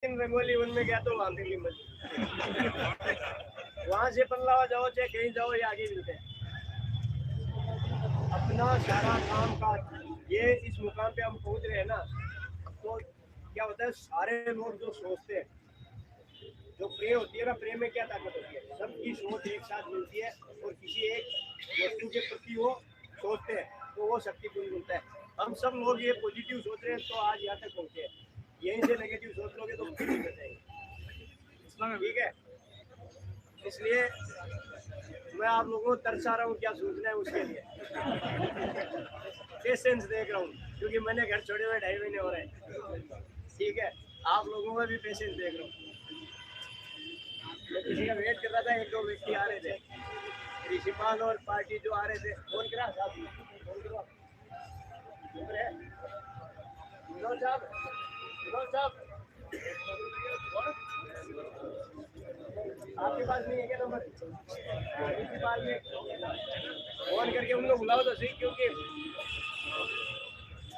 रंगोली उनमें गया तो वहां पे वहां से पल्लावा जाओ चाहे कहीं जाओ ये आगे मिलते हैं। अपना सारा काम काज ये इस मुकाम पे हम पहुंच रहे हैं ना, तो क्या होता है सारे लोग जो सोचते हैं, जो प्रे होती है ना, प्रे में क्या ताकत होती है, सबकी सोच एक साथ मिलती है और किसी एक वस्तु के प्रति वो सोचते हैं तो वो शक्तिपूर्ण मिलता है। हम सब लोग ये पॉजिटिव सोच रहे हैं तो आज यहाँ तक पहुंचे हैं, यहीं से नेगेटिव सोच लोगे तो फिर नहीं जाएंगे। ठीक है, इसलिए मैं आप लोगों को तरसा रहा हूँ क्या सोचना है उसके लिए पेशेंस देख रहा हूँ, क्योंकि मैंने घर छोड़े हुए 2.5 महीने हो रहे हैं। ठीक है, आप लोगों में भी पेशेंस देख रहा हूँ। मैं किसी का वेट कर रहा था, 1-2 व्यक्ति आ रहे थे, ऋषिपाल और पार्टी जो आ रहे थे। फोन करा साहब, फोन करो साहब, साहब आपके पास नहीं है क्या नंबर? ऋषिपाल में फोन करके उनको बुलाओ तो सही, क्योंकि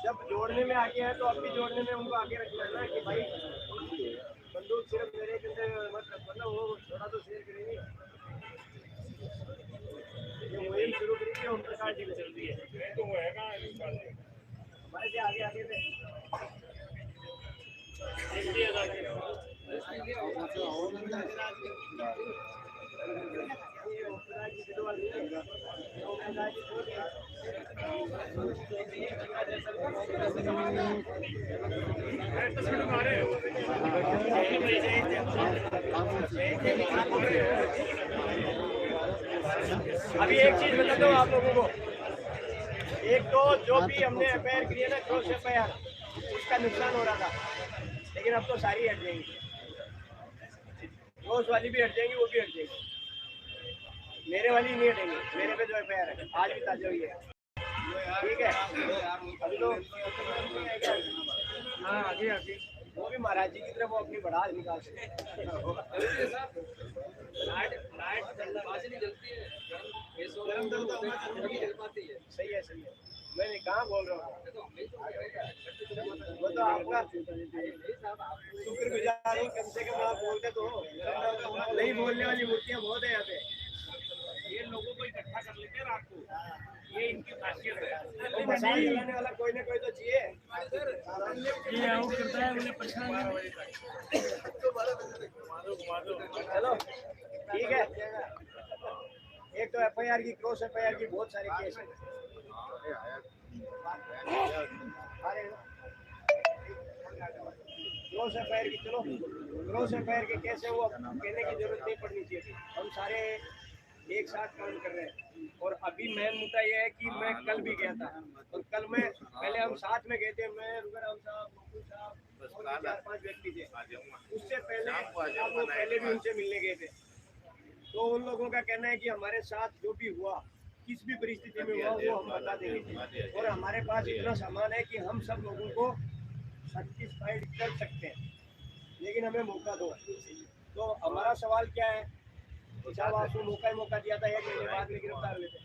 जब जोड़ने में आगे है तो अब भी जोड़ने में उनको आगे रखना है ना कि भाई बंदूक सिर्फ मेरे के मत मतलब वो थोड़ा तो शेयर करेंगे। ये वही शुरू करी थी, उनका कार्ड जी चल रही है तो वो है ना हमारे से आगे आगे थे। अभी एक चीज बताता हूँ आप लोगों को, एक तो जो भी हमने एफआईआर की है ना, क्रॉस एफआईआर, उसका नुकसान हो रहा था, लेकिन अब तो सारी हट जाएंगी, क्रॉस वाली भी हट जाएंगी, वो भी हट जाएंगी, मेरे वाली नहीं हटेंगी। मेरे पे जो एफआईआर है आज भी ताजा हुई है। ठीक है, अभी तो हाँ आगे आगे वो भी महाराज जी की तरफ वो अपनी बढ़ाज निकाल सकते। सही है सही है, मैं कहाँ बोल रहा हूँ, वो तो आपका शुक्रगुजार हूँ, कम से कम आप बोलते तो। नहीं बोलने वाली मूर्तियाँ बहुत है यहाँ पे, ये लोगों को इकट्ठा कर लेते हैं रात को, ये इनकी खासियत है। तो मसाल जलाने वाला कोई ना कोई तो चाहिए, ये आउट करता है मुझे परेशान। चलो ठीक है, एक तो एफआईआर की, क्रॉस एफआईआर की बहुत सारे केस है। क्रॉस एफआईआर की, चलो क्रॉस एफआईआर के केस है, वो कहने की जरूरत नहीं पड़नी चाहिए, हम सारे एक साथ काम कर रहे हैं। और अभी मेन मुद्दा ये है कि मैं कल भी गया था, और कल में पहले हम साथ में गए थे, मैं रुगराम साहब, मकबूल साहब और 4-5 व्यक्ति थे। उससे पहले भी उनसे मिलने गए थे, तो उन लोगों का कहना है कि हमारे साथ जो भी हुआ, किस भी परिस्थिति में हुआ, वो हम बता देंगे, और हमारे पास इतना सामान है कि हम सब लोगों को सेटिस्फाइड कर सकते हैं, लेकिन हमें मौका दो। तो हमारा सवाल क्या है, साहब आपको मौका दिया था, 1 महीने बाद में गिरफ्तार हुए थे,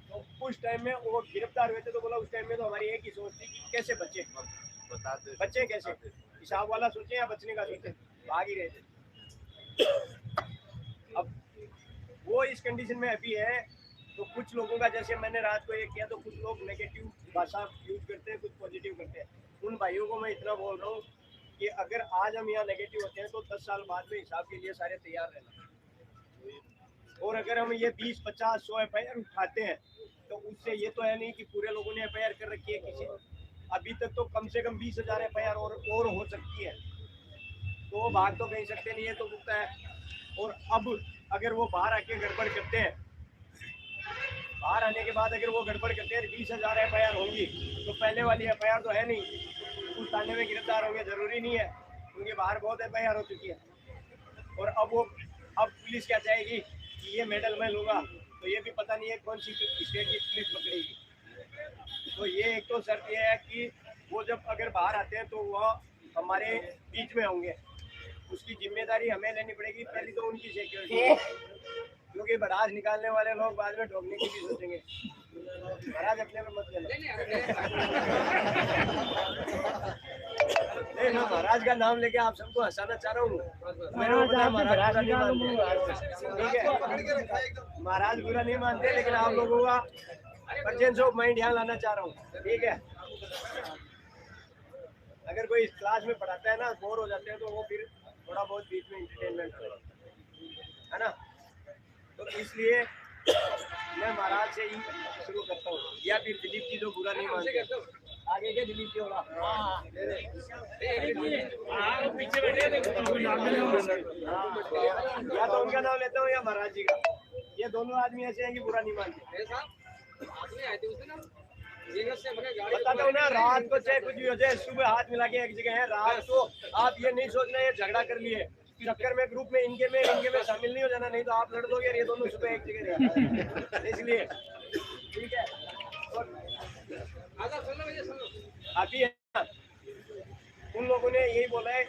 तो उस टाइम में वो गिरफ्तार हुए थे तो बोला उस टाइम में तो हमारी एक ही सोच थी कि कैसे बच्चे कैसे, हिसाब वाला सोचे या बचने का सोचे, भाग ही रहे थे। अब वो इस कंडीशन में अभी है, तो कुछ लोगों का, जैसे मैंने रात को ये किया, तो कुछ लोग नेगेटिव भाषा यूज करते हैं, कुछ पॉजिटिव करते हैं। उन भाइयों को मैं इतना बोल रहा हूँ कि अगर आज हम यहाँ नेगेटिव होते हैं तो 10 साल बाद में हिसाब के लिए सारे तैयार रहना, और अगर हम ये 20, 50, 100 एफआईआर उठाते हैं तो उससे ये तो है नहीं कि पूरे लोगों ने एफआईआर कर रखी है किसी, अभी तक तो कम से कम 20,000 एफआईआर और हो सकती है, तो वो भाग तो कहीं सकते नहीं है, तो रुकता है। और अब अगर वो बाहर आके गड़बड़ करते हैं, बाहर आने के बाद अगर वो गड़बड़ करते हैं, 20,000 एफआईआर होंगी, तो पहले वाली एफआईआर तो है नहीं, उस थाने में गिरफ्तार होंगे जरूरी नहीं है, क्योंकि बाहर बहुत एफआईआर हो चुकी है। और अब पुलिस क्या चाहेगी कि ये मेडल मैं लूंगा, तो ये भी पता नहीं है कौन सी स्टेट की पुलिस पकड़ेगी। तो ये एक तो शर्त ये है कि वो जब अगर बाहर आते हैं तो वह हमारे बीच में होंगे, उसकी जिम्मेदारी हमें लेनी पड़ेगी, पहली तो उनकी सिक्योरिटी, क्योंकि बराज निकालने वाले लोग बाद में ठोकने की भी सोचेंगे, बराज अपने में मत लेना। नहीं ना, महाराज का नाम लेके आप सबको हंसाना चाह रहा हूँ। मेरे को पता है महाराज बुरा नहीं मानते, ठीक है, महाराज बुरा नहीं मानते, लेकिन आप लोगों का प्रेजेंस ऑफ माइंड यहाँ लाना चाह रहा हूँ, ठीक है। अगर कोई क्लास में पढ़ाता है ना, बोर हो जाते हैं, तो वो फिर थोड़ा बहुत बीच में इंटरटेनमेंट है ना। तो इसलिए मैं महाराज से ही शुरू करता हूँ, या फिर दिलीप जी जो बुरा नहीं मानते। आगे के दिलीप जी होगा, पीछे बैठे, या तो उनका नाम लेता हूँ या महाराज जी का। ये दोनों आदमी ऐसे हैं कि बुरा नहीं मानते। बताता हूँ ना, रात को चाहे कुछ भी हो जाए, सुबह हाथ मिला के एक जगह है, रात को आप ये नहीं सोचना ये झगड़ा कर लिए चक्कर में ग्रुप में इनके में शामिल नहीं हो जाना, नहीं तो आप लड़ दोगे, ये दोनों सुबह एक जगह रहेगा। इसलिए ठीक है। अभी उन लोगों ने यही बोला है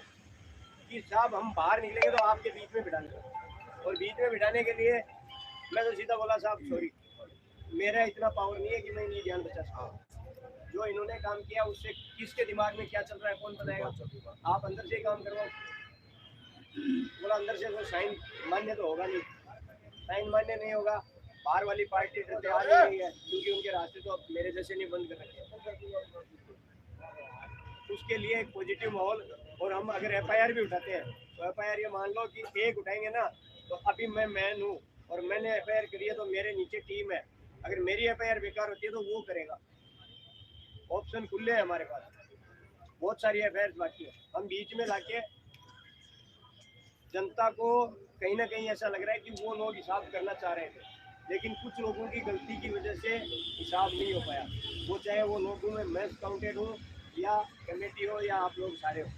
कि साहब हम बाहर निकलेंगे तो आपके बीच में बिठाने, और बीच में बिठाने के लिए मैं तो सीधा बोला साहब सॉरी, मेरा इतना पावर नहीं है कि मैं इन्हें ज्ञान बचा सकूं। जो इन्होंने काम किया उससे किसके दिमाग में क्या चल रहा है कौन बताएगा, आप अंदर से ही काम करवाओ। बोला अंदर से वो साइन मान्य तो होगा नहीं, साइन मान्य नहीं होगा, बाहर वाली पार्टी तैयार नहीं है, क्योंकि उनके रास्ते तो मेरे जैसे नहीं बंद कर रखे। उसके लिए एक पॉजिटिव माहौल, और हम अगर एफआईआर भी उठाते हैं तो एफआईआर ये मान लो कि एक उठाएंगे ना, तो अभी मैं मैन हूँ और मैंने एफआईआर करी है, तो मेरे नीचे टीम है, अगर मेरी एफआईआर बेकार होती है तो वो करेगा। ऑप्शन खुले हैं हमारे पास, बहुत सारी एफआईआर बाकी है। हम बीच में लाके जनता को कहीं ना कहीं ऐसा लग रहा है कि वो लोग हिसाब करना चाह रहे थे, लेकिन कुछ लोगों की गलती की वजह से हिसाब नहीं हो पाया। वो चाहे वो लोगों में मैं काउंटेड हूँ या कमेटी हो या आप लोग सारे हो,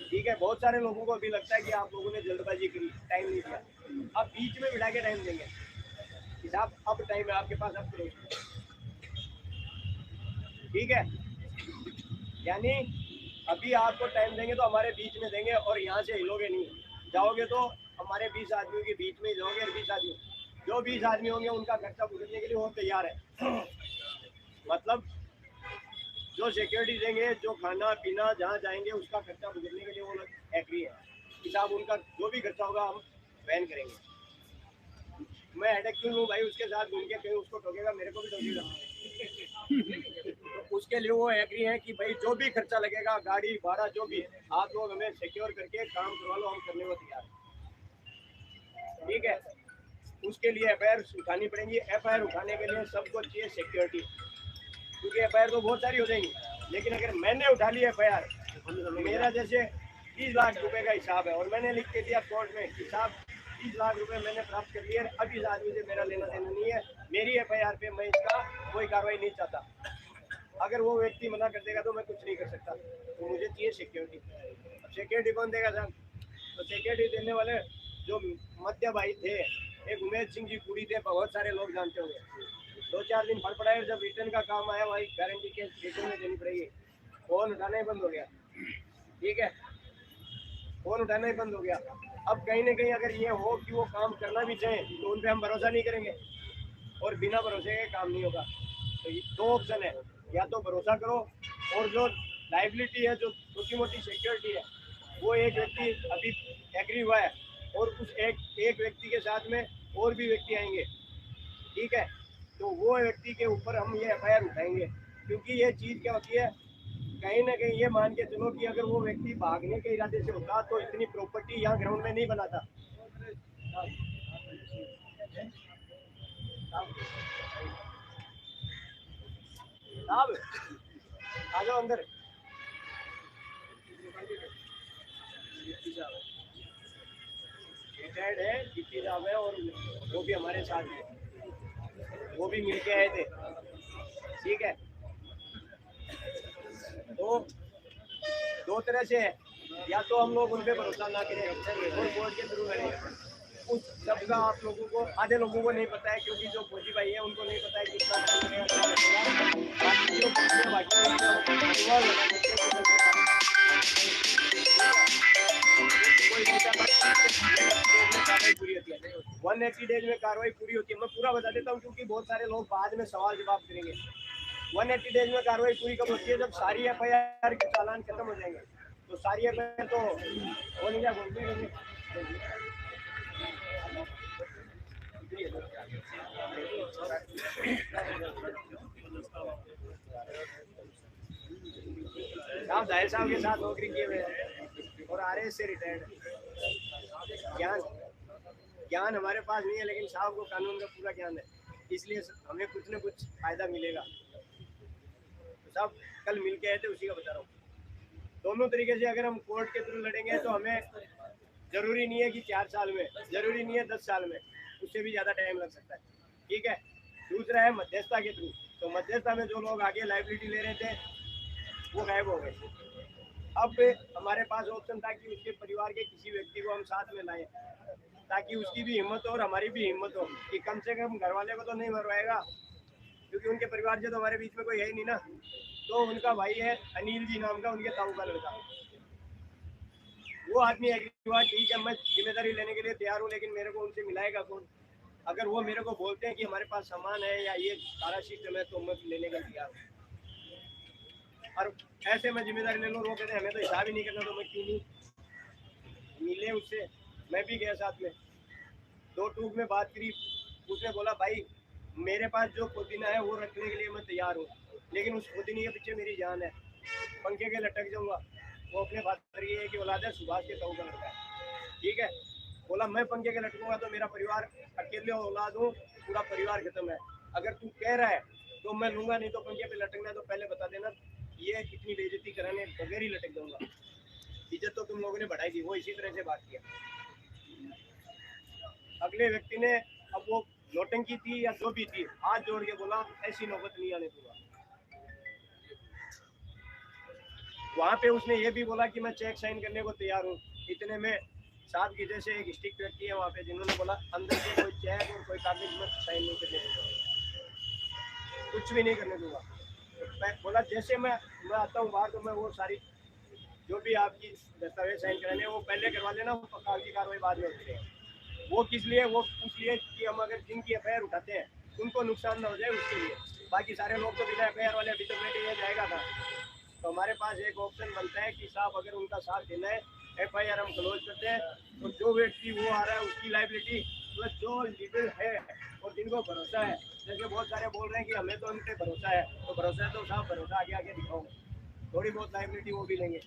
ठीक है। बहुत सारे लोगों को अभी लगता है कि आप लोगों ने जल्दबाजी करी, टाइम नहीं दिया। अब बीच में बिठा के टाइम देंगे, हिसाब अब टाइम है आपके पास, अब करो, ठीक है। यानी अभी आपको टाइम देंगे तो हमारे बीच में देंगे, और यहाँ से हिलोगे नहीं, जाओगे तो हमारे 20 आदमियों के बीच में जाओगे, और 20 आदमी जो 20 आदमी होंगे उनका खर्चा भुगतने के लिए वो तैयार है। मतलब जो सिक्योरिटी देंगे, जो खाना पीना जहाँ जाएंगे उसका खर्चा भुगतने के लिए वो लोग एग्री है। हिसाब उनका जो भी खर्चा होगा हम वहन करेंगे। मैं हेडेक क्यों लूँ भाई, उसके साथ घूम के कहीं उसको ठोकेगा, मेरे को भी ठोकेगा। तो उसके लिए वो एग्री है कि भाई जो भी खर्चा लगेगा, गाड़ी भाड़ा जो भी, आप लोग हमें सिक्योर करके काम करवा लो, हम करने को तैयार हैं, ठीक है। उसके लिए एफआईआर उठानी पड़ेगी। एफआईआर उठाने के लिए सबको चाहिए सिक्योरिटी, क्योंकि एफआईआर तो बहुत सारी हो जाएंगी, लेकिन अगर मैंने उठा ली एफआईआर, मेरा जैसे 30 लाख रुपए का हिसाब है और मैंने लिख के दिया कोर्ट में हिसाब 30 लाख रुपए मैंने प्राप्त कर लिए, अब इस आदमी से मेरा लेना देना नहीं है, मेरी एफआईआर पे मैं इसका कोई कार्रवाई नहीं चाहता। अगर वो व्यक्ति मना कर देगा तो मैं कुछ नहीं कर सकता, तो मुझे चाहिए सिक्योरिटी। अब सिक्योरिटी कौन देगा साहब? तो सिक्योरिटी देने वाले जो मध्य भाई थे, एक उमेश सिंह जी पूरी थे, बहुत सारे लोग जानते होंगे। 2-4 दिन फल पड़ा है, जब रिटर्न का काम आया वही गारंटी के रिटर्न में देनी पड़ेगी, फोन उठाना ही बंद हो गया, ठीक है, फोन उठाना ही बंद हो गया। अब कहीं ना कहीं अगर ये हो कि वो काम करना भी चाहे तो उन पर हम भरोसा नहीं करेंगे, और बिना भरोसे के काम नहीं होगा। तो ये 2 ऑप्शन है, या तो भरोसा करो, और जो लाइबिलिटी है, जो छोटी मोटी सिक्योरिटी है, वो एक व्यक्ति अभी एग्री हुआ है, और उस एक व्यक्ति के साथ में और भी व्यक्ति आएंगे, ठीक है, तो वो व्यक्ति के ऊपर हम ये एफआईआर उठाएंगे। क्योंकि ये चीज़ क्या होती है, कहीं ना कहीं ये मान के चलो कि अगर वो व्यक्ति भागने के इरादे से होता तो इतनी प्रॉपर्टी यहाँ ग्राउंड में नहीं बनाता। साहब आ जाओ अंदर। रिटायर्ड है, डिप्टी साहब है, और वो भी हमारे साथ है, वो भी मिलके आए थे, ठीक है। तो 2 तरह से है, या तो हम लोग उन पर भरोसा ना करें और कोर्ट के थ्रू करें। उस सबका आप लोगों को, आधे लोगों को नहीं पता है, क्योंकि जो फौजी भाई है उनको नहीं पता है कितना पूरी होती है, 180 डेज में कार्रवाई पूरी होती है। मैं पूरा बता देता हूँ, क्योंकि बहुत सारे लोग बाद में सवाल जवाब करेंगे। 180 डेज में कार्रवाई पूरी कब होती है? जब सारी एफआईआर के चालान खत्म हो जाएंगे। तो सारी एफआईआर तो वो नहीं बोलते हैं। साहब जाहिर साहब के साथ नौकरी किए हुए हैं और आरएएस से रिटायर्ड। ज्ञान हमारे पास नहीं है, लेकिन साहब को कानून का पूरा ज्ञान है, इसलिए हमें कुछ न कुछ फायदा मिलेगा। तो साहब कल मिल के आए थे, उसी का बता रहा हूँ। दोनों तरीके से अगर हम कोर्ट के थ्रू लड़ेंगे तो हमें जरूरी नहीं है कि 4 साल में, जरूरी नहीं है 10 साल में, उससे भी ज़्यादा टाइम लग सकता है। ठीक है। दूसरा है मध्यस्थता के थ्रू। तो मध्यस्थता में जो लोग आगे लाइबिलिटी ले रहे थे वो गायब हो गए। अब हमारे पास ऑप्शन था कि उसके परिवार के किसी व्यक्ति को हम साथ में लाएं, ताकि उसकी भी हिम्मत हो और हमारी भी हिम्मत हो कि कम से कम घर वाले को तो नहीं मरवाएगा, क्योंकि उनके परिवार से तो हमारे बीच में कोई है ही नहीं ना। तो उनका भाई है अनिल जी नाम का, उनके ताऊ का लड़का। वो आदमी एग्री हुआ, ठीक है मैं जिम्मेदारी लेने के लिए तैयार हूँ, लेकिन मेरे को उनसे मिलाएगा कौन? अगर वो मेरे को बोलते हैं कि हमारे पास सामान है या ये सारा सिस्टम है तो मैं लेने का तैयार हूँ। और ऐसे मैं जिम्मेदारी ले लूँ, वो कहते हैं हमें तो हिसाब ही नहीं करना, तो मैं क्यों नहीं मिले उससे। मैं भी गया साथ में, 2 टूक में बात करी। उसने बोला भाई मेरे पास जो पुदीना है वो रखने के लिए मैं तैयार हूँ, लेकिन उस पुदीने के पीछे मेरी जान है, पंखे के लटक जाऊंगा। वो अपने फादर की है कि औलाद है, सुभाष के ताऊ का लड़का है। ठीक है। बोला मैं पंखे के लटकूंगा तो मेरा परिवार, अकेले औलाद हूँ, पूरा परिवार खत्म है। अगर तू कह रहा है तो मैं लूंगा, नहीं तो पंखे पे लटकना है तो पहले बता देना, ये इतनी बेइज्जती कराने बगैर ही लटक जाऊंगा। इज्जत तो तुम लोगों ने बढ़ाई दी। वो इसी तरह से बात किया। अगले व्यक्ति ने, अब वो नौटंकी थी या जो भी थी, हाथ जोड़ के बोला ऐसी नौबत नहीं आने दूंगा। वहां पे उसने ये भी बोला कि मैं चेक साइन करने को तैयार हूँ। इतने में साहब की जैसे एक स्ट्रिक्ट व्यक्ति है वहाँ पे, जिन्होंने बोला अंदर से कोई चेक और कोई कागज में साइन नहीं करने दूंगा, कुछ भी नहीं करने दूंगा। तो मैं बोला जैसे मैं आता हूँ बाहर तो मैं वो सारी जो भी आपकी दस्तावेज साइन कराने वो पहले करवा लेना, कागजी कार्रवाई बाद में होती है। वो किस लिए? वो इसलिए कि हम अगर जिनकी एफआईआर उठाते हैं उनको नुकसान ना हो जाए, उसके लिए। बाकी सारे लोग तो बिना एफआईआर वाले अभी तक बैठे जाएगा था। तो हमारे पास एक ऑप्शन बनता है कि साहब अगर उनका साथ देना है, एफआईआर हम क्लोज करते हैं, और जो व्यक्ति वो आ रहा है उसकी लाइबिलिटी प्लस जो लीगल है और जिनको भरोसा है, जैसे बहुत सारे बोल रहे हैं कि हमें तो उन पर भरोसा है, तो भरोसा है तो साहब भरोसा आगे आगे दिखाओ, थोड़ी बहुत लाइबिलिटी वो भी लेंगे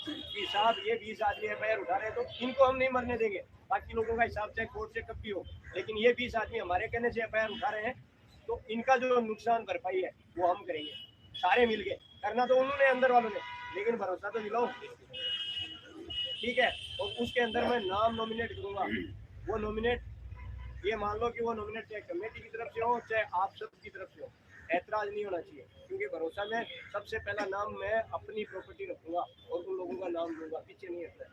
कि साहब ये 20 आदमी एफआईआर उठा रहे हैं तो इनको हम नहीं मरने देंगे। बाकी लोगों का हिसाब से कोर्ट से कब भी हो, लेकिन ये 20 आदमी हमारे कहने से एफआईआर उठा रहे हैं तो इनका जो नुकसान भरपाई है वो हम करेंगे, सारे मिलके। करना तो उन्होंने अंदर वालों ने, लेकिन भरोसा तो दिलाओ। ठीक है। और उसके अंदर मैं नाम नॉमिनेट करूंगा। वो नॉमिनेट, ये मान लो कि वो नॉमिनेट चाहे कमेटी की तरफ से हो चाहे आप सब की तरफ से हो, ऐतराज नहीं होना चाहिए, क्योंकि भरोसा में सबसे पहला नाम मैं अपनी प्रॉपर्टी रखूंगा और उन लोगों का नाम दूंगा, पीछे नहीं हटता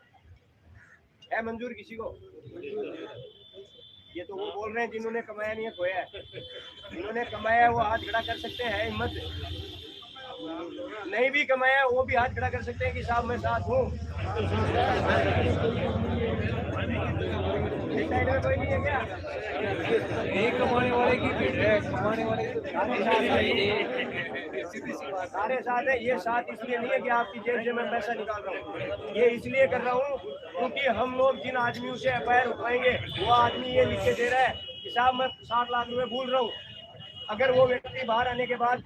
है। मंजूर किसी को? ये तो वो बोल रहे हैं जिन्होंने कमाया नहीं है खोया है। जिन्होंने कमाया है वो हाथ खड़ा कर सकते हैं, हिम्मत। नहीं भी कमाया वो भी हाथ खड़ा कर सकते हैं कि साहब मैं साथ हूँ। कोई नहीं है क्या? एक कमाने वाले की भीड़ है, कमाने वाले सारे साथ है। ये साथ इसलिए नहीं है कि आपकी जेब से मैं पैसा निकाल रहा हूँ, ये इसलिए कर रहा हूँ क्योंकि हम लोग जिन आदमियों से एफआईआर उठाएंगे वो आदमी ये लिख के दे रहा है कि साहब मैं 60 लाख रुपए भूल रहा हूँ। अगर वो व्यक्ति बाहर आने के बाद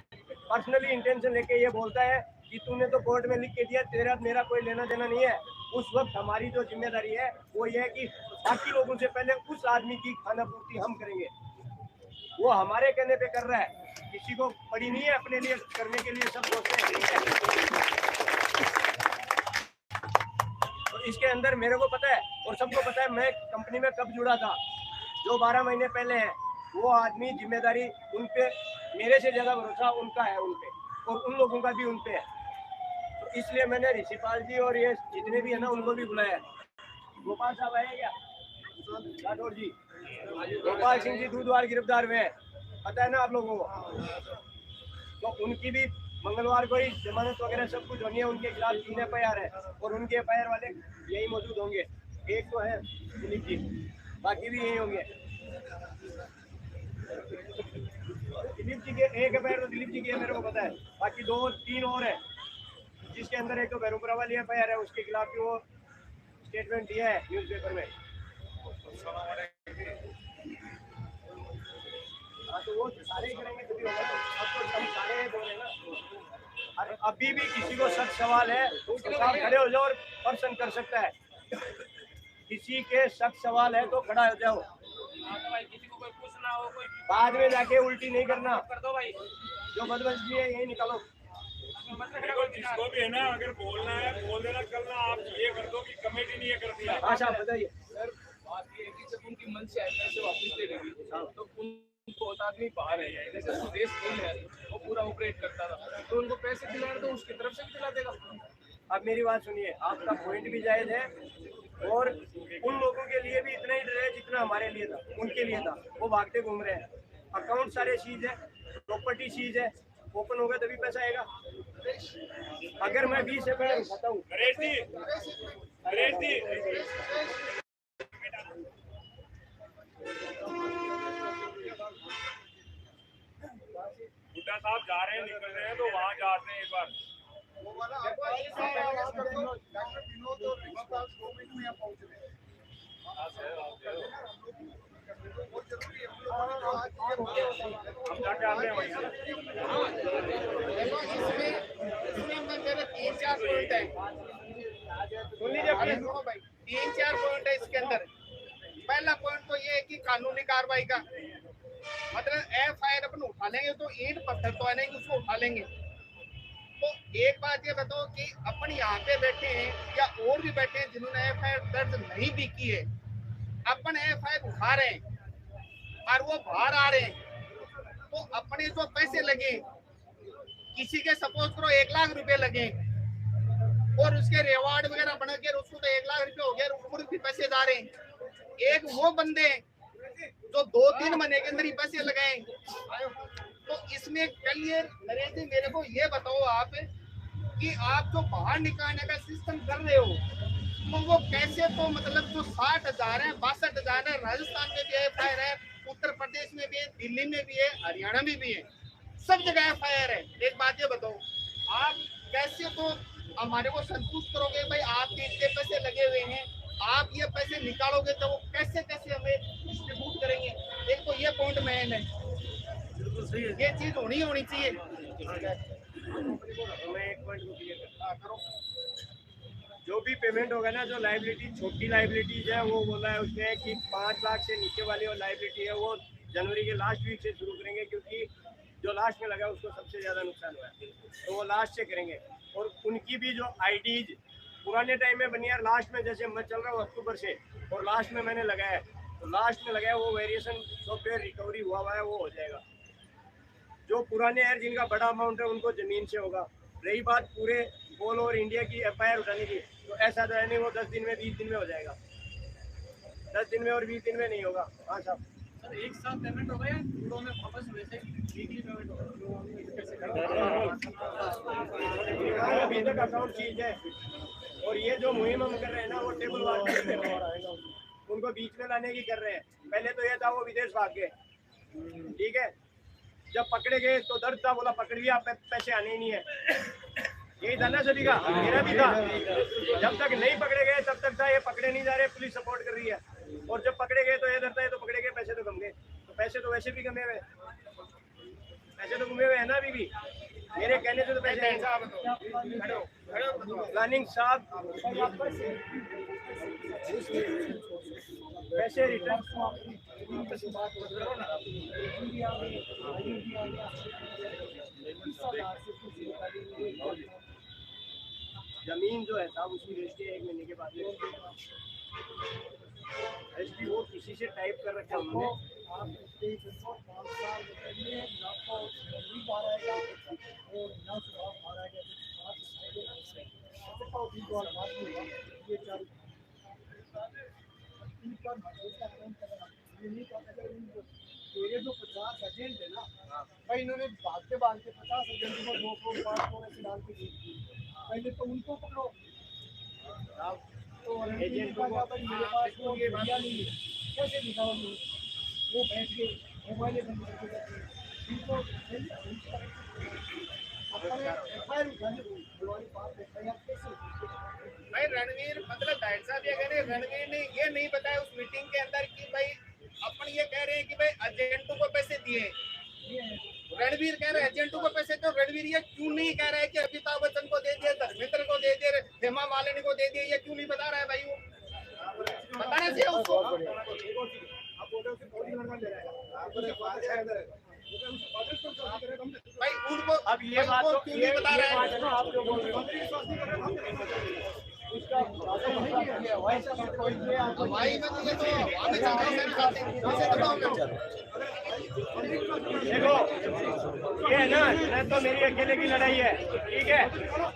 पर्सनली इंटेंशन लेके ये बोलता है कि तूने तो कोर्ट में लिख के दिया, तेरा मेरा कोई लेना देना नहीं है, उस वक्त हमारी जो जिम्मेदारी है वो ये है कि बाकी लोगों से पहले उस आदमी की खाना पूर्ति हम करेंगे। वो हमारे कहने पे कर रहा है, किसी को पड़ी नहीं है अपने लिए करने के लिए, सब सोचते हैं। तो इसके अंदर मेरे को पता है और सबको पता है मैं कंपनी में कब जुड़ा था, जो 12 महीने पहले है। वो आदमी जिम्मेदारी उन पे, मेरे से ज्यादा भरोसा उनका है उन पे, और उन लोगों का भी उन पे है। तो इसलिए मैंने ऋषिपाल जी और ये जितने भी है ना उनको भी बुलाया। गोपाल साहब आए क्या? राठौर जी, गोपाल सिंह जी दूधवार गिरफ्तार हुए, पता है ना आप लोगों को? तो उनकी भी मंगलवार को ही जमानत वगैरह सब कुछ होनी है। उनके खिलाफ 3 एफआईआर है और उनके एफआईआर वाले यही मौजूद होंगे। एक तो है दिलीप जी, बाकी भी यही होंगे। दिलीप जी के एक एफआईआर तो दिलीप जी की है मेरे को पता है, बाकी 2-3 और है जिसके अंदर एक तो बैरूपुरा वाली एफआईआर है, उसके खिलाफ भी वो स्टेटमेंट दिया है न्यूज़पेपर में। हाँ तो वो सारे ही करेंगे तभी होगा, अब तो हम सारे बोल रहे हैं ना। अरे अभी भी किसी को सख्त सवाल है तो आप खड़े हो जाओ और पर्सन कर सकता है। किसी के सख्त सवाल है तो खड़ा हो जाओ, किसी को कोई पूछना हो, कोई बाद में जाके उल्टी नहीं करना। कर दो भाई। जो बदमजगी है यही निकालो। देखो जिसको भी है ना, अगर बोलना है बोल देना, करना आप ये कर दो कि कमेटी नहीं है कर दिया। हाँ साहब बताइए। सर बात ये है कि जब उनकी मन से पैसे वापस ले लेगी तो उनको आदमी बाहर है, जैसे सुदेश गिल है वो पूरा ऑपरेट करता था, तो उनको पैसे दिला तो उसकी तरफ से भी दिला देगा। अब मेरी बात सुनिए, आपका पॉइंट भी जायज है और उन लोगों के लिए भी इतना ही डर है जितना हमारे लिए था, उनके लिए था। वो भागते घूम रहे हैं, अकाउंट सारे सीज है, प्रॉपर्टी सीज है, ओपन होगा तभी पैसा आएगा। अगर मैं 20 एफआईआर उठाता हूँ, बुड्ढा साहब जा रहे हैं, निकल रहे हैं, तो वहाँ जाते हैं एक बार। हम जाके आते हैं वहीं से। इसमें मेरे 3-4 पॉइंट है। सुन लीजिए प्लीज। भाई 3-4 पॉइंट है इसके अंदर। पहला पॉइंट तो ये है कि कानूनी कार्रवाई का मतलब एफआईआर अपन उठा लेंगे तो ईंट पत्थर तो है नहीं उसको उठा लेंगे। तो एक बात ये बताओ कि अपन यहाँ पे बैठे हैं या और भी बैठे हैं जिन्होंने एफआईआर दर्ज नहीं भी की है, अपन एफआईआर उठा रहे हैं और वो बाहर आ रहे हैं, तो अपने जो पैसे लगे, किसी के सपोज करो 1 लाख रुपए लगे और उसके रिवार्ड वगैरह बना के उसको तो 1 लाख रुपए हो गया, ऊपर भी पैसे जा रहे हैं। एक वो बंदे जो 2-3 महीने के अंदर ही पैसे लगाए, तो इसमें क्लियर नरेश जी मेरे को ये बताओ आप कि आप जो बाहर निकालने का सिस्टम कर रहे हो तो वो कैसे, तो मतलब जो 60,000 है, 62,000 है, राजस्थान में भी एफआईआर है, उत्तर प्रदेश में भी है, दिल्ली में भी है, हरियाणा में भी है, सब जगह एफआईआर है। एक बात ये बताओ आप कैसे तो हमारे को संतुष्ट करोगे भाई, आपके इतने पैसे लगे हुए हैं, आप ये पैसे निकालोगे तो वो कैसे कैसे हमें डिस्ट्रीब्यूट करेंगे। एक तो ये पॉइंट मेन है, ये चीज होनी चाहिए। मैं एक पॉइंट को क्लियर करो। जो भी पेमेंट होगा ना, जो लाइबिलिटी छोटी लाइबिलिटीज है वो बोला है उसने कि 5 लाख से नीचे वाली जो लाइबिलिटी है वो जनवरी के लास्ट वीक से शुरू करेंगे, क्योंकि जो लास्ट में लगा उसको सबसे ज़्यादा नुकसान हुआ है, तो वो लास्ट से करेंगे। और उनकी भी जो आईडीज पुराने टाइम में बनी है, लास्ट में जैसे मैं चल रहा हूँ अक्टूबर से और लास्ट में मैंने लगाया है, तो लास्ट में लगाया वो वेरिएशन सॉफ्टवेयर रिकवरी हुआ है, वो हो जाएगा। जो पुराने हैं जिनका बड़ा अमाउंट है उनको ज़मीन से होगा। रही बात पूरे ऑल ओवर इंडिया की एफआईआर उठाने की, तो ऐसा तो है नहीं वो 10 दिन में 20 दिन में हो जाएगा, 10 दिन में और 20 दिन में नहीं होगा। हाँ साहब सर एक साथ पेमेंट हो गया, उन्होंने वापस वैसे वीकली पेमेंट अभी तक अकाउंट चीज है। और ये जो मुहिम हम कर रहे हैं ना वो टेबल वार्क कर रहे हैं, उनको बीच में लाने की कर रहे हैं। पहले तो ये था वो विदेश भाग गए, ठीक है, जब पकड़े गए तो दर्द था, बोला पकड़ लिया पैसे आने ही नहीं है, यही था ना सभी का, मेरा भी था। जब तक नहीं पकड़े गए तब तक था ये पकड़े नहीं जा रहे, पुलिस सपोर्ट कर रही है, और जब पकड़े गए तो ये डरता है, तो पकड़े गए पैसे तो कम गए, तो पैसे तो वैसे भी कमे हुए, पैसे तो घूमे हुए हैं ना अभी भी, मेरे कहने से तो पैसे प्लानिंग साहब पैसे रिटर्न जमीन जो है साहब उसकी रजिस्ट्री 1 महीने के बाद रजिस्ट्री वो किसी से टाइप कर रखा है उन्होंने। ये जो 50 एजेंट है ना भाई, इन्होंने भागते भागते 50 एजेंट को 2 करोड़ 5 करोड़ ऐसे डाल के दे दिए। पहले तो उनको पकड़ो, तो एजेंट को मेरे पास वो ये भैया नहीं है, कैसे दिखाओगे? वो बैठ के मोबाइल बंद करके बैठे, इनको अपने एफआईआर उठाने बुलवानी बात एफआईआर कैसे भाई रणवीर मतलब भाई साहब ये कह रहे हैं रणवीर ने ये नहीं बताया उस मीटिंग के अंदर कि भाई अपन ये कह रहे हैं कि भाई एजेंटों को पैसे दिए। रणवीर कह रहे हैं एजेंटों को पैसे तो रणवीर ये क्यों नहीं कह रहा है कि अमिताभ बच्चन को दे दिए, धर्मेंद्र को दे दिए, हेमा मालिनी को दे दिए, ये क्यों नहीं बता रहा है भाई? वो बताना चाहिए उसको। भाई उनको अब ये बात तो क्यों नहीं बता रहा है? आप जो बोल रहे हो भाई मैं तो ये तो हमें चलता हूं देखो, ये है ना, मैं तो मेरी अकेले की लड़ाई है, ठीक है।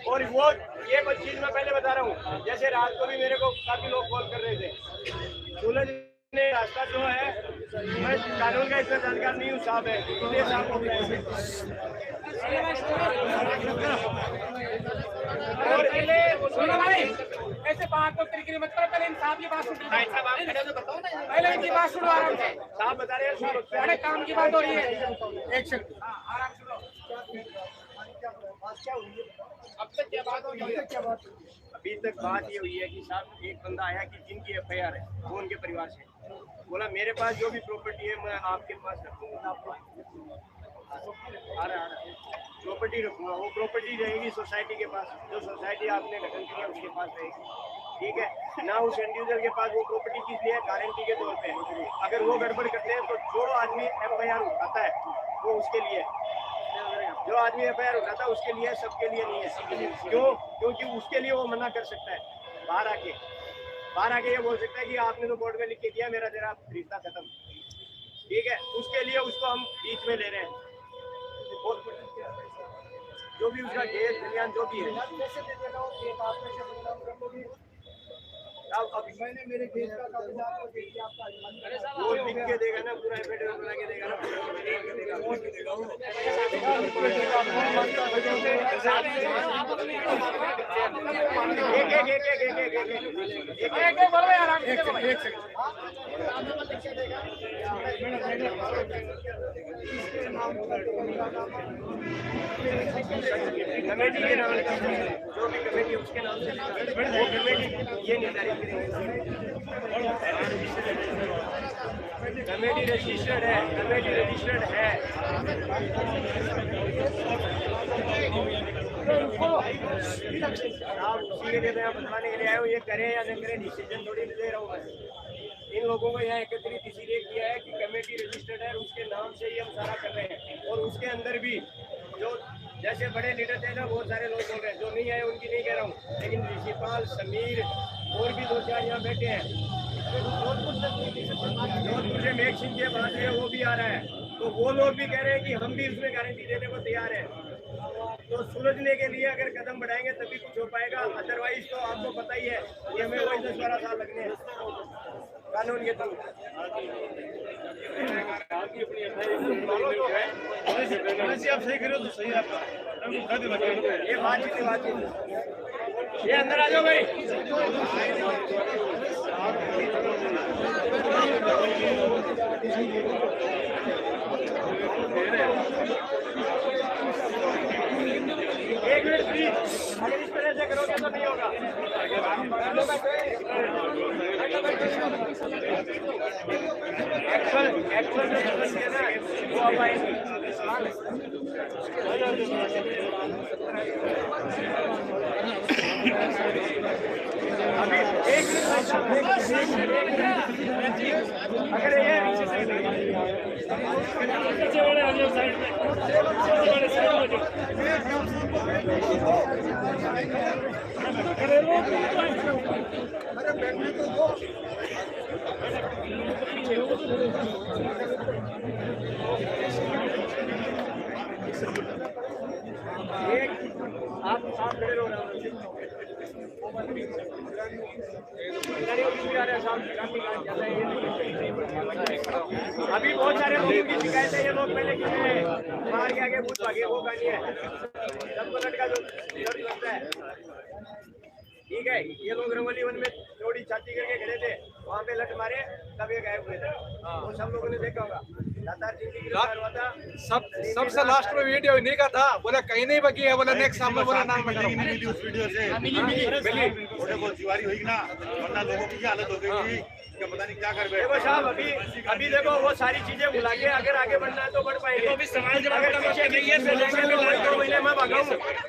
और वो ये कुछ चीज मैं पहले बता रहा हूँ, जैसे रात को भी मेरे को काफी लोग कॉल कर रहे थे। सूरज ने रास्ता जो है, मैं कानून का इतना जानकार नहीं हूँ साहब, है इसलिए साहब को सुनो भाई, ऐसे बात तो किरकिरी मत करो, पहले इंसाफ की बात सुनो। पहले इनकी बात सुनो आराम से। साहब बता रहे हैं, बड़े काम की बात हो रही है। एक सेकंड आराम सुनो। अब तक क्या बात हो रही है? क्या बात? अभी तक बात ये हुई है कि साहब एक बंदा आया कि जिनकी एफआईआर है वो उनके परिवार से बोला मेरे पास जो भी प्रॉपर्टी है मैं आपके पास रखूंगा, आ रहा प्रॉपर्टी रखूंगा। वो प्रॉपर्टी रहेगी सोसाइटी के पास, जो सोसाइटी आपने गठन किया उसके पास रहेगी, ठीक है ना। उस इंडिविजुअल के पास वो प्रॉपर्टी किस लिए, गारंटी के तौर पे। अगर वो गड़बड़ करते हैं तो जो आदमी एफआईआर उठाता है वो उसके लिए, जो आदमी एफआईआर उठाता है उसके लिए, सबके लिए नहीं है। क्यों? क्योंकि उसके लिए वो मना कर सकता है, बाहर आके ये बोल सकता है कि आपने तो कोर्ट में लिख के दिया, मेरा तेरा रिश्ता खत्म, ठीक है। उसके लिए उसको हम बीच में ले रहे हैं, जो भी उसका केस बयान जो भी है। अब मैंने मेरे केस का कागज आपको दे दिया, आपका वो लिख के देगा ना, पूरा एफिडेविट बना के देगा ना, कमेटी के नाम जो भी कमेटी उसके नाम से वो कमेटी ये निर्धारित करेंगे। कमेटी रजिस्टर्ड है, कमेटी रजिस्टर्ड है। आप उसी के लिए मैं बताने के लिए आया हूँ, ये करें या न करें डिसीजन थोड़ी ले रहा हूँ मैं। इन लोगों को यहाँ एकत्रित इसीलिए किया है कि कमेटी रजिस्टर्ड है, उसके नाम से ही हम सारा कर रहे हैं। और उसके अंदर भी जो जैसे बड़े लीडर थे ना, बहुत सारे लोग बोल रहे हैं, जो नहीं आए उनकी नहीं कह रहा हूँ, लेकिन ऋषिपाल, समीर और भी 2-4 यहाँ बैठे हैं। जोधपुर से मेघ सिंह के बाद है वो भी आ रहा है, तो वो लोग भी कह रहे हैं कि हम भी उसमें गारंटी देने को तैयार है। तो सुलझने के लिए अगर कदम बढ़ाएंगे तभी कुछ हो पाएगा, अदरवाइज तो आपको पता ही है कि हमें वही 10-12 साल लगने हैं कानून के थ्रू। आप सही करो तो सही, ये बातचीत ये अंदर आ जाओ भाई। एक मिनट प्लीज, अगर इस तरह से करोगे तो नहीं होगा। एक्चुअल में समझ के ना वो अब आएंगे। अभी एक अगर ये आप खड़े रहो ना, अभी बहुत सारे लोगों की शिकायत है, ये लोग पहले बाहर के आगे पूछ भागे, वो कहानी है सबको लटका जो लगता है, ठीक है, ये लोग रंगोली वन में थोड़ी छाती करके खड़े थे, वहाँ पे लट मारे तब ये गायब हुए थे। वो सब लोगों ने देखा होगा। दातार जी की गिरफ्तार हुआ था। सबसे लास्ट में वीडियो इन्हीं का था, बोले कहीं नहीं बची है, बोले नेक्स्ट सामने बोला नाम मिली उस वीडियो से थोड़े बहुत दीवारी हुई ना, वरना लोगों की क्या हालत हो गई थी, क्या पता नहीं क्या कर बैठे। देखो साहब, अभी देखो वो सारी चीजें भुला के अगर आगे बढ़ना है तो बढ़ पाएंगे। अगर पीछे नहीं है तो 2 महीने मैं भागाऊं।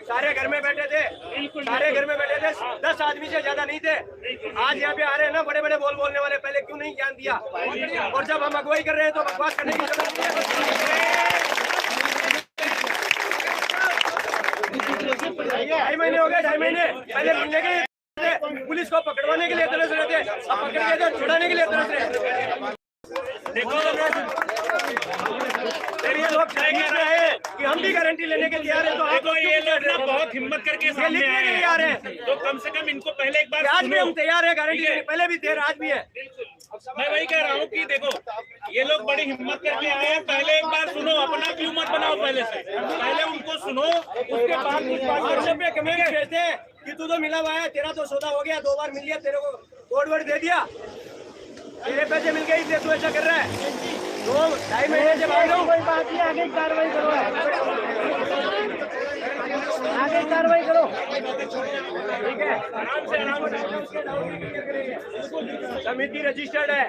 सारे घर में बैठे थे, 10 आदमी से ज्यादा नहीं थे। आज यहाँ पे आ रहे हैं ना बड़े बड़े बोलने वाले, पहले क्यों नहीं ज्ञान दिया? और जब हम अगुवाई कर रहे हैं तो बकवास करने की जरूरत नहीं है। 2.5 महीने हो गए, 2.5 महीने पहले मिलने के पुलिस को पकड़वाने के लिए तरस रहे थे, अब पकड़ के तो छुड़ाने के लिए तरस रहे। देखो ये लोग कह रहे हैं कि हम भी गारंटी लेने के तैयार हैं, तो आपको ये लोग बहुत हिम्मत करके सामने आ रहे हैं, तो कम से कम इनको पहले एक बार आज भी हम तैयार है गारंटी लेने, पहले भी थे आज भी है। मैं वही कह रहा हूँ कि देखो ये लोग बड़ी हिम्मत करके आए हैं, पहले एक बार सुनो, अपना क्यों मत बनाओ, पहले उनको सुनो, उसके बाद व्हाट्सएप पे कमेंट भेजते हैं कि तू तो मिला हुआ है, तेरा तो सौदा हो गया, 2 बार मिल गया, तेरे को कोड वर्ड दे दिया, तेरे पैसे मिल गए इसलिए तू ऐसा कर रहा है। 2-2.5 महीने से भाग रहा हूँ, आगे कार्रवाई करो, आगे कार्रवाई करो, ठीक है, आराम से समिति रजिस्टर्ड है,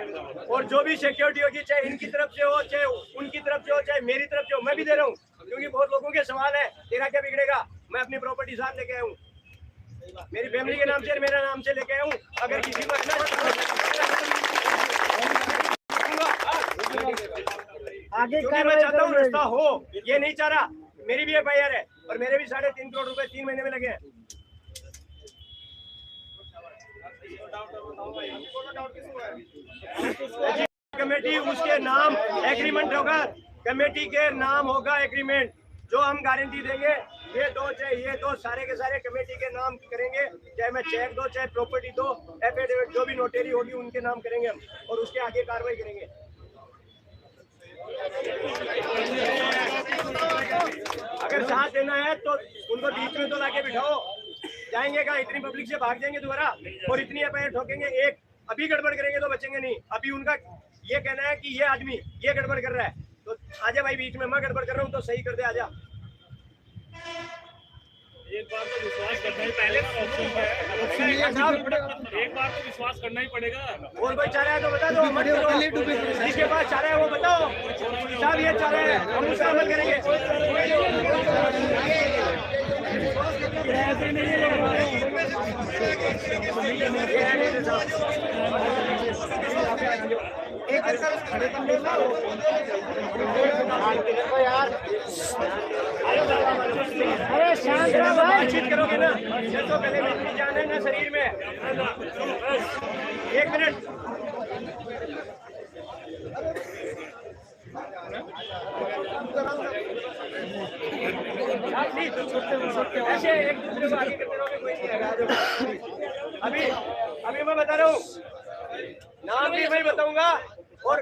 और जो भी सिक्योरिटी होगी, चाहे इनकी तरफ से हो, चाहे उनकी तरफ से हो, चाहे मेरी तरफ से हो, मैं भी दे रहा हूँ, क्योंकि बहुत लोगों के सवाल है, तेरा क्या बिगड़ेगा? मैं अपनी प्रॉपर्टी साथ लेके आया हूँ, मेरी फैमिली के नाम से, मेरा नाम से लेके आया हूँ। अगर किसी को आगे मैं चाहता हूँ रास्ता हो, ये नहीं चाह रहा। मेरी भी FIR है और मेरे भी 3.5 करोड़ रुपए 3 महीने में लगे हैं। कमेटी उसके नाम एग्रीमेंट होगा, कमेटी के नाम होगा एग्रीमेंट, जो हम गारंटी देंगे, ये दो चाहे ये दो, सारे के सारे कमेटी के नाम करेंगे, चाहे मैं चेक दो, चाहे प्रॉपर्टी दो, एफिडेविट जो भी नोटरी होगी उनके नाम करेंगे हम, और उसके आगे कार्रवाई करेंगे। अगर साथ देना है तो उनको बीच में तो लाके बिठाओ, जाएंगे कहाँ? इतनी पब्लिक से भाग जाएंगे दोबारा, और इतनी FIR ठोकेंगे, एक अभी गड़बड़ करेंगे तो बचेंगे नहीं। अभी उनका ये कहना है कि ये आदमी ये गड़बड़ कर रहा है, तो आजा भाई बीच में, मैं गड़बड़ कर रहा हूँ तो सही कर दे, आजा। एक बार तो विश्वास करना ही पहले एक बार तो विश्वास करना ही पड़ेगा। और कोई चाह रहा है तो बता दो, मत करो, जिसके पास चाह रहा है वो बताओ, साहब ये चाह रहे हैं, हम उसका अमल करेंगे। अरे शांत रहो भाई, बातचीत करोगे ना, ये तो पहले मेरी जान है ना शरीर में। 1 मिनट, ऐसे एक दूसरे को आगे करते रहोगे, कोई नहीं आएगा। अभी मैं बता रहा हूँ, नाम भी मैं बताऊंगा, और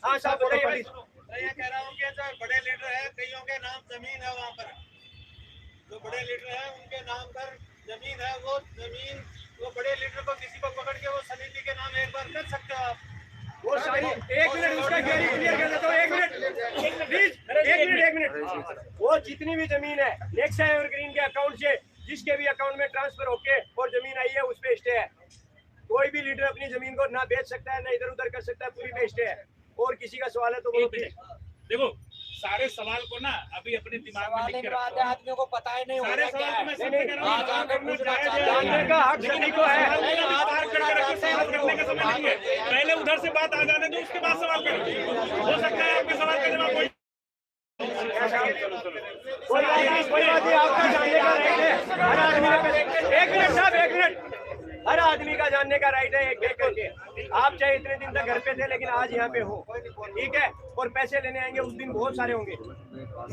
हाँ साहब बताइए प्लीज। मैं ये कह रहा हूँ कि जो बड़े लीडर है, कईयों के नाम जमीन है, वहाँ पर जो बड़े लीडर है उनके नाम पर जमीन है, वो जमीन वो बड़े लीडर को किसी को पकड़ के वो समिति के नाम एक बार कर सकते हो आप। वो सारी 1 मिनट उसका क्लियर कर देता हूँ, 1 मिनट प्लीज, 1 मिनट। वो जितनी भी जमीन है नेक्सा एवरग्रीन के अकाउंट से, जिसके भी अकाउंट में ट्रांसफर होके और जमीन आई है, उस पे स्टे है। कोई भी लीडर अपनी जमीन को ना बेच सकता है, ना इधर उधर कर सकता है, पूरी पे स्टे है। और किसी का सवाल है तो बोलो प्लीज। देखो सारे सवाल को ना अभी अपने दिमाग में लिख के रखो। आदमियों को पता ही नहीं सारे सवाल को मैं समझ कर रहा हूँ, जानने का हक सभी को है। आधार कार्ड रख के सवाल करने का समय नहीं है, पहले उधर से बात आ जाने दो, उसके बाद सवाल करो। हो सकता है आपके सवाल का जवाब कोई बात नहीं, आपका जानने का राइट है हर आदमी ने। 1 मिनट साहब, 1 मिनट, हर आदमी का जानने का राइट है एक करके। आप चाहे इतने दिन तक घर पे थे, लेकिन आज यहाँ पे हो, ठीक है, और पैसे लेने आएंगे उस दिन बहुत सारे होंगे,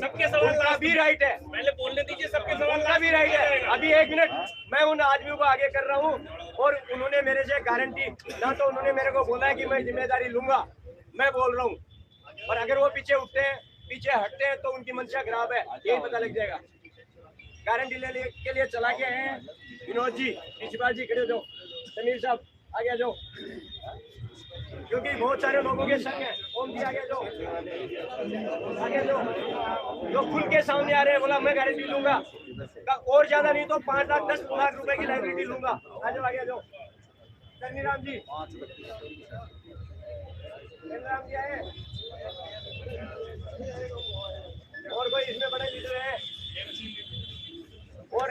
सबके सवाल का भी राइट है। पहले बोलने दीजिए, सबके सवाल का भी राइट है। अभी 1 मिनट, मैं उन आदमियों को आगे कर रहा हूँ, और उन्होंने मेरे से गारंटी ना, तो उन्होंने मेरे को बोला है कि मैं जिम्मेदारी लूंगा, मैं बोल रहा हूँ, और अगर वो पीछे उठते हैं, पीछे हटते हैं, तो उनकी मंशा खराब है, यही पता लग जाएगा। गारंटी लेने के लिए चला गया है, विनोद जी, प्रिंसिपाल जी खड़े हो जाओ, समीर साहब आगे आ जाओ, क्योंकि बहुत सारे लोगों के शक है। ओम जी आगे जाओ, आगे जाओ। जो खुल के सामने आ रहे हैं बोला मैं गारंटी लूंगा, और ज्यादा नहीं तो 5 लाख 10 लाख रुपए की लाइब्रेरी लूंगा। आ जाओ, आगे जाओ। राम जी, राम जी आए। और कोई इसमें बड़े लीडर है? और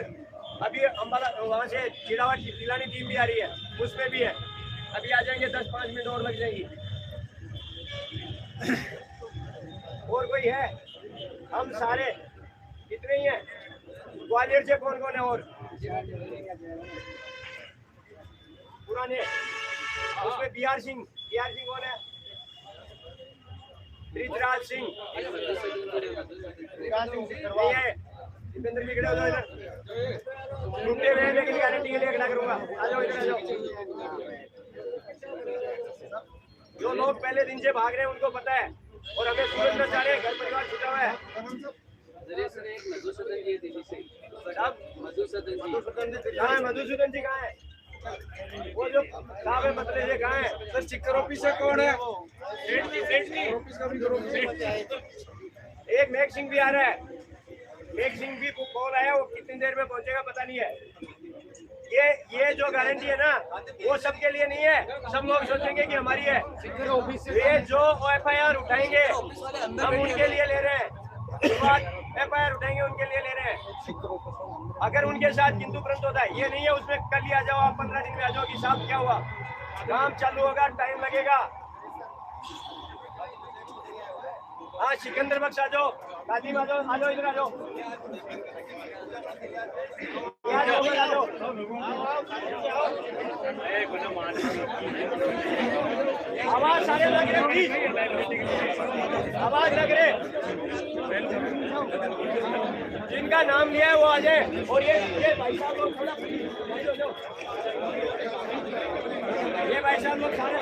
अभी अम्बाला वहाँ से चिड़ावा जिलानी टीम भी आ रही है, उसमें भी है। अभी आ जाएंगे, 10-5 मिनट और लग जाएंगी। और कोई है? हम सारे इतने ही हैं। ग्वालियर से कौन कौन है? और पुराने उसमें BR सिंह कौन है? ब्रिजराज सिंह नहीं है। दीपेंद्र जी खड़े हो जाओ इधर, टूटे हुए लेकिन गारंटी के लिए खड़ा करूंगा। आ जाओ इधर, आ जाओ। जो लोग पहले दिन से भाग रहे हैं उनको पता है, और हमें सूरज में सारे घर परिवार छुटा हुआ है। कहाँ है मधुसूदन जी? कहाँ है वो जो साहब है मतले से? कहाँ है सर? चिक्कर ऑफिस से कौन है? एक मेघ सिंह भी आ रहा है। मेघ सिंह भी कॉल आया, वो कितनी देर में पहुंचेगा पता नहीं है। ये जो गारंटी है ना, वो सबके लिए नहीं है। सब लोग सोचेंगे कि हमारी है। ये जो FIR उठाएंगे हम उनके लिए ले रहे हैं, FIR उठाएंगे उनके लिए ले रहे हैं। अगर उनके साथ किंतु परंतु होता है, ये नहीं है उसमें कल ही आ जाओ, आप 15 दिन में आ जाओ कि साहब क्या हुआ। काम चालू होगा, टाइम लगेगा। हाँ, सिकंदर बख्श आ जाओ, कादिम आ जाओ, आ जाओ इधर आ जाओ, आ जाओ, आ जाओ। आवाज सारे लग रहे, प्लीज आवाज लग रहे। जिनका नाम लिया है वो आ जाए। और ये भाई साहब लोग थोड़ा, ये भाई साहब लोग सारे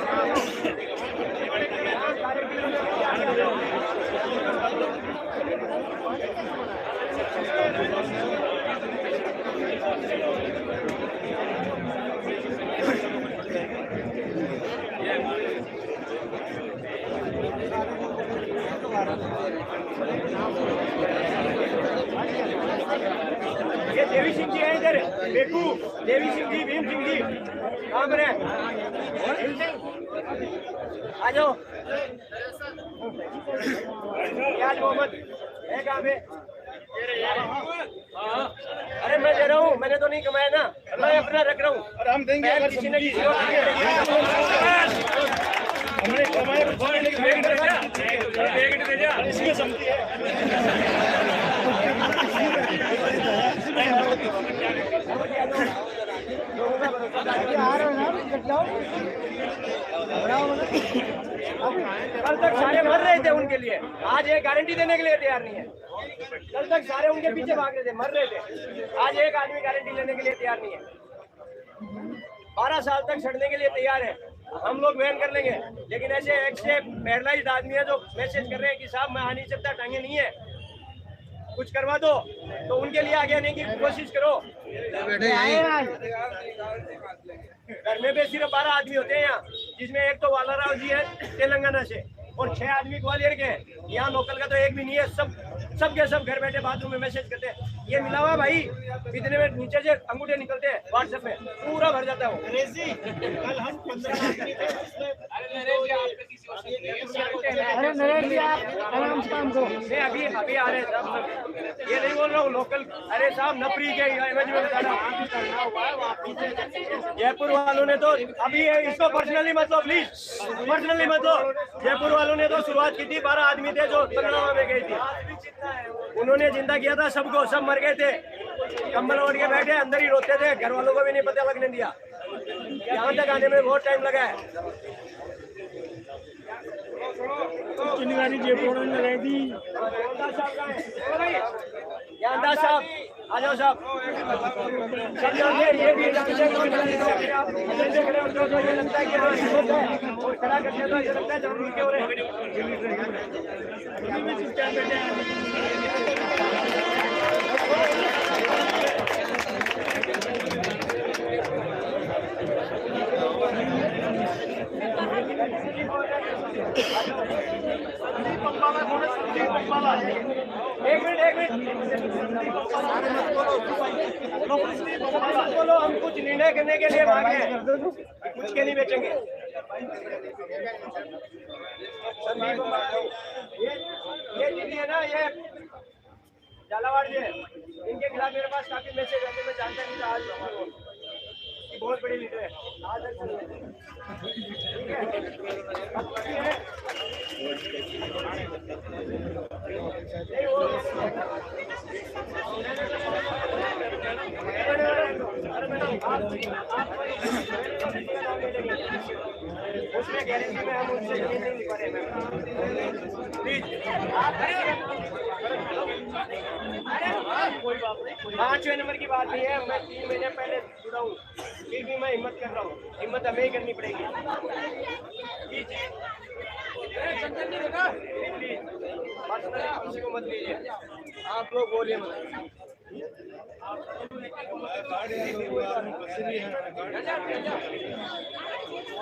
ये देवी सिंह जी है इधर, बेकू देवी सिंह जी, भीम सिंह जी कहाँ पर है? आ जाओ। याद मोहम्मद है कहाँ पे? अरे मैं दे रहा हूँ, मैंने तो नहीं कमाया ना, मैं अपना रख रहा हूँ। और हम देंगे अगर किसी ने किसी को हमने कमाया इसमें समझती है। कल तक सारे मर रहे थे उनके लिए, आज एक गारंटी देने के लिए तैयार नहीं है। कल तक सारे उनके पीछे भाग रहे थे, मर रहे थे, आज एक आदमी गारंटी लेने के लिए तैयार नहीं है। 12 साल तक सड़ने के लिए तैयार है। हम लोग बैन कर लेंगे, लेकिन ऐसे एक से पैरालाइज्ड आदमी है जो मैसेज कर रहे हैं कि साहब मैं आ नहीं सकता, टांगे नहीं है, कुछ करवा दो, तो उनके लिए आगे आने की कोशिश करो। घर में भी सिर्फ 12 आदमी होते हैं यहाँ, जिसमें एक तो वाला राव जी है तेलंगाना से, और 6 आदमी ग्वालियर के हैं। यहाँ लोकल का तो एक भी नहीं है। सब के सब घर बैठे बाथरूम में मैसेज करते हैं। ये मिला हुआ भाई, इतने में नीचे से अंगूठे निकलते हैं, व्हाट्सएप में पूरा भर जाता है वो। कल हम 15 आदमी थे, अरे नरेश जी आप आराम से काम करो। नहीं, अभी आ रहे हैं साहब, ये नहीं बोल रहा हूँ लोकल। अरे साहब नपरी के इमेज में बता रहा हूँ। जयपुर वालों ने तो अभी इसको पर्सनली मत लो, प्लीज पर्सनली मत लो। जयपुर वालों ने तो शुरुआत की थी, 12 आदमी थे जो तगड़ावा में गई थी, उन्होंने जिंदा किया था सबको, सब मर गए थे, कंबल ओढ़ के बैठे अंदर ही रोते थे, घर वालों को भी नहीं पता लगने दिया। यहाँ तक आने में बहुत टाइम लगा है। अंदाज साहब आ जाओ साहब, ये भी लगता है कि खड़ा करते तो ऐसा लगता है जरूर के हो रहे। बोलो, हम कुछ निर्णय करने के लिए मांगे हैं, कुछ के नहीं बेचेंगे। संदीप ये दीदी है ना, ये झालावाड़ जी है, इनके खिलाफ मेरे पास काफी मैसेज आते, मैं जानता नहीं था आज कि बहुत बड़ी लीडर है। उसमें गारंटी में हम उनसे जमीन नहीं लिखवा रहे हैं प्लीज। 5वें नंबर की बात नहीं है, मैं 3 महीने पहले जुड़ा हूँ, फिर भी मैं हिम्मत कर रहा हूँ। हिम्मत हमें ही करनी पड़ेगी। पर्सनली किसी को मत लीजिए, आप लोग बोलिए मत।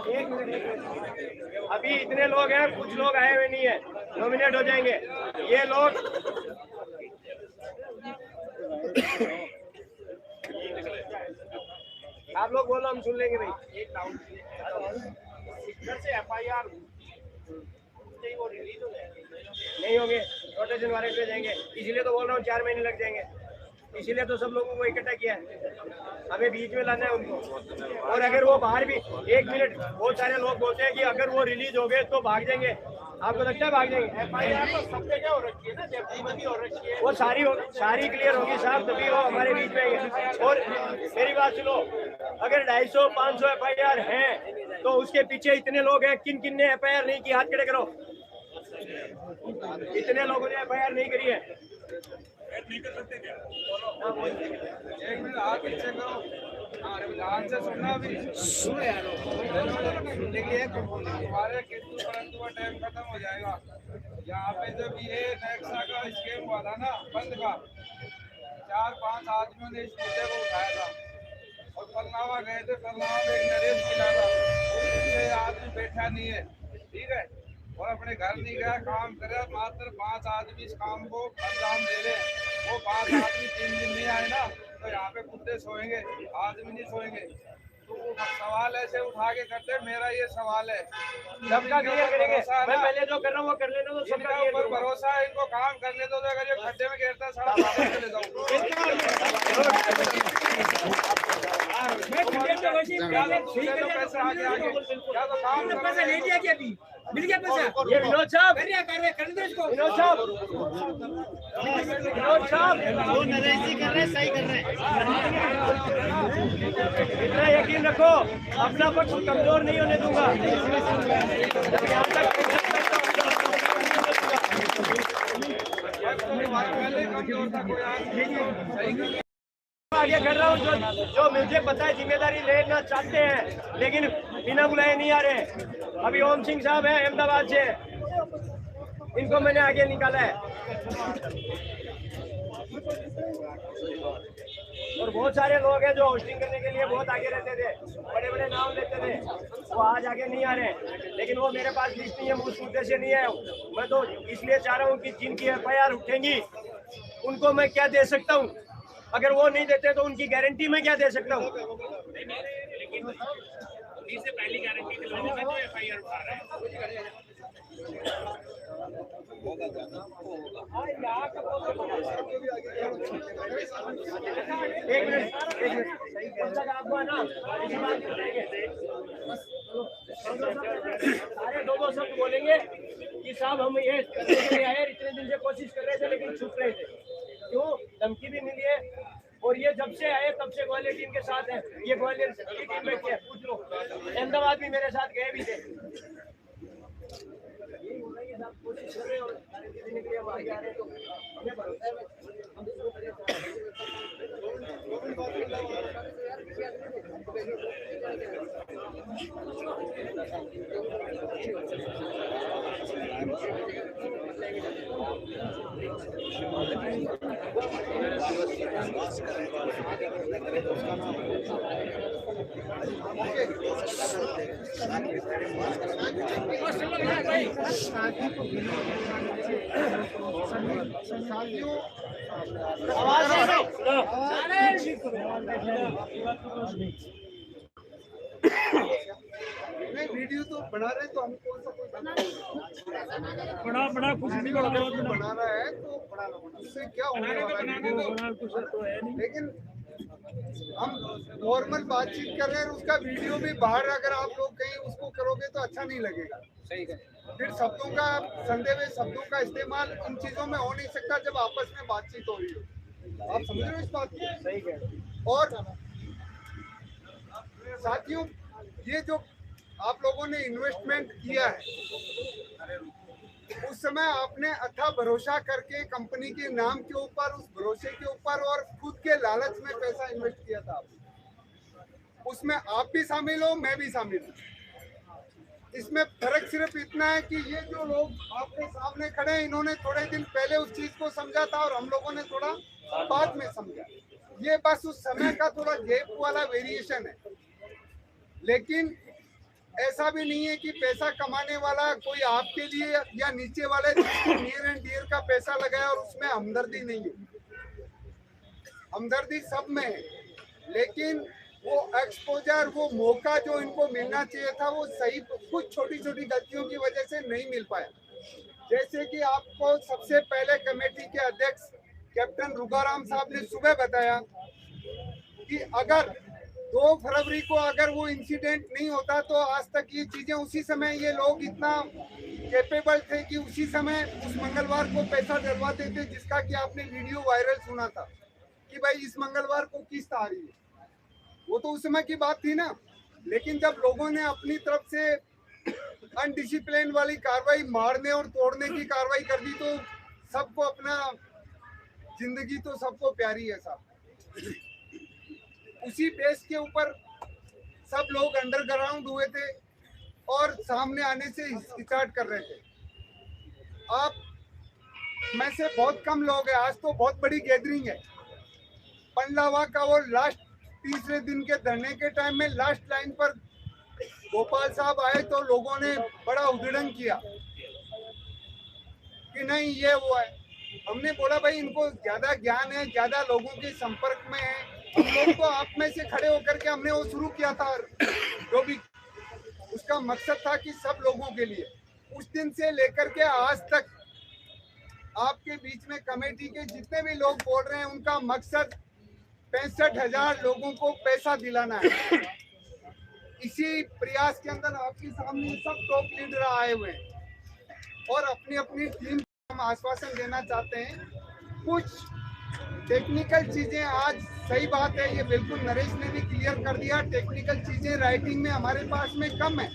एक मिनट, अभी इतने लोग हैं, कुछ लोग आए हुए नहीं है, नॉमिनेट हो जाएंगे ये लोग। आप लोग बोलो, हम सुन लेंगे भाई। एक डाउट इधर से FIR नहीं होंगे, रोटेशन वारंट पे जाएंगे, इसीलिए तो बोल रहा हूँ 4 महीने लग जाएंगे। इसीलिए तो सब लोगों को इकट्ठा किया है, हमें बीच में लाना है उनको। और अगर वो बाहर भी, 1 मिनट, बहुत सारे लोग बोलते हैं कि अगर वो रिलीज हो गए तो भाग जाएंगे। आपको लगता है भाग जाएंगे? FIR तो सब जगह हो रखी है ना, जबकि हो रखी है, वो सारी क्लियर होगी साहब, तभी वो हमारे बीच में आएंगे। और मेरी बात सुनो, अगर 250-500 FIR हैं तो उसके पीछे इतने लोग हैं, किन किन ने FIR नहीं की, हाथ खड़े करो। इतने लोगों ने FIR नहीं करी है। नहीं कर सकते क्या? एक मिनट आप पीछे करो, ध्यान से सुनना भी। देखिए हमारे केतु परंतु का टाइम खत्म हो जाएगा। यहाँ पे जब ये नेक्सा का स्कीम हुआ था ना, बंद का, 4-5 आदमियों ने इस मुद्दे को उठाया था और परनावा गए थे। परनावा में एक नरेश मिला था, उससे आदमी बैठा नहीं है, ठीक है, और अपने घर नहीं गया, काम करे। मात्र 5 आदमी इस काम को अंजाम दे रहे हैं। वो 5 आदमी 3 दिन नहीं आए ना, तो यहाँ पे कुत्ते सोएंगे, आदमी नहीं सोएंगे। तो वो सवाल ऐसे उठा के करते, मेरा ये सवाल है, सबका क्लियर करेंगे। मैं पहले जो कर रहा हूँ वो कर लेना, तो सबका ऊपर भरोसा है, इनको काम करने दो। अगर ये खड्डे में गिरता है सारा वापस चले जाऊँ। पैसे आगे क्या तो काम पैसा ले दिया क्या? अभी मिल गया पैसा? ये विनोद साहब, कर दो इसको। विनोद साहब, सही कर रहे हैं। इतना यकीन रखो, अपना पक्ष कमजोर नहीं होने दूंगा। यहाँ तक आगे कर रहा हूँ, जो मुझे पता है जिम्मेदारी लेना चाहते हैं, लेकिन बिना बुलाए नहीं आ रहे हैं। अभी ओम सिंह साहब हैं अहमदाबाद से, इनको मैंने आगे निकाला है। और बहुत सारे लोग हैं जो होस्टिंग करने के लिए बहुत आगे रहते थे, बड़े बड़े नाम लेते थे, वो आज आगे नहीं आ रहे। लेकिन वो मेरे पास लिस्ट नहीं है, उस मुद्दे से नहीं है। मैं तो इसलिए चाह रहा हूँ कि जिनकी FIR उठेंगी उनको मैं क्या दे सकता हूँ, अगर वो नहीं देते तो उनकी गारंटी मैं क्या दे सकता हूँ। लेकिन से पहली गारंटी के लोगों से जो FIR उठा रहा है। एक मिनट, आपको है ना, सारे 2 शब्द बोलेंगे कि साहब हम ये करने के लिए आए, इतने दिन से कोशिश कर रहे थे लेकिन छूट रहे थे, क्यों? धमकी भी मिली है। और ये जब से आए तब से ग्वालियर टीम के साथ है, ये ग्वालियर की टीम में है, पूछ लो। अहमदाबाद भी मेरे साथ गए भी थे। कोशिश कर रहे हैं और देने के लिए हम आगे आ रहे हैं, तो हमें भरोसा है। साथियों, नहीं वीडियो तो बना रहे तो हम कौन सा कोई बड़ा कुछ नहीं वीडियो अगर कोई बना रहा है तो उससे क्या होने वाला है कुछ तो है नहीं। लेकिन हम नॉर्मल बातचीत कर रहे हैं, उसका वीडियो भी बाहर अगर आप लोग कहीं उसको करोगे तो अच्छा नहीं लगेगा। सही है। फिर शब्दों का संदेह हुए शब्दों का इस्तेमाल इन चीजों में हो नहीं सकता जब आपस में बातचीत हो रही हो। आप समझ रहे हो इस बात को? सही है। और साथियों, ये जो आप लोगों ने इन्वेस्टमेंट किया है, उस समय आपने अथाह भरोसा करके कंपनी के नाम के ऊपर, उस भरोसे के ऊपर और खुद के लालच में पैसा इन्वेस्ट किया था। उसमें आप भी शामिल हो, मैं भी शामिल हूँ। इसमें फर्क सिर्फ इतना है कि ये जो लोग आपके सामने खड़े हैं, इन्होंने थोड़े दिन पहले उस चीज को समझा था और हम लोगों ने थोड़ा बाद में समझा। ये बस उस समय का थोड़ा गैप वाला वेरिएशन है। लेकिन ऐसा भी नहीं है कि पैसा कमाने वाला कोई आपके लिए या नीचे वाले नियर एंड डियर का पैसा लगाया और उसमें हमदर्दी नहीं है। हमदर्दी सब में है, लेकिन वो एक्सपोजर, वो मौका जो इनको मिलना चाहिए था, वो सही कुछ छोटी छोटी गलतियों की वजह से नहीं मिल पाया। जैसे कि आपको सबसे पहले कमेटी के अध्यक्ष कैप्टन रुगाराम साहब ने सुबह बताया कि अगर 2 फरवरी को अगर वो इंसिडेंट नहीं होता तो आज तक ये चीजें उसी समय, ये लोग इतना कैपेबल थे कि उसी समय उस मंगलवार को पैसा डलवा देते, जिसका कि आपने वीडियो वायरल सुना था कि भाई इस मंगलवार को किस्त आ रही है। वो तो उस समय की बात थी ना। लेकिन जब लोगों ने अपनी तरफ से अनडिसिप्लिन वाली कार्रवाई, मारने और तोड़ने की कार्रवाई कर दी, तो सबको अपना जिंदगी तो सबको प्यारी है साहब। उसी बेस के ऊपर सब लोग अंडरग्राउंड हुए थे और सामने आने से हिचकिचाहट कर रहे थे। आप में से बहुत कम लोग हैं, आज तो बहुत बड़ी गैदरिंग है। पंडलावा का वो लास्ट तीसरे दिन के धरने के टाइम में लास्ट लाइन पर गोपाल साहब आए तो लोगों ने बड़ा उधड़न किया कि नहीं ये वो है। हमने बोला भाई इनको ज्यादा ज्ञान है, ज्यादा लोगों के संपर्क में है। हम लोग तो आप में से खड़े होकर के हमने वो शुरू किया था, जो भी उसका मकसद था कि सब लोगों के लिए। उस दिन से लेकर के आज तक आपके बीच में कमेटी के जितने भी लोग बोल रहे हैं, उनका मकसद 65,000 लोगों को पैसा दिलाना है। इसी प्रयास के अंदर आपके सामने सब टॉप लीडर आए हुए हैं और अपनी अपनी टीम को हम आश्वासन देना चाहते हैं। कुछ टेक्निकल चीजें, आज सही बात है, ये बिल्कुल नरेश ने भी क्लियर कर दिया, टेक्निकल चीजें राइटिंग में हमारे पास में कम है।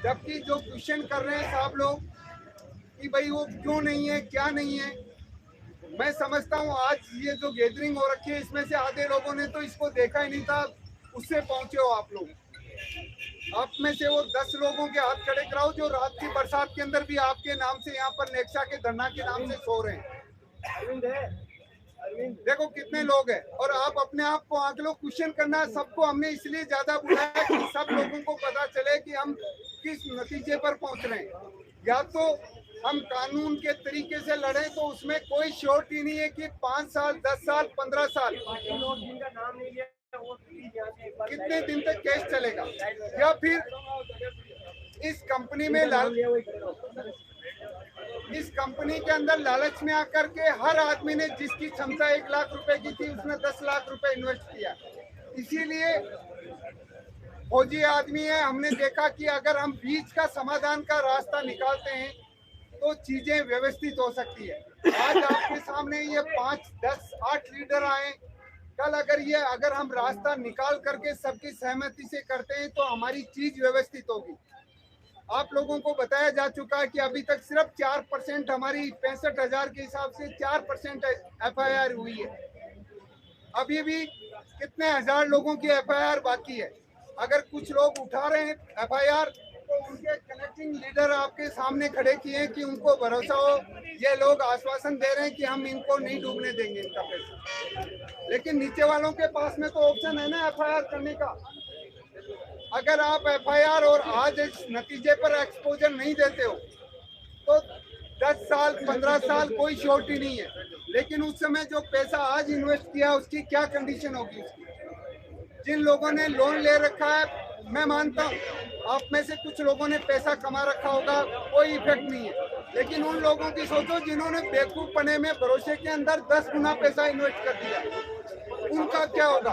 जबकि जो क्वेश्चन कर रहे हैं साहब लोग कि भाई वो क्यों नहीं है, क्या नहीं है, मैं समझता हूँ आज ये जो गैदरिंग हो रखी है, इसमें से आधे लोगों ने तो इसको देखा ही नहीं था, उससे पहुंचे हो आप लोग। आप में से वो 10 लोगों के हाथ खड़े कराओ जो रात की बरसात के अंदर भी आपके नाम से यहाँ पर नेक्सा के धरना के नाम से सो रहे हैं। देखो कितने लोग हैं और आप अपने आप को आंक लो। क्वेश्चन करना सबको हमने इसलिए ज्यादा बुलाया कि सब लोगों को पता चले कि हम किस नतीजे पर पहुंच रहे हैं। या तो हम कानून के तरीके से लड़े तो उसमें कोई श्योरिटी नहीं है कि 5 साल, 10 साल, 15 साल जिनका नाम नहीं लिया वो कितने दिन तक केस चलेगा। या फिर इस कंपनी में इस कंपनी के अंदर लालच में आकर के हर आदमी ने जिसकी क्षमता 1 लाख रुपए की थी, उसने 10 लाख रुपए इन्वेस्ट किया। इसीलिए फौजी आदमी है, हमने देखा कि अगर हम बीच का समाधान का रास्ता निकालते हैं तो चीजें व्यवस्थित हो सकती है। आज आपके सामने ये 5, 10, 8 लीडर आए, कल अगर हम रास्ता निकाल करके सबकी सहमति से करते हैं तो हमारी चीज व्यवस्थित होगी। आप लोगों को बताया जा चुका है कि अभी तक सिर्फ 4% हमारी 65,000 के हिसाब से 4% FIR हुई है। अभी भी कितने हजार लोगों की FIR बाकी है। अगर कुछ लोग उठा रहे हैं FIR तो उनके कनेक्टिंग लीडर आपके सामने खड़े किए हैं कि उनको भरोसा हो, ये लोग आश्वासन दे रहे हैं कि हम इनको नहीं डूबने देंगे इनका पैसा। लेकिन नीचे वालों के पास में तो ऑप्शन है ना FIR करने का। अगर आप FIR और आज इस नतीजे पर एक्सपोजर नहीं देते हो तो 10 साल 15 साल कोई श्योरिटी नहीं है, लेकिन उस समय जो पैसा आज इन्वेस्ट किया उसकी क्या कंडीशन होगी उसकी। जिन लोगों ने लोन ले रखा है, मैं मानता हूँ आप में से कुछ लोगों ने पैसा कमा रखा होगा, कोई इफेक्ट नहीं है, लेकिन उन लोगों की सोचो जिन्होंने बेवकूफपने में भरोसे के अंदर 10 गुना पैसा इन्वेस्ट कर दिया, उनका क्या होगा।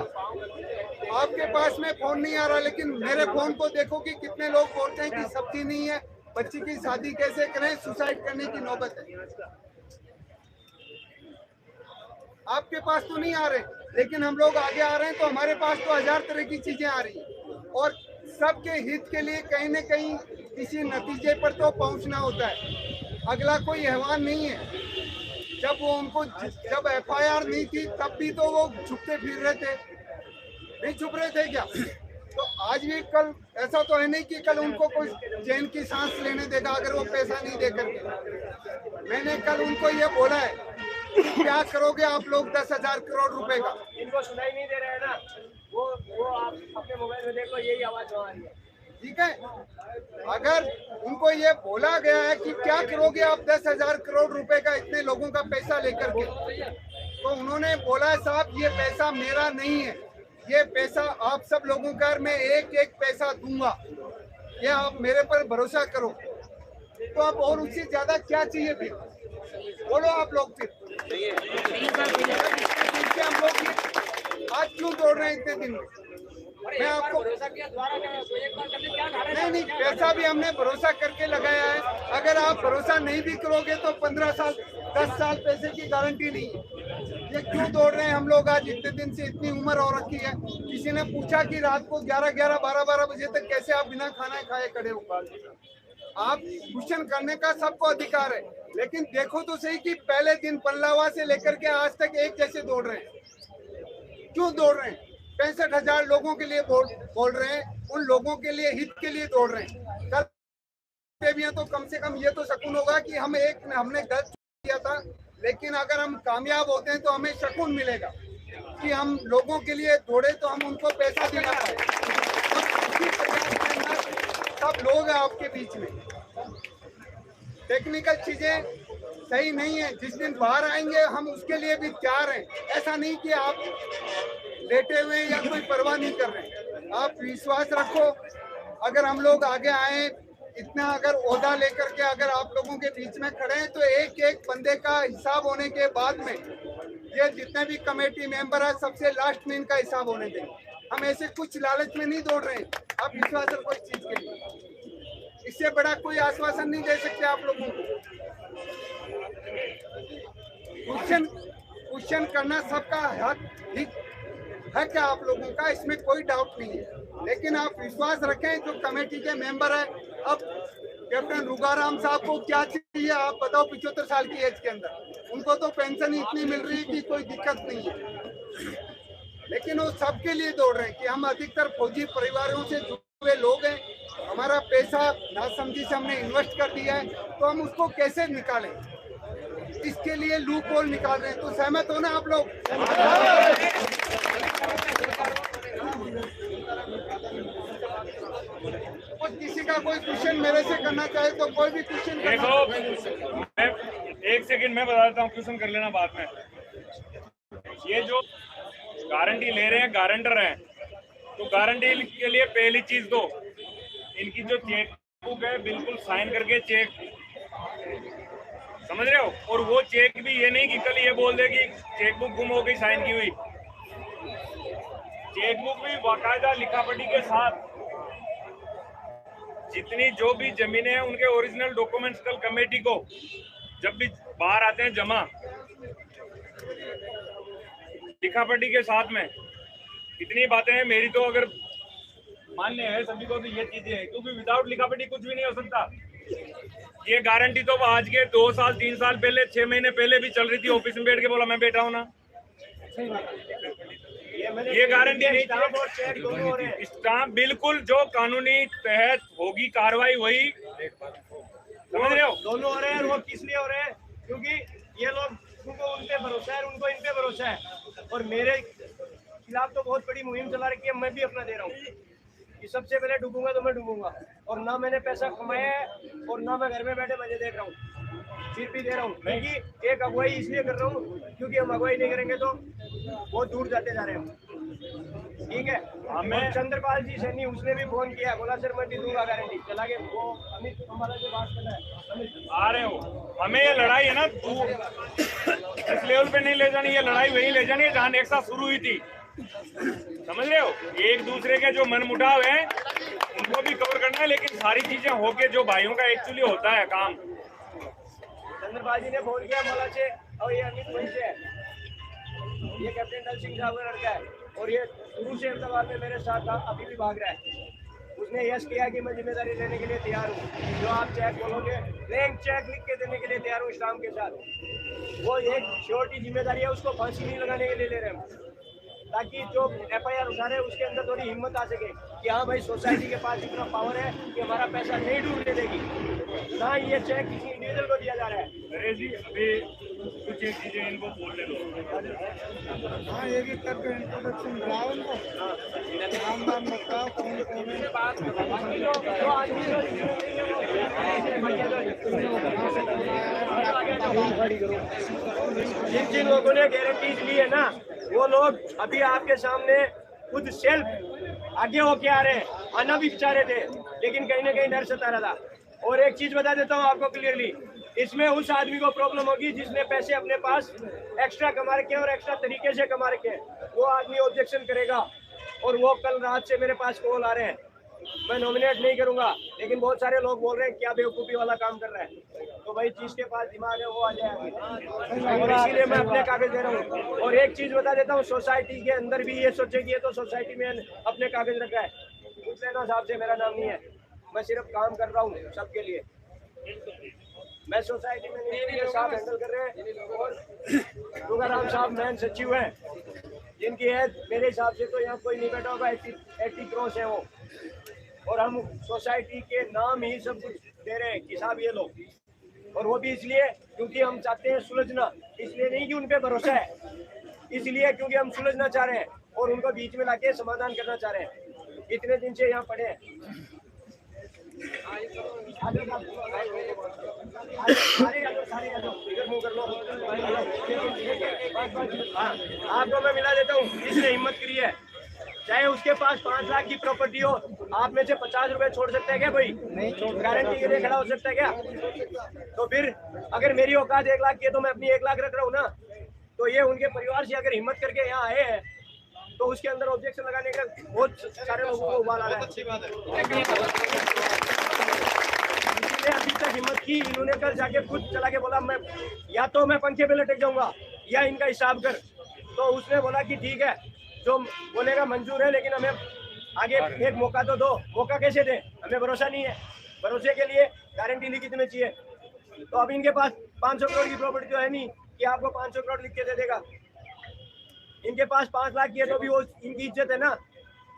आपके पास में फोन नहीं आ रहा, लेकिन मेरे फोन को देखो कि कितने लोग बोलते हैं कि सब्जी नहीं है, बच्ची की शादी कैसे करें, सुसाइड करने की नौबत है। आपके पास तो नहीं आ रहे, लेकिन हम लोग आगे आ रहे हैं तो हमारे पास तो 1000 तरह की चीजें आ रही हैं, और सबके हित के लिए कहीं न कहीं किसी नतीजे पर तो पहुंचना होता है। अगला कोई हैवान नहीं है। जब वो उनको जब FIR नहीं थी तब भी तो वो छुपते फिर रहे थे, नहीं छुप रहे थे क्या? तो आज भी कल ऐसा तो है नहीं कि कल उनको कोई चैन की सांस लेने देगा अगर वो पैसा नहीं दे करके। मैंने कल उनको ये बोला है कि क्या करोगे आप लोग 10,000 करोड़ रुपए का। इनको सुनाई नहीं दे रहा है ना, वो आप अपने मोबाइल में देखो, यही आवाज आ रही है। ठीक है, अगर उनको ये बोला गया है कि क्या करोगे आप 10,000 करोड़ रुपए का इतने लोगों का पैसा लेकर के, तो उन्होंने बोला है साहब ये पैसा मेरा नहीं है, ये पैसा आप सब लोगों का, मैं एक एक पैसा दूंगा, ये आप मेरे पर भरोसा करो। तो अब और उससे ज्यादा क्या चाहिए फिर, बोलो आप लोग। फिर हम लोग आज क्यों दौड़ रहे हैं इतने दिन में? मैं आपको नहीं, पैसा भी हमने भरोसा करके लगाया है। अगर आप भरोसा नहीं भी करोगे तो 15 साल 10 साल पैसे की गारंटी नहीं है। ये क्यों दौड़ रहे हैं हम लोग आज इतने दिन से, इतनी उम्र हो रखी है। किसी ने पूछा कि रात को 11-11 12-12 बजे तक कैसे आप बिना खाना खाए खड़े हो। आप क्वेश्चन करने का सबको अधिकार है, लेकिन देखो तो सही कि पहले दिन पल्लावा से लेकर के आज तक एक जैसे दौड़ रहे हैं। क्यों दौड़ रहे हैं? 65,000 लोगों के लिए बोल रहे हैं, उन लोगों के लिए, हित के लिए दौड़ रहे हैं। कल भी तो कम से कम ये तो शकून होगा कि हमने गलत किया था, लेकिन अगर हम कामयाब होते हैं तो हमें शकून मिलेगा कि हम लोगों के लिए दौड़े तो हम उनको पैसा दिला पाए। सब लोग हैं आपके बीच में, टेक्निकल चीजें सही नहीं है। जिस दिन बाहर आएंगे हम उसके लिए भी तैयार हैं। ऐसा नहीं कि आप लेटे हुए या कोई परवाह नहीं कर रहे। आप विश्वास रखो, अगर हम लोग आगे आए, इतना अगर ओहदा लेकर के अगर आप लोगों के बीच में खड़े हैं, तो एक एक बंदे का हिसाब होने के बाद में ये जितने भी कमेटी मेंबर है सबसे लास्ट में इनका हिसाब होने देंगे। हम ऐसे कुछ लालच में नहीं दौड़ रहे हैं। आप विश्वास रखो इस चीज के लिए, इससे बड़ा कोई आश्वासन नहीं दे सकते आप लोगों को। क्वेश्चन करना सबका हक है क्या आप लोगों का, इसमें कोई डाउट नहीं है। लेकिन आप विश्वास रखें, जो कमेटी के मेंबर है, अब कैप्टन रुगाराम साहब को क्या चाहिए आप बताओ। 75 साल की एज के अंदर उनको तो पेंशन इतनी मिल रही है कि कोई दिक्कत नहीं है, लेकिन वो सबके लिए दौड़ रहे हैं कि हम अधिकतर फौजी परिवारों से जुड़े हुए लोग हैं, हमारा पैसा नासमझी से हमने इन्वेस्ट कर दिया है, तो हम उसको कैसे निकालें, इसके लिए लूप होल निकाल रहे हैं। तो सहमत हो ना आप लोग? कुछ किसी का कोई क्वेश्चन मेरे से करना चाहे तो कोई भी क्वेश्चन देखो, मैं 1 सेकंड में बता देता हूँ, क्वेश्चन कर लेना बाद में। ये जो गारंटी ले रहे हैं, गारंटर हैं, तो गारंटी के लिए पहली चीज दो, इनकी जो चेक बुक है बिल्कुल साइन करके चेक, समझ रहे हो। और वो चेक भी ये नहीं कि कल ये बोल दे कि चेक बुक गुम हो गई साइन की हुई, चेक बुक भी बाकायदा लिखापटी के साथ, जितनी जो भी जमीनें हैं उनके ओरिजिनल डॉक्यूमेंट्स कल कमेटी को जब भी बाहर आते हैं जमा, लिखापटी के साथ में। इतनी बातें हैं, मेरी तो अगर मान्य है सभी को तो ये चीजें हैं, क्योंकि विदाउट लिखापटी कुछ भी नहीं हो सकता। ये गारंटी तो आज के 2 साल 3 साल पहले, 6 महीने पहले भी चल रही थी। ऑफिस में बैठ के बोला मैं बैठा हूं ना, ये गारंटी नहीं थी। स्टाम्प बिल्कुल जो कानूनी तहत होगी कार्रवाई वही, समझ रहे हो। दोनों हो रहे हैं, और वो किस लिए हो रहे हैं? क्योंकि ये लोग, उनको उन पे भरोसा है, उनको इन पे भरोसा है, और मेरे खिलाफ तो बहुत बड़ी मुहिम चला रखी है, मैं भी अपना दे रहा हूँ। कि सबसे पहले डूबूंगा तो मैं डूबूंगा, और ना मैंने पैसा कमाया है और ना मैं घर में बैठे मजे देख रहा हूँ, फिर भी दे रहा हूँ। क्योंकि एक अगुवाई इसलिए कर रहा हूँ क्योंकि हम अगुवाई नहीं करेंगे तो बहुत दूर जाते जा रहे हैं हम। ठीक है, हमें चंद्रपाल जी सैनी उसने भी फोन किया, बोला सर मैं नहीं दूंगा गारंटी, चला गया वो अमित हमारा जो बात कर रहा है आ रहे हो। हमें ये लड़ाई है ना, तू इस लेवल पे नहीं ले जानी, ये लड़ाई वही ले जानी है जहाँ एक साथ शुरू हुई थी, समझ रहे हो। एक दूसरे के जो मन मुटाव है उनको भी कवर करना है, लेकिन सारी चीजें होके जो भाइयों का एक्चुअली होता है काम। चंद्रपाल जी ने फोन किया मला से, और ये अमित भाई से है, ये कैप्टन दल सिंह साहब का लड़का है, और ये शुरू से अहमदाबाद में मेरे साथ था, अभी भी भाग रहा है। उसने यस किया कि मैं जिम्मेदारी लेने के लिए तैयार हूँ, जो आप चेक बोलोगे ब्लैंक चेक लिख के देने के लिए तैयार हूँ इस्लाम के साथ। वो एक श्योरिटी जिम्मेदारी है, उसको फांसी नहीं लगाने के लिए ले रहे हैं, ताकि जो FIR उठा रहे हैं उसके अंदर थोड़ी हिम्मत आ सके कि हाँ भाई सोसाइटी के पास इतना पावर है कि हमारा पैसा नहीं डूबने देगी, ना ये चेक किसी इंडिविजुअल को दिया जा रहा है। नरेश जी अभी कुछ एक चीजें इनको बोलने दो। हाँ ये भी करके इंट्रोडक्शन कराओ उनको, नाम नाम बताओ कौन कौन है। जिन लोगों ने गारंटीज ली है ना, वो लोग अभी आपके सामने खुद सेल्फ आगे होके आ रहे हैं, आना भी चाह रहे थे लेकिन कहीं ना कहीं डर सता रहा था। और एक चीज बता देता हूँ आपको क्लियरली, इसमें उस आदमी को प्रॉब्लम होगी जिसने पैसे अपने पास एक्स्ट्रा कमा रखे हैं और एक्स्ट्रा तरीके से कमा रखे हैं, वो आदमी ऑब्जेक्शन करेगा। और वो कल रात से मेरे पास कॉल आ रहे हैं, मैं नॉमिनेट नहीं करूंगा लेकिन बहुत सारे लोग बोल रहे हैं क्या बेवकूफी वाला काम कर रहा है, तो भाई जिसके पास दिमाग है वो आ जाए, और इसीलिए मैं अपने कागज दे रहा हूँ। और एक चीज बता देता हूँ, सोसाइटी के अंदर भी ये सोचे कि ये तो सोसाइटी में अपने कागज रखा है, कुछ लेना साहब से मेरा नाम नहीं है, मैं सिर्फ काम कर रहा हूँ सबके लिए, मैं सोसाइटी में नहीं, ये साहब हैंडल कर रहे हैं। और तुगाराम साहब मैन सचिव हैं, जिनकी है मेरे हिसाब से तो यहाँ कोई नहीं बैठा होगा, 80 क्रॉस है वो, और हम सोसाइटी के नाम ही सब कुछ दे रहे हैं कि साहब ये लोग, और वो भी इसलिए क्योंकि हम चाहते हैं सुलझना, इसलिए नहीं कि उन पे भरोसा है, इसलिए क्योंकि हम सुलझना चाह रहे हैं और उनको बीच में लाके समाधान करना चाह रहे हैं। इतने दिन से यहाँ पड़े हैं। हाँ, आपको मैं मिला देता हूँ, जिसने हिम्मत करी है, चाहे उसके पास 5 लाख की प्रॉपर्टी हो, आप में से 50 रुपए छोड़ सकता है क्या कोई? नहीं, गारंटी के लिए खड़ा हो सकता है क्या? तो फिर अगर मेरी औकात 1 लाख की है तो मैं अपनी 1 लाख रख रहा हूँ ना, तो ये उनके परिवार से अगर हिम्मत करके यहाँ आए हैं तो उसके अंदर ऑब्जेक्शन लगाने का बहुत सारे लोगों को उबाल आ रहा है। अच्छी बात है, अभी तक हिम्मत की, इन्होंने कल जाके खुद चला के बोला मैं या तो मैं पंखे पे लटक जाऊंगा या इनका हिसाब कर, तो उसने बोला कि ठीक है जो बोलेगा मंजूर है, लेकिन हमें आगे एक मौका तो दो। मौका कैसे दे, हमें भरोसा नहीं है, भरोसे के लिए गारंटी लिखी तुम्हें चाहिए। तो अब इनके पास 500 करोड़ की प्रॉपर्टी तो है नहीं कि आपको 500 करोड़ लिख के दे देगा, इनके पास 5 लाख की है तो भी वो इनकी इज्जत है ना,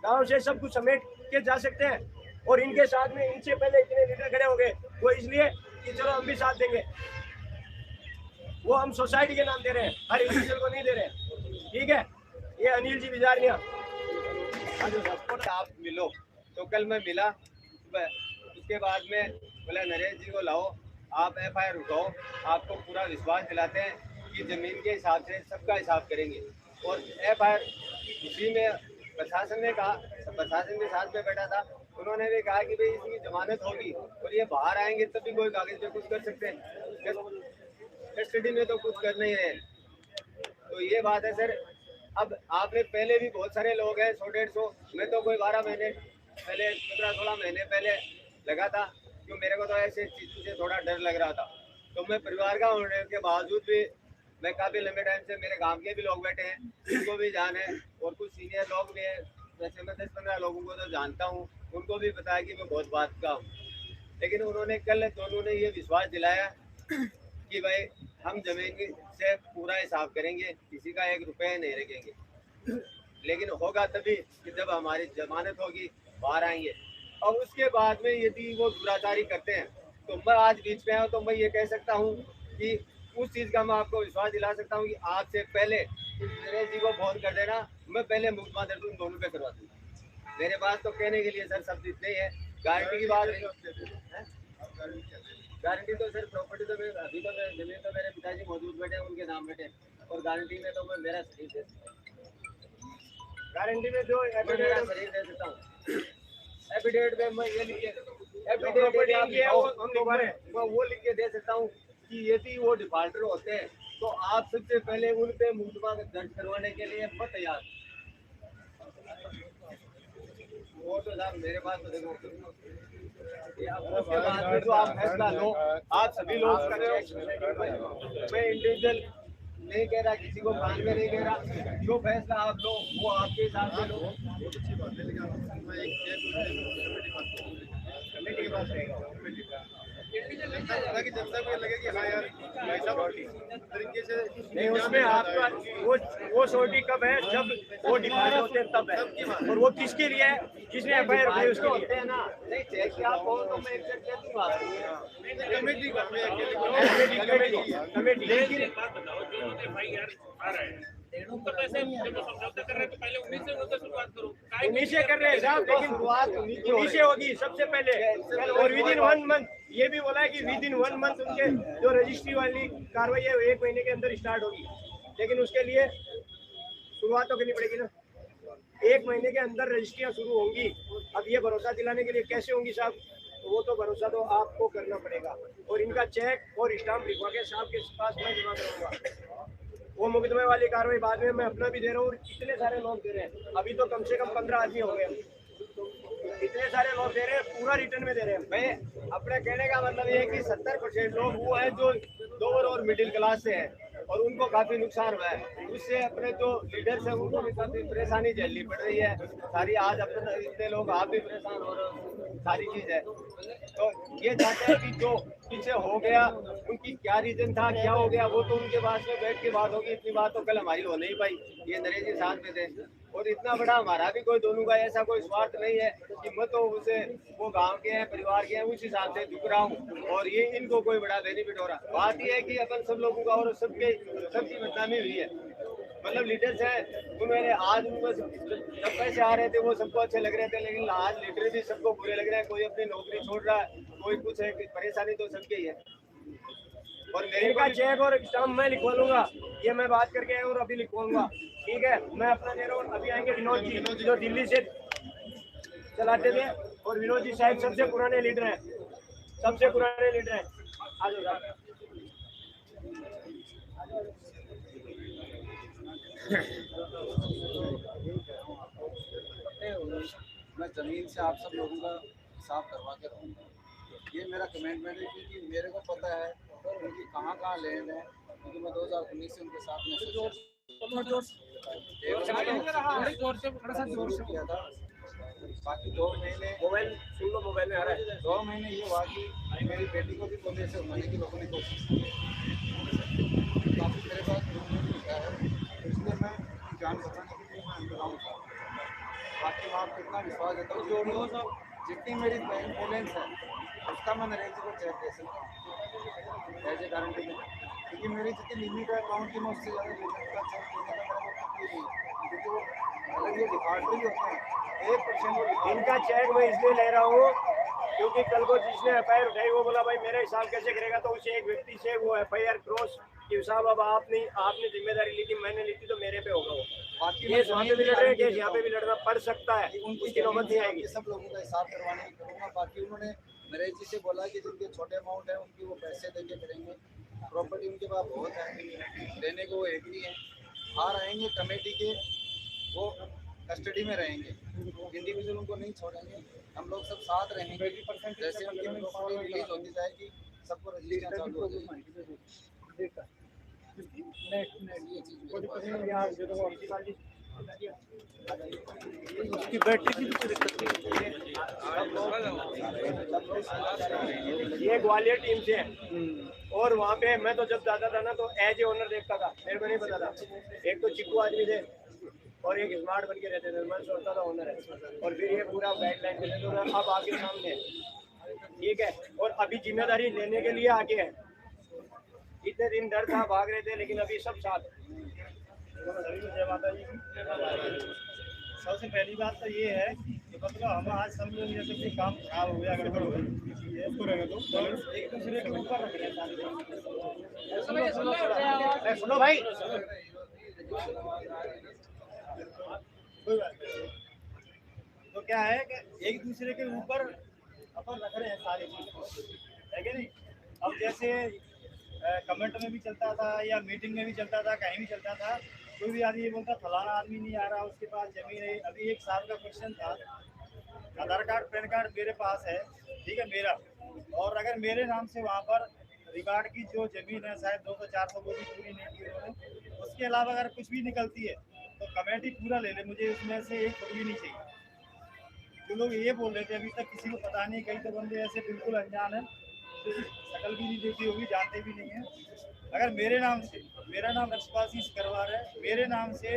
गाँव से सब कुछ समेट के जा सकते हैं। और इनके साथ में इनसे पहले इतने लीडर खड़े हो गए, वो इसलिए कि चलो हम भी साथ देंगे, वो हम सोसाइटी के नाम दे रहे हैं, हर इंडिविजुअल को नहीं दे रहे हैं। ठीक है, ये अनिल जी बिजारिया आप मिलो, तो कल मैं मिला, उसके बाद में बोला नरेश जी को लाओ, आप FIR उठाओ, आपको पूरा विश्वास दिलाते हैं कि जमीन के हिसाब से सबका हिसाब करेंगे। और FIR उसी में प्रशासन ने कहा, प्रशासन के साथ में बैठा था, उन्होंने भी कहा कि भाई इसकी जमानत होगी और ये बाहर आएंगे तब भी कोई कागज पे कुछ कर सकते हैं, कस्टडी में तो कुछ कर नहीं रहे। तो ये बात है सर। अब आपने पहले भी बहुत सारे लोग हैं, 100-150, मैं तो कोई 12 महीने पहले 15-16 महीने पहले लगा था, क्यों मेरे को तो ऐसे चीज़ों से थोड़ा डर लग रहा था। तो मैं परिवार का होने के बावजूद भी मैं काफ़ी लंबे टाइम से, मेरे गांव के भी लोग बैठे हैं, उनको भी जान है, और कुछ सीनियर लोग भी हैं, वैसे मैं 10-15 लोगों को तो जानता हूँ, उनको भी बताया कि मैं बहुत बात का हूँ। लेकिन उन्होंने कल दोनों ने ये विश्वास दिलाया कि भाई हम जमीन से पूरा हिसाब करेंगे, किसी का 1 रुपया नहीं रखेंगे, लेकिन होगा तभी कि जब हमारी जमानत होगी, बाहर आएंगे। और उसके बाद में यदि वो दुराचारी करते हैं तो मैं आज बीच में आया तो मैं ये कह सकता हूँ कि उस चीज़ का मैं आपको विश्वास दिला सकता हूँ कि आज से पहले नरेश जी को फोन कर देना, मैं पहले मुकदमा दर्ज उन दोनों पे करवा दूँगा। मेरे पास तो कहने के लिए सर शब्द इतने ही है। गारंटी की बात है, गारंटी तो सर प्रॉपर्टी तो अभी तो जमीन तो मेरे पिताजी मौजूद बैठे हैं, उनके नाम बैठे, और गारंटी में तो मैं मेरा शरीर दे सकता हूँ। गारंटी में जो मेरा शरीर दे देता हूँ। एफिडेविट में मैं ये लिख के प्रॉपर्टी की है वो हम लिखवा रहे हैं। मैं वो लिख के दे सकता हूँ कि यदि वो डिफॉल्टर होते हैं तो आप सबसे पहले उन पे मुकदमा दर्ज करवाने के लिए मैं तैयार। वो तो साहब मेरे पास तो देखो, उसके बाद में जो आप फैसला लो, आप सभी लोग कर रहे हो, मैं इंडिविजुअल नहीं कह रहा, किसी को कान में नहीं कह रहा, जो फैसला आप लो वो आपके हिसाब से लो। बहुत अच्छी बात है, लेकिन मैं एक कमेटी के पास रहेगा कि जब तक लगे कि हाँ यार ऐसा तरीके से नहीं, उसमें आपका वो सोटी कब है जब वो डिफॉल्ट होते हैं तब है, और वो किसके लिए है, जिसने एफआईआर उठाई उसके लिए होते हैं ना। नहीं चेक किया आप हो तो मैं एक्सेप्ट कर दूंगा। कमेटी का मैं कमेटी लेकिन एक बात बताओ, जो लोग एफआईआर आ रहे हैं ऊपर पैसे जब वो समझौता कर रहे हैं तो पहले उन्हीं से उनसे शुरुआत करो। उन्हीं से कर रहे हैं साहब, लेकिन शुरुआत उन्हीं से होगी सबसे पहले, और विद इन 1 मंथ ये भी बोला है कि विद इन 1 मंथ उनके जो रजिस्ट्री वाली कार्रवाई है 1 महीने के अंदर स्टार्ट होगी, लेकिन उसके लिए शुरुआत तो करनी पड़ेगी ना। 1 महीने के अंदर रजिस्ट्रियाँ शुरू होंगी। अब ये भरोसा दिलाने के लिए कैसे होंगी साहब, तो वो तो भरोसा तो आपको करना पड़ेगा, और इनका चेक और स्टाम्प लिखवा के साहब के पास मैं जमा करूँगा। वो मुकदमे वाली कार्रवाई बाद में मैं अपना भी दे रहा हूँ, और इतने सारे लोग दे रहे हैं, अभी तो कम से कम 15 आदमी हो गए, इतने सारे लोग दे रहे हैं, पूरा रिटर्न में दे रहे हैं। मैं अपने कहने का मतलब ये है कि 70% लोग वो है जो लोअर और मिडिल क्लास से है, और उनको काफी नुकसान हुआ है। उससे अपने जो लीडर्स है उनको भी काफी परेशानी झेलनी पड़ रही है सारी। आज अपने इतने लोग आप भी परेशान हो रहे हो, सारी चीज है। तो ये चाहते हैं कि जो पीछे हो गया उनकी क्या रीजन था, क्या हो गया, वो तो उनके पास में बैठ के बात होगी। इतनी बात तो कल हमारी हो नहीं पाई, ये नरेश जी साथ में थे, और इतना बड़ा हमारा भी कोई दोनों का ऐसा कोई स्वार्थ नहीं है कि मैं तो उसे वो गांव के हैं, परिवार के हैं, उस हिसाब से झुक रहा हूँ और ये इनको कोई बड़ा बेनिफिट हो रहा। बात ये है कि अपन सब लोगों का और सबकी बदनामी हुई है। मतलब लीडर्स हैं उन्होंने आज उनको जब पैसे आ रहे थे वो सबको अच्छे लग रहे थे, लेकिन आज लीडर भी सबको बुरे लग रहे हैं। कोई अपनी नौकरी छोड़ रहा है, कोई कुछ है, परेशानी तो सबके ही है। और मेरे का चेक और स्टाम्प मैं लिखवा लूंगा, ये मैं बात करके आया हूँ और अभी लिखवाऊंगा, ठीक है। मैं अपना दे रहा हूँ। अभी आएंगे विनोद जी जो दिल्ली से चलाते थे, और विनोद जी साहब सबसे पुराने लीडर हैं, सबसे पुराने लीडर हैं। आ जाओ मैं जमीन से आप सब लोगों का हिसाब करवा के रहूँगा, ये मेरा कमिटमेंट है, क्योंकि मेरे को पता है उनकी कहाँ कहाँ लैंड है, क्योंकि मैं 2019 से उनके साथ में किया था। बाकी 2 महीने मोबाइल सुन लो, मोबाइल में आ रहा है। 2 महीने ये हुआ कि मेरी बेटी को भी पुलिस से उठाने की लोगों ने कोशिश की, काफ़ी मेरे पास है, इसलिए मैं जान बचाने के लिए मैं अंदर आऊँगा। बाकी मैं आपको इतना विश्वास देता हूँ, जो जितनी मेरी बैंक बैलेंस है उसका मैं नरेश जी को चेक दे सकता हूँ एज ए गारंटी में, क्योंकि मेरी जितनी लिमिट है अकाउंट की मैं उससे ज़्यादा लिमिट का चेक देने का मेरे को कुछ नहीं है, क्योंकि वो अलग ये डिफॉल्टर ही होते हैं। 1% इनका चेक मैं इसलिए ले रहा हूँ क्योंकि कल को जिसने एफआईआर उठाई वो बोला भाई मेरा हिसाब कैसे करेगा, तो उसे एक व्यक्ति से वो एफआईआर क्रॉस कि साहब अब आपने जिम्मेदारी ली थी, मैंने ली थी, तो मेरे पे होगा वो। केस वहाँ पे भी लड़ रहे हैं, केस यहाँ पे भी लड़ना पड़ सकता है, उसकी नौबत नहीं आएगी। सब लोगों का हिसाब करवाने की करूँगा। बाकी उन्होंने नरेश जी से बोला कि जिनके छोटे अमाउंट है उनकी वो पैसे देके करेंगे, प्रॉपर्टी उनके पास बहुत है, देने को वो एग्री है। बाहर आएंगे कमेटी के, वो कस्टडी में रहेंगे, इंडिविजुअल उनको नहीं छोड़ेंगे, हम लोग सब साथ रहेंगे। जैसे उनकी प्रॉपर्टी रिलीज होती जाएगी सबको रजिस्ट्रियाँ चालू हो जाएगी। उसकी बैटरी की तो दिक्कत नहीं ये ग्वालियर टीम से है, और वहाँ पे मैं तो जब जाता था ना तो एज ए ओनर देखता था, मेरे को नहीं पता था। एक तो चिक्कू आदमी थे और एक स्मार्ट बन के रहते थे, मैं सोचता था ओनर है, और फिर ये पूरा गाइडलाइन देते थे। अब आगे सामने है, ठीक है, और अभी जिम्मेदारी लेने के लिए आगे है। इतने दिन डर था, भाग रहे थे, लेकिन अभी सब साथ सबसे पहली बात तो ये है मतलब हम आज समझ लो जैसे कि काम खराब हो गया, गड़बड़ हो गई, उसको रहने दो, एक दूसरे के ऊपर रख रहे हैं। सुनो भाई, कोई बात नहीं। तो क्या है कि एक दूसरे के ऊपर अपन रख रहे हैं सारी चीज़, है कि नहीं। अब जैसे कमेंट में भी चलता था या मीटिंग में भी चलता था, कहीं भी चलता था, कोई भी आदमी ये बोलता फलाना आदमी नहीं आ रहा, उसके पास जमीन है। अभी एक साल का क्वेश्चन था, आधार कार्ड पैन कार्ड मेरे पास है, ठीक है मेरा, और अगर मेरे नाम से वहाँ पर रिकॉर्ड की जो जमीन है शायद 200-400 वो भी पूरी नहीं की उन्होंने, उसके अलावा अगर कुछ भी निकलती है तो कमेटी पूरा ले ले, मुझे उसमें से एक फुट भी नहीं चाहिए। जो लोग ये बोल रहे थे अभी तक किसी को पता नहीं, कई तो बंदे ऐसे बिल्कुल अनजान है, शकल भी नहीं देखी होगी, जानते भी नहीं है। अगर मेरे नाम से, मेरा नाम रक्षपाल करवा रहा है, मेरे नाम से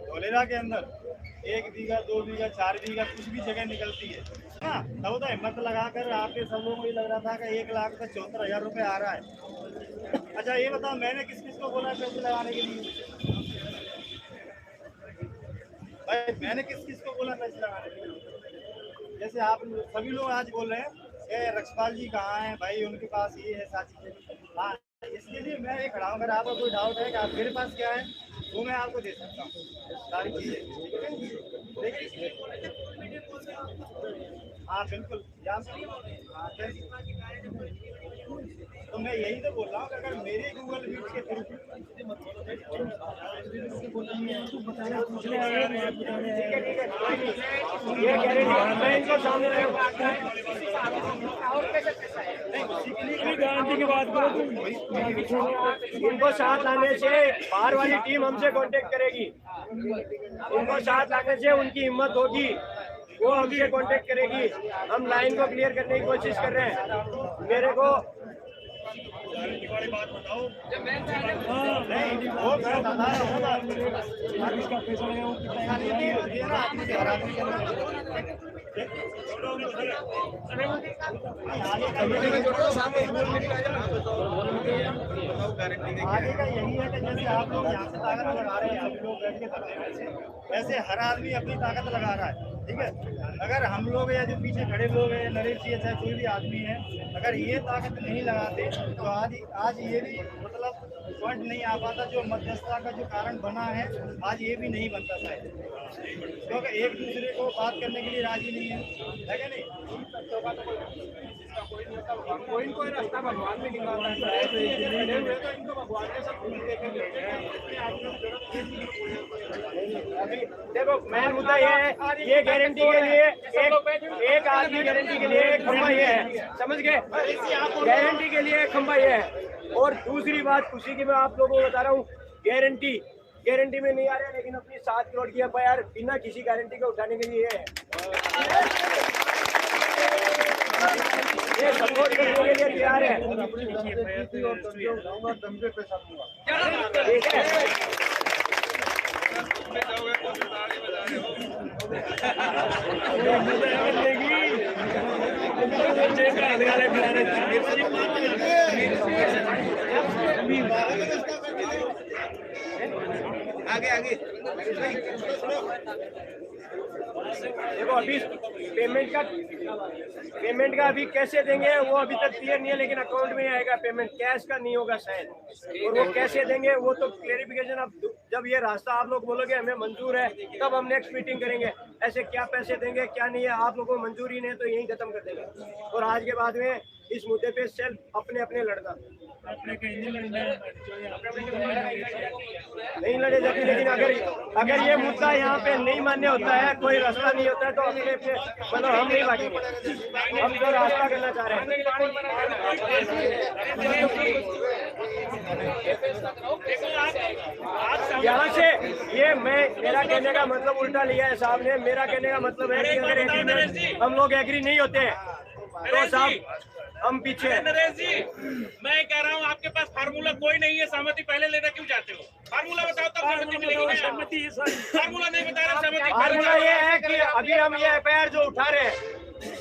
धोलेरा के अंदर 1 बीघा 2 बीघा 4 बीघा कुछ भी जगह निकलती है ना, तब तो हिम्मत लगाकर आपके सब लोगों को ये लग रहा था कि 1,74,000 रुपये आ रहा है। अच्छा ये बताओ मैंने किस किस को बोला पैसे लगाने के लिए? भाई मैंने किस किस को बोला पैसे लगाने के लिए? जैसे आप सभी लोग आज बोल रहे हैं रक्षपाल जी कहाँ हैं भाई, उनके पास ये है सारी चीजें। हाँ इसके लिए मैं ये खड़ा हूँ, अगर आपका कोई डाउट है कि आप मेरे पास क्या है वो मैं आपको दे सकता हूँ सारी चीजें, देखिए। हाँ बिल्कुल, हाँ तो मैं यही तो बोल रहा हूँ कि अगर मेरे गूगल मीट के थ्रू ये गारंटी इनको सामने गारंटी की बात करो तुम। इनको साथ लाने से बाहर वाली टीम हमसे कांटेक्ट करेगी, इनको साथ लाने से उनकी हिम्मत होगी, वो हमसे कांटेक्ट करेगी। हम लाइन को क्लियर करने की कोशिश कर रहे हैं। मेरे को गारंटी वाली बात बताओ। आगे का यही है कि जैसे आप लोग यहाँ से ताकत लगा रहे हैं, हम लोग बैठ के धरने में से, वैसे हर आदमी अपनी ताकत लगा रहा है, ठीक है। अगर हम लोग या जो पीछे खड़े लोग हैं, नरेश जी चाहे कोई भी आदमी है, अगर ये ताकत नहीं लगाते तो आज ये भी मतलब पॉइंट नहीं आ पाता, जो मध्यस्थता का जो कारण बना है आज ये भी नहीं बनता शायद, क्योंकि एक दूसरे को बात करने के लिए राजी नहीं है क्या नहीं। कोई रास्ता भगवान में निकालना है, तो इनको भगवान ने सब देखेंगे। देखो मेन मुद्दा ये है, ये गारंटी के लिए एक आदमी गारंटी के लिए एक खंभा ये है, समझ गए, गारंटी के लिए एक खंभा ये है। और दूसरी बात खुशी की मैं आप लोगों को बता रहा हूँ, गारंटी में नहीं आ रहे, लेकिन अपनी 7 करोड़ की FIR बिना किसी गारंटी के उठाने के लिए है। ये सपोर्ट करने के लिए तैयार है। आगे देखो अभी पेमेंट का अभी कैसे देंगे वो अभी तक क्लियर नहीं है, लेकिन अकाउंट में आएगा पेमेंट, कैश का नहीं होगा शायद। और वो कैसे देंगे वो तो क्लेरिफिकेशन अब जब ये रास्ता आप लोग बोलोगे हमें मंजूर है तब हम नेक्स्ट मीटिंग करेंगे। ऐसे क्या पैसे देंगे क्या नहीं है, आप लोगों को मंजूरी नहीं है तो यही खत्म कर देंगे। और आज के बाद में इस मुद्दे पे सेल्फ अपने लड़ना नहीं लड़े जाते, लेकिन अगर ये मुद्दा यहाँ पे नहीं मान्य होता है, कोई रास्ता नहीं होता है तो अपने मतलब हम नहीं भागेंगे, हम जो रास्ता करना चाह रहे हैं। यहाँ से ये मेरा कहने का मतलब उल्टा लिया है साहब ने। मेरा कहने का मतलब है कि अगर हम लोग एग्री नहीं होते तो साहब हम पीछे। नरेश जी मैं कह रहा हूँ आपके पास फार्मूला कोई नहीं है, सहमति पहले लेना क्यों चाहते हो? फार्मूला बताओ तब सहमति मिलेगी। फार्मूला नहीं बता रहे, सहमति फार्मूला ये है कि अभी हम ये FIR जो उठा रहे हैं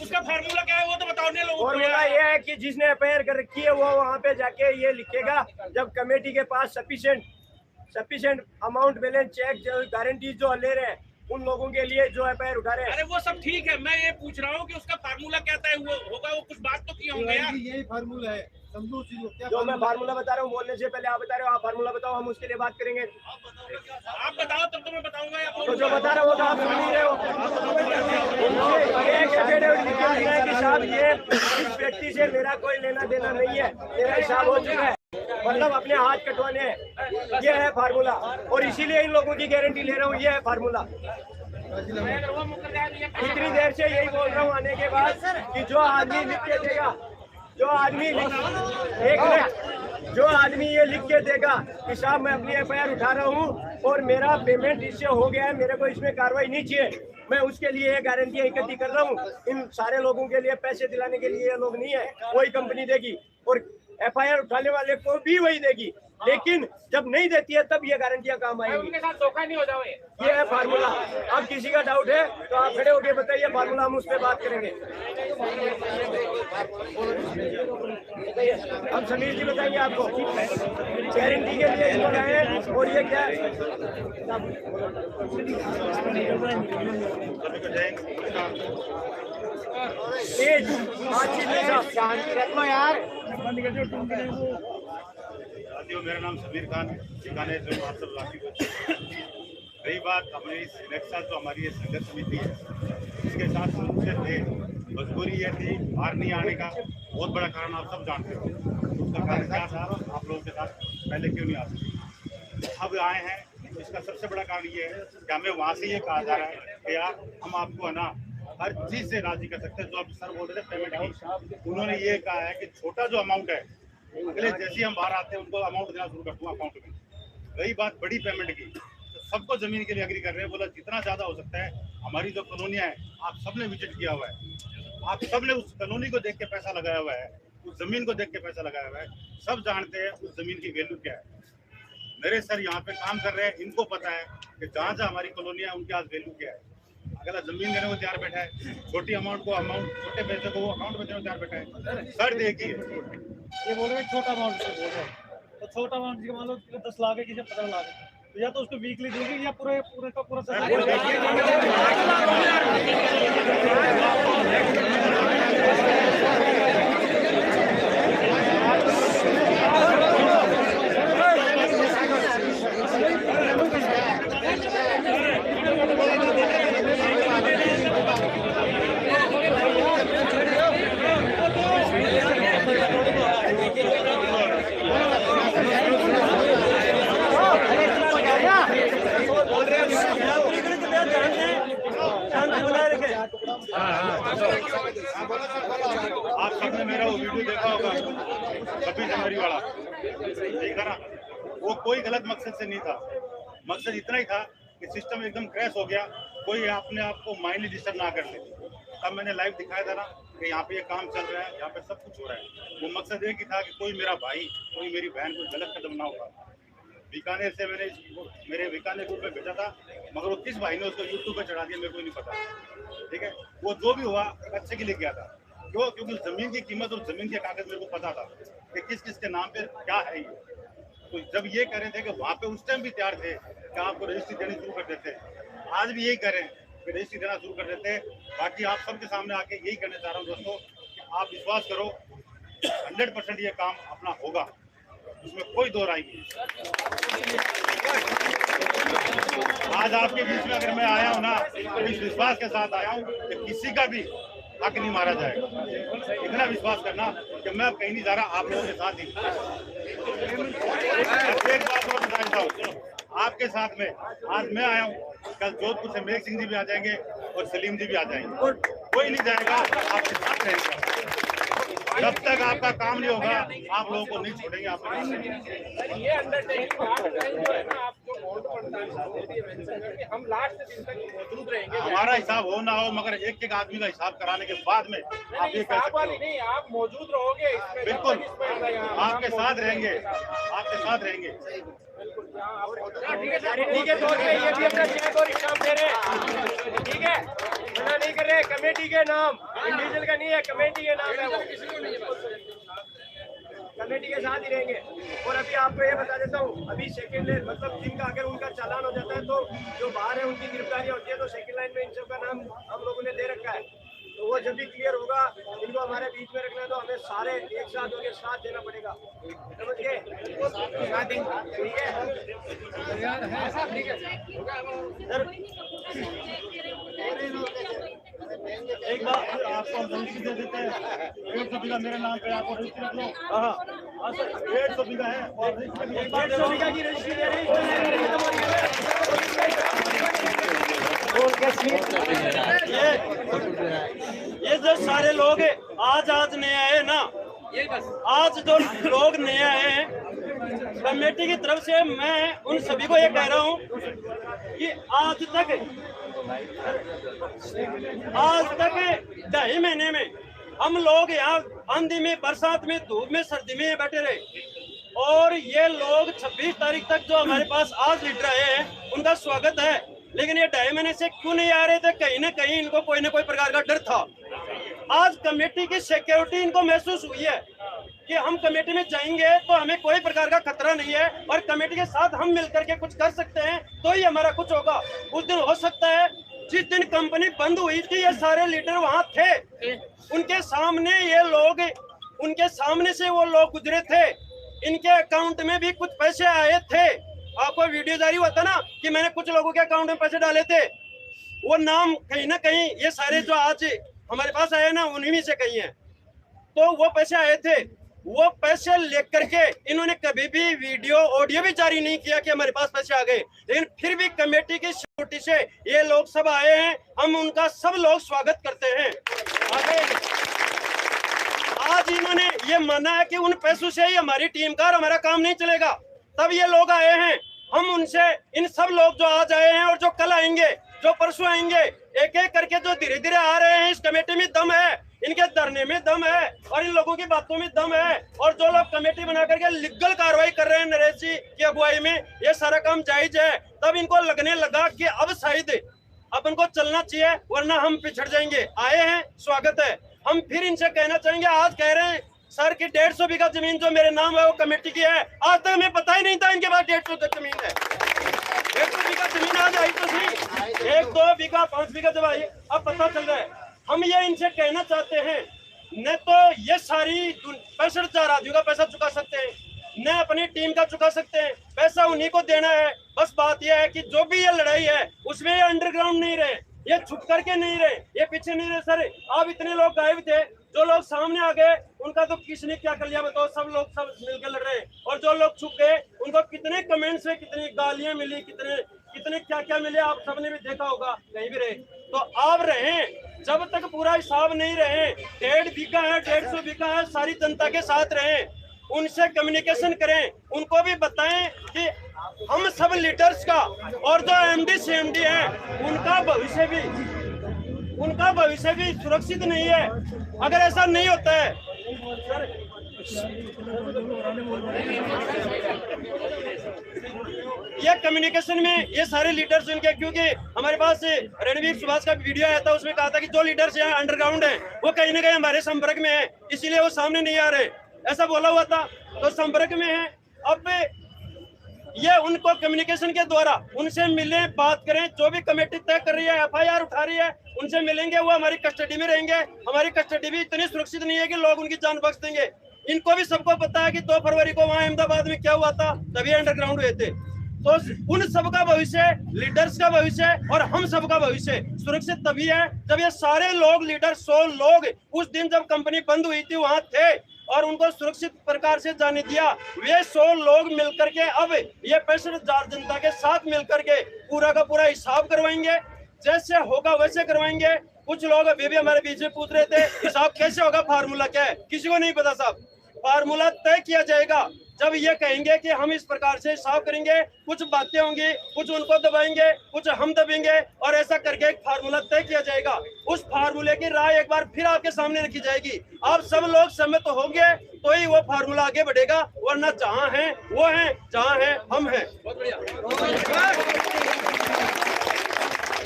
उसका फार्मूला क्या है वो तो बताओ लोगों को। फार्मूला ये है कि जिसने FIR कर रखी है वो वहाँ पे जाके ये लिखेगा, जब कमेटी के पास सफिशिएंट अमाउंट बैलेंस चेक जो गारंटी जो ले रहे हैं उन लोगों के लिए जो FIR उठा रहे हैं। अरे वो सब ठीक है, मैं ये पूछ रहा हूँ कि उसका फार्मूला क्या तय हुआ होगा, वो कुछ बात तो किया होंगे यार। यही फार्मूला है, समझो उस चीज को। क्या जो मैं फार्मूला बता रहा हूँ बोलने से पहले आप बता रहे हो, आप फार्मूला बताओ, हम उसके लिए बात करेंगे। आप बताओ तब तो मैं बताऊंगा या तो जो बता रहे हो तो आप सुन नहीं रहे हो। एक एफिडेविट लिख के दिया है कि साहब ये इस व्यक्ति से मेरा कोई लेना देना नहीं है, मेरा हिसाब हो चुका है, मतलब अपने हाथ कटवाने हैं, ये है फार्मूला। और इसीलिए इन लोगों की गारंटी ले रहा हूँ, ये है फार्मूला। इतनी देर से यही बोल रहा हूँ आने के बाद कि जो आदमी लिख के देगा, जो आदमी जो आदमी ये लिख के देगा कि साहब मैं अपनी FIR उठा रहा हूँ और मेरा पेमेंट इससे हो गया है, मेरे को इसमें कार्रवाई नहीं चाहिए, मैं उसके लिए ये गारंटियां इकट्ठी कर रहा हूँ। इन सारे लोगों के लिए पैसे दिलाने के लिए ये लोग नहीं है, वही कंपनी देगी और FIR उठाने वाले को भी वही देगी, लेकिन जब नहीं देती है तब ये गारंटियां काम आएंगी। उनके साथ धोखा नहीं हो जाओ। ये है फार्मूला। अब किसी का डाउट है तो आप खड़े होके बताइए फार्मूला, हम उस पर बात करेंगे। अब समीर जी बताइए आपको गारंटी के लिए लोग आए हैं और ये क्या है? तेज बातचीत नहीं साहब, शांति रखो यार। साथियों, मेरा नाम समीर खान है, बीकानेर जो मार्शल राशि को। रही बात हमारी इस नेक्स्ट साल जो हमारी ये संघर्ष समिति है, इसके साथ शुरू से थे, मजबूरी ये थी बाहर नहीं आने का। बहुत बड़ा कारण आप सब जानते हो, उसका कारण क्या था, आप लोगों के साथ पहले क्यों नहीं आ सकते, अब आए हैं। इसका सबसे बड़ा कारण ये है कि हमें वहाँ से ये कहा जा रहा है कि यार हम आपको है ना हर चीज़ से राजी कर सकते हैं। जो आप सर बोल रहे थे पेमेंट की, उन्होंने ये कहा है कि छोटा जो अमाउंट है, अगले जैसे हम बाहर आते हैं उनको अमाउंट देना शुरू कर दूँ अकाउंट में। रही बात बड़ी पेमेंट की, तो सबको जमीन के लिए एग्री कर रहे हैं, बोला जितना ज़्यादा हो सकता है। हमारी जो कॉलोनियाँ हैं आप सब ने विजिट किया हुआ है, आप सब ने उस कॉलोनी को देख के पैसा लगाया हुआ है, उस जमीन को देख के पैसा लगाया हुआ है, सब जानते हैं उस जमीन की वैल्यू क्या है। मेरे सर यहाँ पे काम कर रहे हैं, इनको पता है कि जहाँ जहाँ हमारी कॉलोनियाँ है उनके आज वैल्यू क्या है। अगला जमीन देने को तैयार बैठा है, छोटी अमाउंट को छोटे पैसे को वो अकाउंट में देने को तैयार बैठा है। सर देखिए ये बोल रहे हैं छोटा अमाउंट बोल रहे हैं, तो छोटा अमाउंट मान लो 10 लाख है, किसी 15 लाख है, तो या तो उसको वीकली देगी या पूरे का पूरा आप सबने मेरा वो वीडियो देखा होगा 26 जनवरी वाला, देखा ना? वो कोई गलत मकसद से नहीं था, मकसद इतना ही था कि सिस्टम एकदम क्रैश हो गया, कोई अपने आप को माइंडली डिस्टर्ब ना कर ले। तब मैंने लाइव दिखाया था ना कि यहाँ पे ये काम चल रहा है, यहाँ पे सब कुछ हो रहा है। वो मकसद एक ही था कि कोई मेरा भाई, कोई मेरी बहन कोई गलत कदम ना उठा। बीकानेर से मैंने मेरे बीकानेर ग्रुप में भेजा था, मगर वो किस भाई ने उसको यूट्यूब पे चढ़ा दिया मेरे को नहीं पता। ठीक है, वो जो भी हुआ अच्छे के लिए किया था। क्यों? क्योंकि जमीन की कीमत और जमीन के कागज मेरे को पता था कि किस किस के नाम पे क्या है ये। तो जब ये कह रहे थे कि वहाँ पे उस टाइम भी तैयार थे कि आपको रजिस्ट्री देनी शुरू कर देते, आज भी यही करें कि रजिस्ट्री देना शुरू कर देते। बाकी आप सबके सामने आके यही कहना चाह रहा हूँ दोस्तों कि आप विश्वास करो 100% ये काम अपना होगा, उसमें कोई दो राय नहीं। आज आपके बीच में अगर मैं आया हूँ ना तो इस विश्वास के साथ आया हूँ कि किसी का भी हक नहीं मारा जाएगा। इतना विश्वास करना कि मैं कहीं नहीं जा रहा, आप लोगों के साथ ही। एक बात और बताना चाहूँ, आपके साथ में आज मैं आया हूँ, कल जोधपुर से मेघ सिंह जी भी आ जाएंगे और सलीम जी भी आ जाएंगे। कोई नहीं जाएगा, आपके साथ रहेगा। जब तक आपका काम नहीं होगा आप लोगों को नहीं छोड़ेंगे। आप ये अंडरटेकिंग आप जो बॉन्ड पड़ता हम लास्ट दिन तक मौजूद रहेंगे। हमारा हिसाब हो ना हो, मगर एक एक आदमी का हिसाब कराने के बाद में आप ये कह सकते हो। नहीं, आप मौजूद रहोगे इसमें, बिल्कुल आपके साथ रहेंगे, आपके साथ रहेंगे। ठीक है, तो ये भी अपना चेक और हिसाब दे रहे हैं। ठीक है, मना नहीं कर रहे, कमेटी के नाम, इंडिविजुअल का नहीं है, कमेटी के नाम है वो। कमेटी के साथ ही रहेंगे। और अभी आपको ये बता देता हूँ, अभी सेकंड लाइन मतलब जिनका अगर उनका चालान हो जाता है तो जो बाहर है उनकी गिरफ्तारी होती है, तो सेकंड लाइन में इन सब का नाम हम लोगों ने दे रखा है। तो वो जब भी क्लियर होगा, इनको हमारे बीच में रखना है तो हमें सारे एक साथ होकर साथ देना पड़ेगा, समझ गए? ठीक है। एक बार आपको हम रजिस्ट्री दे देते हैं, 150 बीघा मेरे नाम पे आपको रजिस्ट्री रख लो। हाँ सर, 150 बीघा है और रजिस्ट्री 150 बीघा की रजिस्ट्री दे रहे ये जो सारे लोग आज नए आए ना, आज जो लोग नए आए हैं कमेटी की तरफ से, मैं उन सभी को ये कह रहा हूँ कि आज तक 2.5 महीने में हम लोग यहाँ आंधी में, बरसात में, धूप में, सर्दी में बैठे रहे, और ये लोग 26 तारीख तक जो हमारे पास आज लीडर आए हैं उनका स्वागत है, लेकिन ये 2.5 महीने से क्यों नहीं आ रहे थे? कहीं ना कहीं इनको कोई ना कोई प्रकार का डर था। आज कमेटी की सिक्योरिटी इनको महसूस हुई है कि हम कमेटी में जाएंगे तो हमें कोई प्रकार का खतरा नहीं है, और कमेटी के साथ हम मिलकर के कुछ कर सकते हैं तो ही हमारा कुछ होगा। उस दिन हो सकता है जिस दिन कंपनी बंद हुई थी, ये सारे लीडर वहां थे, उनके सामने ये लोग, उनके सामने से वो लोग गुजरे थे, इनके अकाउंट में भी कुछ पैसे आए थे। आपको वीडियो जारी हुआ था ना कि मैंने कुछ लोगों के अकाउंट में पैसे डाले थे, वो नाम कहीं ना कहीं ये सारे जो आज हमारे पास आए ना उन्हीं में से कहीं है। तो वो पैसे आए थे, वो पैसे लेकर के इन्होंने कभी भी वीडियो ऑडियो भी जारी नहीं किया कि हमारे पास पैसे आ गए, लेकिन फिर भी कमेटी की सिक्योरिटी से ये लोग सब आए हैं, हम उनका सब लोग स्वागत करते हैं। आगे आज इन्होंने ये माना है कि उन पैसों से ही हमारी टीम का और हमारा काम नहीं चलेगा, तब ये लोग आए हैं। हम उनसे, इन सब लोग जो आज आए हैं और जो कल आएंगे, जो परसों आएंगे, एक एक करके जो धीरे धीरे आ रहे हैं, इस कमेटी में दम है, इनके धरने में दम है और इन लोगों की बातों में दम है। और जो लोग कमेटी बना करके लीगल कार्रवाई कर रहे हैं नरेश जी की अगुवाई में, ये सारा काम जायज है। तब इनको लगने लगा कि अब शायद अब इनको चलना चाहिए, वरना हम पिछड़ जाएंगे। आए हैं, स्वागत है। हम फिर इनसे कहना चाहेंगे, आज कह रहे हैं सर की 150 बीघा जमीन जो मेरे नाम है वो कमेटी की है, आज तक हमें पता ही नहीं था इनके पास 150 जमीन है। 150 बीघा जमीन आज आई तो सही, 1, 2 बीघा 5 बीघा जब आई, अब पता चल रहा है। हम ये इनसे कहना चाहते हैं, न तो ये सारी 65,000 आदमियों का पैसा चुका सकते हैं, न अपनी टीम का चुका सकते हैं, पैसा उन्हीं को देना है। बस बात यह है कि जो भी ये लड़ाई है उसमें ये अंडरग्राउंड नहीं रहे, ये छुप करके नहीं रहे, ये पीछे नहीं रहे। सर अब इतने लोग गायब थे, जो लोग सामने आ गए उनका तो किसने क्या कर लिया बताओ, सब लोग सब मिलकर लड़ रहे हैं। और जो लोग छुप गए उनको कितने कमेंट्स में कितनी गालियां मिली, कितने क्या क्या मिले, आप सबने भी देखा होगा, कहीं भी रहे। तो आप रहे, जब तक पूरा हिसाब नहीं रहे, 1.5 बीघा है, 150 बीघा है, सारी जनता के साथ रहें, उनसे कम्युनिकेशन करें, उनको भी बताएं कि हम सब लीडर्स का और जो एमडी सीएमडी है उनका भविष्य भी सुरक्षित नहीं है। अगर ऐसा नहीं होता है ये कम्युनिकेशन में ये सारे लीडर्स इनके, क्योंकि हमारे पास रणवीर सुभाष का वीडियो आया था, उसमें कहा था कि जो लीडर्स यहाँ अंडरग्राउंड है वो कहीं ना कहीं हमारे संपर्क में है, इसीलिए वो सामने नहीं आ रहे, ऐसा बोला हुआ था। तो संपर्क में है, अब ये उनको कम्युनिकेशन के द्वारा उनसे मिलें, बात करें, जो भी कमेटी तय कर रही है, एफआईआर उठा रही है, उनसे मिलेंगे, वो हमारी कस्टडी में रहेंगे। हमारी कस्टडी भी इतनी सुरक्षित नहीं है कि लोग उनकी जान बख्श देंगे। इनको भी सबको पता है कि 2 फरवरी को वहां अहमदाबाद में क्या हुआ था, तभी अंडरग्राउंड हुए थे। तो उन सबका भविष्य, लीडर्स का भविष्य और हम सबका भविष्य सुरक्षित तभी है जब ये सारे लोग, लीडर 100 लोग उस दिन जब कंपनी बंद हुई थी वहां थे और उनको सुरक्षित प्रकार से जाने दिया। वे 100 लोग मिलकर के अब ये 65,000 जनता के साथ मिलकर के पूरा का पूरा हिसाब करवाएंगे, जैसे होगा वैसे करवाएंगे। कुछ लोग अभी भी हमारे बीच में पूछ रहे थे हिसाब कैसे होगा, फार्मूला क्या है, किसी को नहीं पता साहब। फार्मूला तय किया जाएगा जब ये कहेंगे कि हम इस प्रकार से हिसाब करेंगे, कुछ बातें होंगी, कुछ उनको दबाएंगे, कुछ हम दबेंगे और ऐसा करके एक फार्मूला तय किया जाएगा। उस फार्मूले की राय एक बार फिर आपके सामने रखी जाएगी। आप सब लोग सहमत होंगे तो ही वो फार्मूला आगे बढ़ेगा, वरना जहाँ है वो है, जहाँ है हम हैं। बहुत बढ़िया।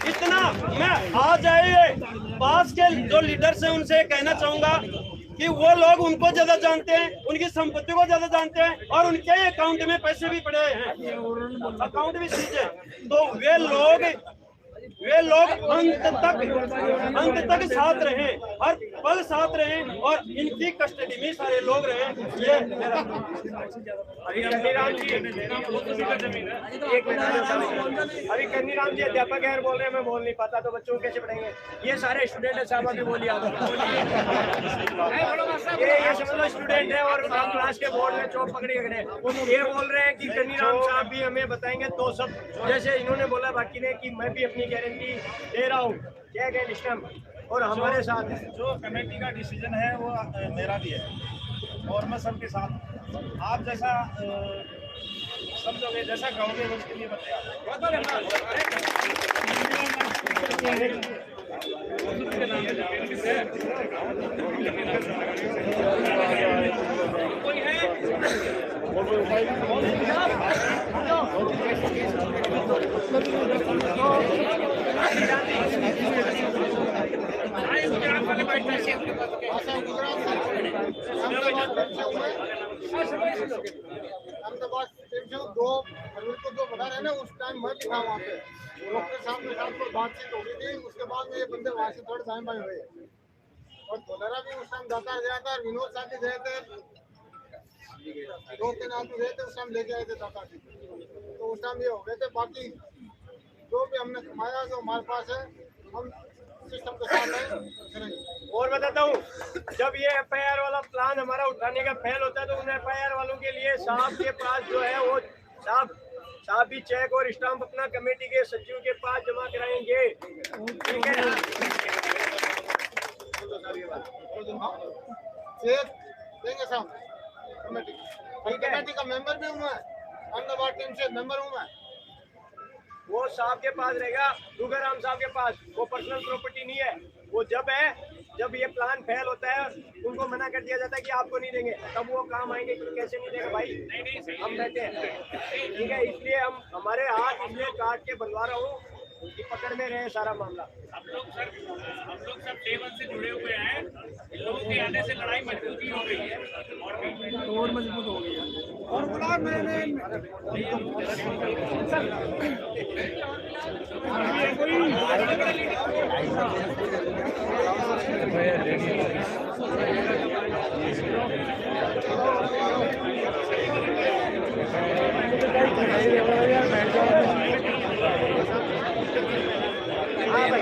इतना मैं आज आए पास के जो लीडर्स हैं उनसे कहना चाहूंगा कि वो लोग उनको ज्यादा जानते हैं, उनकी संपत्ति को ज्यादा जानते हैं और उनके अकाउंट में पैसे भी पड़े हैं, अकाउंट भी सीधे। तो वे लोग अंत तक साथ रहे, हर पल साथ रहे और इनकी कस्टडी में सारे लोग रहे। ये मेरा अभी कन्नीराम जी अध्यापक है, बोल रहे हैं मैं बोल नहीं पाता, तो बच्चों को कैसे पढ़ाएंगे? ये सारे स्टूडेंट है साहब, अभी बोलिए आप। ये समझ लो स्टूडेंट है और क्लास के बोर्ड में चौक पकड़े खड़े। ये बोल रहे हैं कि कन्नीराम साहब भी हमें बताएंगे तो सब, जैसे इन्होंने बोला बाकी ने कि मैं भी अपनी गारंटी दे रहा हूँ, क्या गए निष्ठम और हमारे साथ है। जो कमेटी का डिसीजन है वो मेरा भी है और मैं सबके साथ, आप जैसा समझोगे, जैसा कहोगे उसके लिए बताया। कोई है अहमदाबाद जो 2 फरवरी को जो बता रहे ना, उस टाइम मैं भी था वहाँ पे, डॉक्टर साहब के साथ कोई बातचीत हो गई थी। उसके बाद में ये बंदे वहाँ से थोड़े टाइम बाई हुए और धोलेरा भी उस टाइम जाता गया था। विनोद साहब भी गए थे, 2-3 आदमी गए थे, उस टाइम लेके आए थे दादा जी, तो उस टाइम ये हो गए थे। बाकी जो भी हमने कमाया जो हमारे पास है, हम सिस्टम के साथ है। और बताता हूँ, जब ये FIR वाला प्लान हमारा उठाने का फेल होता है तो उन FIR वालों के लिए साहब के पास जो है वो साहब भी चेक और स्टाम्प अपना कमेटी के सचिव के पास जमा कराएंगे, ठीक है? चेक देंगे साहब कमेटी, कमेटी का मेंबर भी हूँ मैं, अहमदाबाद टीम से मेंबर हूँ मैं। वो साहब के पास रहेगा, दुगाराम साहब के पास। वो पर्सनल प्रॉपर्टी नहीं है। वो जब ये प्लान फेल होता है उनको मना कर दिया जाता है कि आपको नहीं देंगे, तब वो काम आएंगे कि कैसे नहीं देगा भाई, हम बैठे हैं, ठीक है? इसलिए हमारे हाथ इसलिए काट के बनवा रहा हूँ कि पकड़ में रहे सारा मामला। हम लोग सब टेबल से जुड़े हुए हैं। इन लोगों के आने से लड़ाई मजबूती हो गई है और मजबूत हो गई है। और हाँ भाई,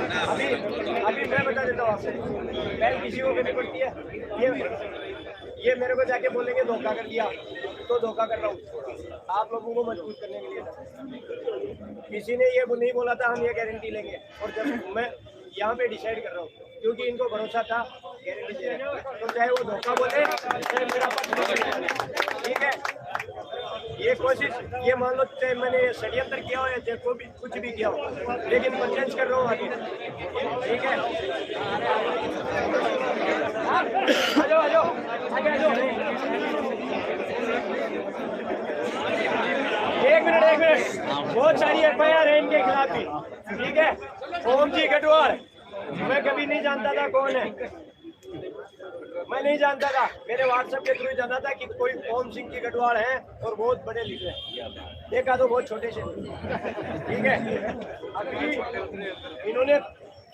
अभी मैं बता देता हूँ आपसे, पहले किसी को भी पड़ती है, ये मेरे को जाके बोलेंगे धोखा कर दिया, तो धोखा कर रहा हूँ आप लोगों को मजबूत करने के लिए। किसी ने ये नहीं बोला था हम ये गारंटी लेंगे, और जब मैं यहाँ पे डिसाइड कर रहा हूँ क्योंकि इनको भरोसा था गारंटी दे रहे हैं, तो चाहे वो धोखा बोले चाहे मेरा पक्ष बोले, ठीक है? ये कोशिश, ये मान लो चाहे मैंने षड्यंत्र किया हो या चाहे कोई भी कुछ भी किया हो, लेकिन मैं चेंज कर रहा हूँ आगे, ठीक है? आ जाओ आगे आ जाओ। एक मिनट बहुत सारी FIR है इनके खिलाफ भी, ठीक है? ओम जी गढ़वाल, मैं कभी नहीं जानता था कौन है, मैं नहीं जानता था, मेरे व्हाट्सएप के थ्रू जाना था कि कोई ओम सिंह की गढ़वाल है और बहुत बड़े लीडर हैं, देखा तो बहुत छोटे से, ठीक है? अभी इन्होंने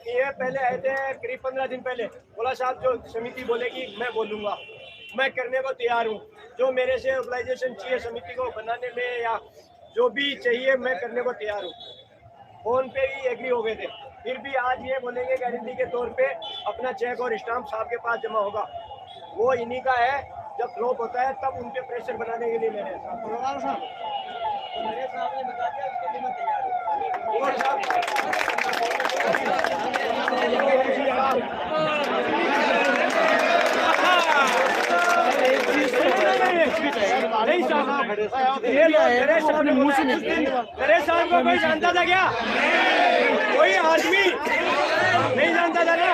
ये पहले आए थे करीब 15 दिन पहले, बोला साहब जो समिति बोलेगी मैं बोलूँगा, मैं करने को तैयार हूँ, जो मेरे से ऑर्गेनाइजेशन चाहिए समिति को बनाने में या जो भी चाहिए मैं करने को तैयार हूँ। फोन पे ही एग्री हो गए थे, फिर भी आज ये बोलेंगे गारंटी के तौर पे अपना चेक और स्टाम्प साहब के पास जमा होगा। वो इन्हीं का है, जब फ्लॉप होता है तब उन पे प्रेशर बनाने के लिए मेरे साथ ने बता दिया, उसके लिए मैं तैयार हूँ। नरेश साहब को कोई जानता था क्या? कोई आदमी नहीं जानता था ना?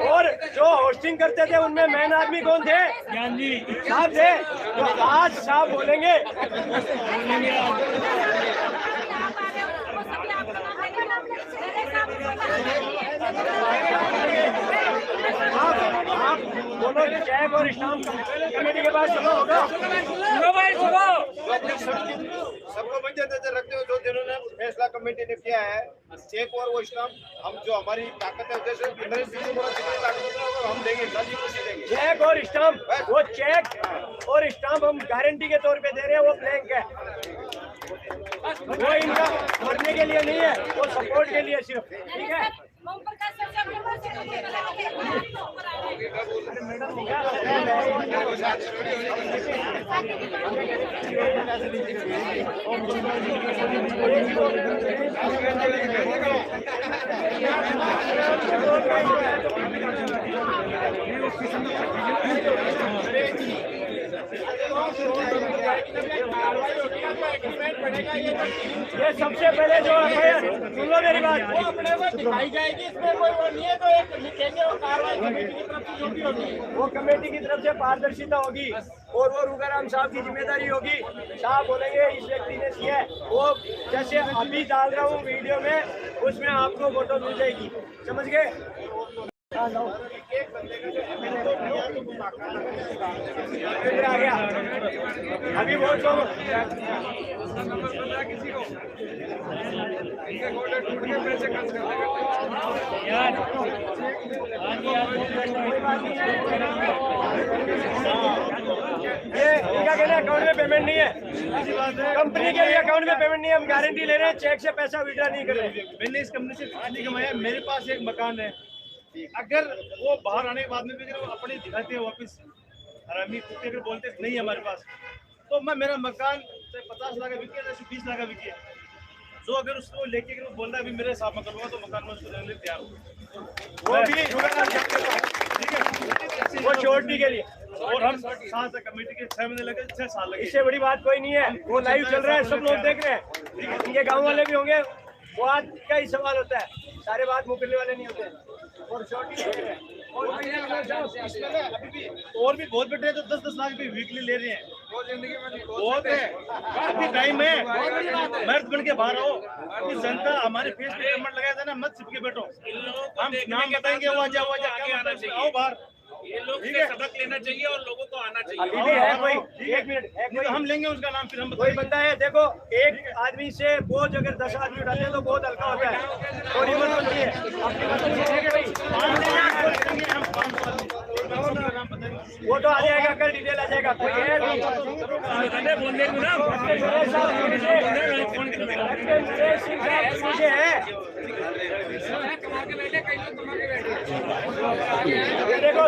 और जो होस्टिंग करते थे उनमें मेन आदमी कौन थे? ज्ञान जी साहब थे। तो आज साहब बोलेंगे दोनों चेक और स्टाम्प कमेटी के पास जमा होगा। सुनो भाई सुनो, सबको मद्देनजर रखते हुए जो जिन्होंने फैसला कमेटी ने किया है, चेक और वो स्टाम्प हम जो हमारी ताकत है जैसे नरेश जी को बोला जितनी ताकत होगा हम देंगे, सारी खुशी देंगे। चेक और स्टाम्प, वो चेक और स्टाम्प हम गारंटी के तौर पे दे रहे हैं, वो ब्लैंक है, वो इनका भरने के लिए नहीं है, वो सपोर्ट के लिए सिर्फ। ठीक है, ये सबसे पहले जो है, सुन लो मेरी बात, वो अपने को दिखाई जाएगी, इसमें कोई वो नहीं है, तो एक लिखेंगे और कार्रवाई कमेटी की तरफ से जो भी होगी वो कमेटी की तरफ से पारदर्शिता होगी और वो रूगाराम साहब की जिम्मेदारी होगी। साहब बोलेंगे इस व्यक्ति ने किया है, वो जैसे अभी डाल रहा हूँ वीडियो में, उसमें आपको फोटो मिल जाएगी, समझ गए? आ गया अभी बहुत लोग ये इनका कहना है अकाउंट में पेमेंट नहीं है, कंपनी के लिए अकाउंट में पेमेंट नहीं है, हम गारंटी ले रहे हैं, चेक से पैसा विड्रॉ नहीं कर रहे। मैंने इस कंपनी से कुछ नहीं कमाया, मेरे पास एक मकान है, अगर वो बाहर आने के बाद में भी अगर वो अपने दिखाते हैं वापस हरामी कुत्ते अगर बोलते नहीं है हमारे पास, तो मैं मेरा मकान चाहे 50 लाख का बिके या 120 लाख का बिके, जो अगर उसको लेके अगर वो बोल रहा है अभी मेरे साथ मकान हुआ तो मकान में उसको देने के लिए तैयार हूँ, वो भी ठीक है, वो छोड़ने के लिए। और हम साथ कमेटी के 6 महीने लगे, 6 साल लगे। इससे बड़ी बात कोई नहीं है, वो लाइव चल रहा है, सब लोग देख रहे हैं, इनके गांव वाले भी होंगे, बात का ही सवाल होता है, सारे बात मुकरने वाले नहीं होते। और और भी बहुत बैठे हैं जो 10-10 लाख भी वीकली ले रहे हैं, बहुत है, अभी टाइम है, मर्द बन के बाहर आओ, कि जनता हमारे फेस पे कमेंट लगाया था ना, मत छिपके बैठो, हम नाम बताएंगे, वो आजा आओ बाहर, ये लोग से सबक लेना चाहिए और लोगों को आना चाहिए। अभी भी है कोई, एक मिनट, हम लेंगे उसका नाम, फिर हम कोई बंदा है, देखो एक आदमी से बोझ अगर 10 आदमी उठाते हैं तो बहुत हल्का होता है, थोड़ी हिम्मत बनती है। वो तो आ जाएगा, कल डिटेल आ जाएगा। कोई है देखो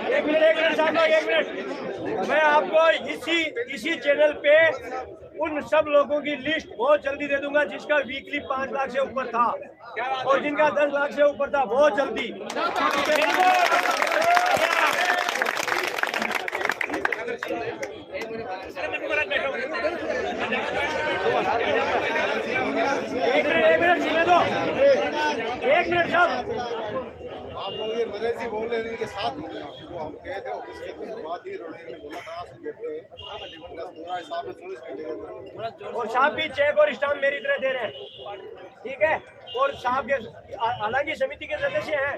एक मिनट, मैं आपको इसी चैनल पे उन सब लोगों की लिस्ट बहुत जल्दी दे दूंगा जिसका वीकली 5 लाख से ऊपर था और जिनका 10 लाख से ऊपर था, बहुत जल्दी। एक मिनट साहब, आप लोग ये नरेश जी बोल रहे हैं इनके साथ वो हम गए थे उसके बाद ही रोने ने बोला था आप बैठे पूरा हिसाब में 24 घंटे और साहब भी चेक और स्टाम्प मेरी तरह दे रहे हैं, ठीक है। और साहब के हालांकि समिति के सदस्य हैं,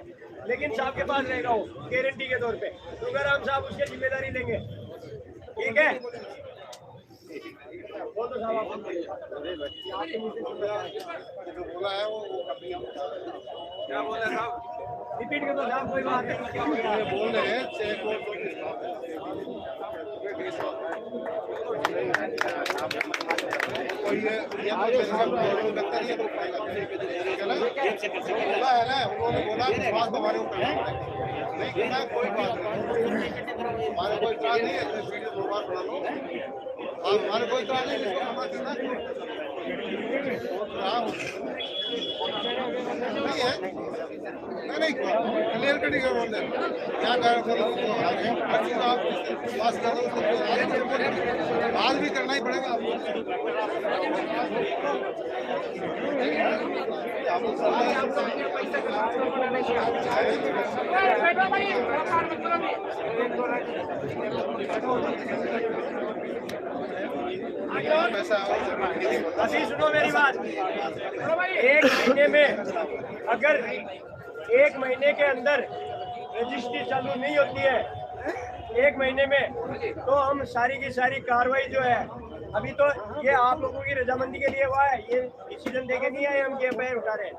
लेकिन साहब के पास रहेगा वो गारंटी के तौर पे, तो अगर हम साहब उसकी जिम्मेदारी लेंगे, ठीक है। वो तो साहब जो बोला है वो कंपनी क्या बोले साहब, रिपीट कर दो साहब, कोई बात नहीं। बोल रहे हैं चेक और बोला है ना, उन्होंने बोला विश्वास हमारे ऊपर नहीं करना, कोई बात नहीं, हमारे कोई इतराज नहीं है, वीडियो 2 बार बना लो, हमारे कोई इतराज नहीं, इसको हमारा करना नहीं है, नहीं क्लियर कटिंग है, बोल रहे क्या कर आप पास कर दो, आज भी करना ही पड़ेगा आपको। अभी सुनो मेरी बात। एक महीने में अगर 1 महीने के अंदर रजिस्ट्री चालू नहीं होती है 1 महीने में, तो हम सारी की सारी कार्रवाई जो है, अभी तो ये आप लोगों की रजामंदी के लिए हुआ है, ये डिसीजन देके नहीं आए हम कि एफआईआर उठा रहे हैं।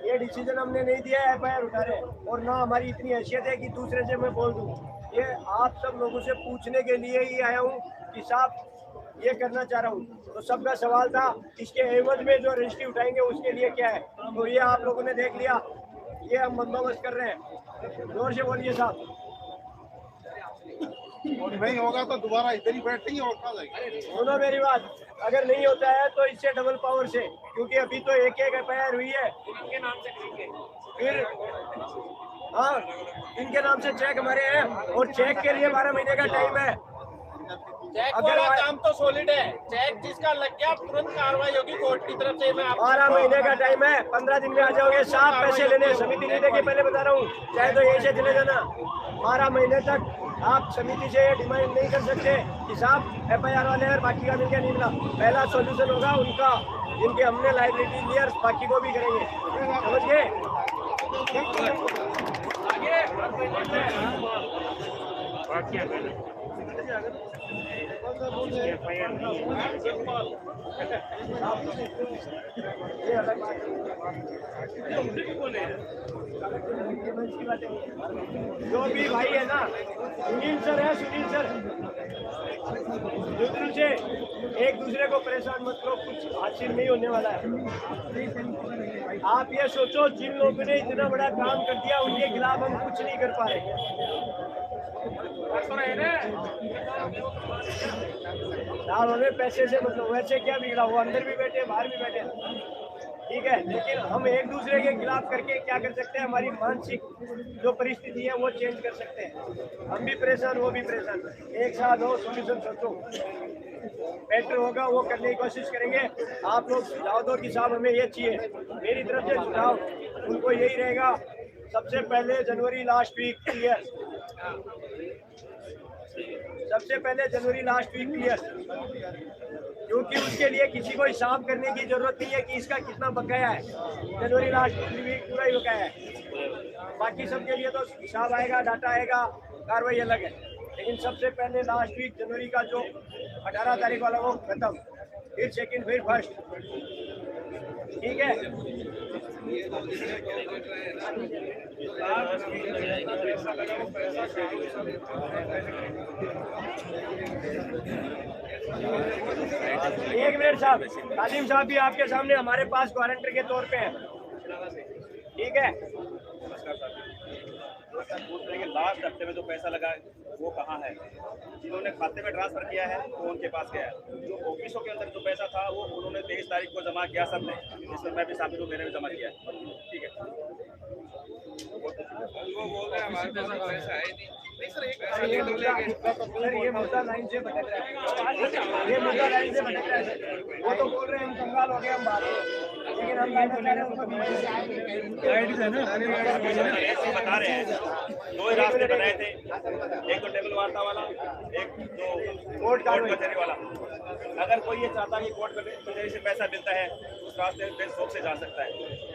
ये डिसीजन हमने नहीं दिया है एफआईआर उठा रहे हैं, और ना हमारी इतनी हैसियत है कि दूसरे से मैं बोल दूं। ये आप सब लोगों से पूछने के लिए ही आया हूँ कि साहब ये करना चाह रहा हूँ। तो सबका सवाल था इसके एवज में जो रजिस्ट्री उठाएंगे उसके लिए क्या है, तो ये आप लोगों ने देख लिया, ये हम बंदोबस्त कर रहे हैं। जोर से बोलिए साहब। और नहीं होगा तो दोबारा इधर ही बैठेंगे और कहाँ जाएंगे। सुनो मेरी बात, अगर नहीं होता है तो इससे डबल पावर से, क्योंकि अभी तो एक एफआईआर हुई है, इनके नाम से फिर हाँ इनके नाम से चेक हमारे हैं, और चेक के लिए 12 महीने का टाइम है। चेक वाला काम तो सॉलिड है, चेक जिसका लग गया तुरंत कार्रवाई होगी कोर्ट की तरफ से। मैं 12 महीने का टाइम है, 15 दिन में आ जाओगे। साफ पैसे लेने, समिति नहीं देगी, पहले बता रहा हूँ, चाहे तो यहीं से चले जाना। 12 महीने तक आप समिति से ये डिमांड नहीं कर सकते कि साहब एफआईआर वाले और बाकी का मिलकर नहीं मिला। पहला सॉल्यूशन होगा उनका, जिनके हमने लाइबिलिटी लिया, बाकी को भी करेंगे, समझ गए। जो भी भाई है ना, सुनील सर है, सुनील सर, रुद्र से एक दूसरे को परेशान मत करो, कुछ हासिल नहीं होने वाला है। आप ये सोचो, जिन लोगों ने इतना बड़ा काम कर दिया उनके खिलाफ हम कुछ नहीं कर पा रहे। साहब हमें पैसे से मतलब, वैसे क्या बिगड़ा, वो अंदर भी बैठे बाहर भी बैठे, ठीक है, लेकिन हम एक दूसरे के खिलाफ करके क्या कर सकते हैं, हमारी मानसिक जो परिस्थिति है वो चेंज कर सकते हैं। हम भी परेशान, वो भी परेशान, एक साथ हो, सोल्यूशन सोचो, बेटर होगा, वो करने की कोशिश करेंगे। आप लोग सुझाव दो कि साहब हमें ये चाहिए, मेरी तरफ से सुझाव उनको यही रहेगा। सबसे पहले जनवरी लास्ट वीक क्लियर, सबसे पहले जनवरी लास्ट वीक क्लियर, क्योंकि उसके लिए किसी को हिसाब करने की जरूरत नहीं है कि इसका कितना बकाया है। जनवरी लास्ट वीक पूरा ही बकाया है, बाकी सब के लिए तो हिसाब आएगा, डाटा आएगा, कार्रवाई अलग है। लेकिन सबसे पहले लास्ट वीक जनवरी का जो 18 तारीख वाला वो खत्म, फिर सेकंड, फिर फर्स्ट, ठीक है। एक मिनट साहब, कासिम साहब भी आपके सामने हमारे पास गारंटर के तौर पे हैं, ठीक है। पूछ रहे कि लास्ट हफ्ते में जो पैसा लगा वो कहाँ है, जिन्होंने खाते में ट्रांसफर किया है वो उनके पास गया है। जो ऑफिसों के अंदर जो पैसा था वो उन्होंने 23 तारीख को जमा किया सबने, जिसमें मैं भी शामिल हूँ, मैंने भी जमा किया है, ठीक है। वो बोल रहे हैं हमारे पास पैसा है नहीं सर, एक ये मुद्दा लाइन से भटक रहा है, ये मुद्दा लाइन से भटक रहा है। वो तो बोल रहे हैं हम कंगाल हो गए, हम बात, लेकिन हम गाइड है ना, बता रहे हैं 2 ही रास्ते बनाए थे, एक तो टेबल वार्ता वाला, एक तो कोर्ट कचहरी वाला। अगर कोई ये चाहता है कि कोर्ट कचहरी से पैसा मिलता है उस रास्ते पे शौक से जा सकता है,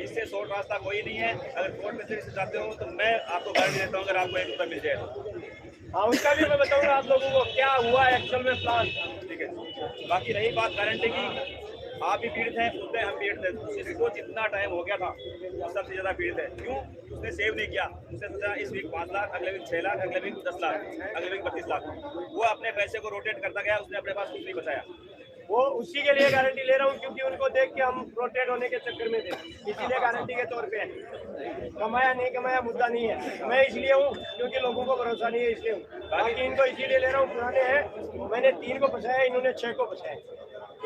इससे शॉर्ट रास्ता कोई नहीं है। अगर कोर्ट कचहरी से जाते हो तो मैं आपको गारंटी देता हूँ, अगर आपको 1 रुपया मिल जाए तो। हाँ, उसका भी मैं बताऊंगा आप लोगों को क्या हुआ है एक्चुअल में प्लान, ठीक है। बाकी रही बात गारंटी की, आप भी पीड़ित हैं, उतने हम पीड़ित हैं। जिसको जितना टाइम हो गया था वो सबसे ज़्यादा पीड़ित है। क्यों? उसने सेव नहीं किया, उसने सोचा इस वीक 5 लाख, अगले वीक 6 लाख, अगले वीक 10 लाख, अगले वीक 32 लाख। वो अपने पैसे को रोटेट करता गया, उसने अपने पास कुछ नहीं बचाया। वो उसी के लिए गारंटी ले रहा हूँ, क्योंकि उनको देख के हम रोटेट होने के चक्कर में थे, इसीलिए गारंटी के तौर पे है। कमाया नहीं कमाया मुद्दा नहीं है, मैं इसलिए हूँ क्योंकि लोगों को भरोसा नहीं है, इसलिए हूँ। बाकी इनको इसीलिए ले रहा हूँ, पुराने हैं, मैंने 3 को फंसाया, इन्होंने 6 को फंसाया,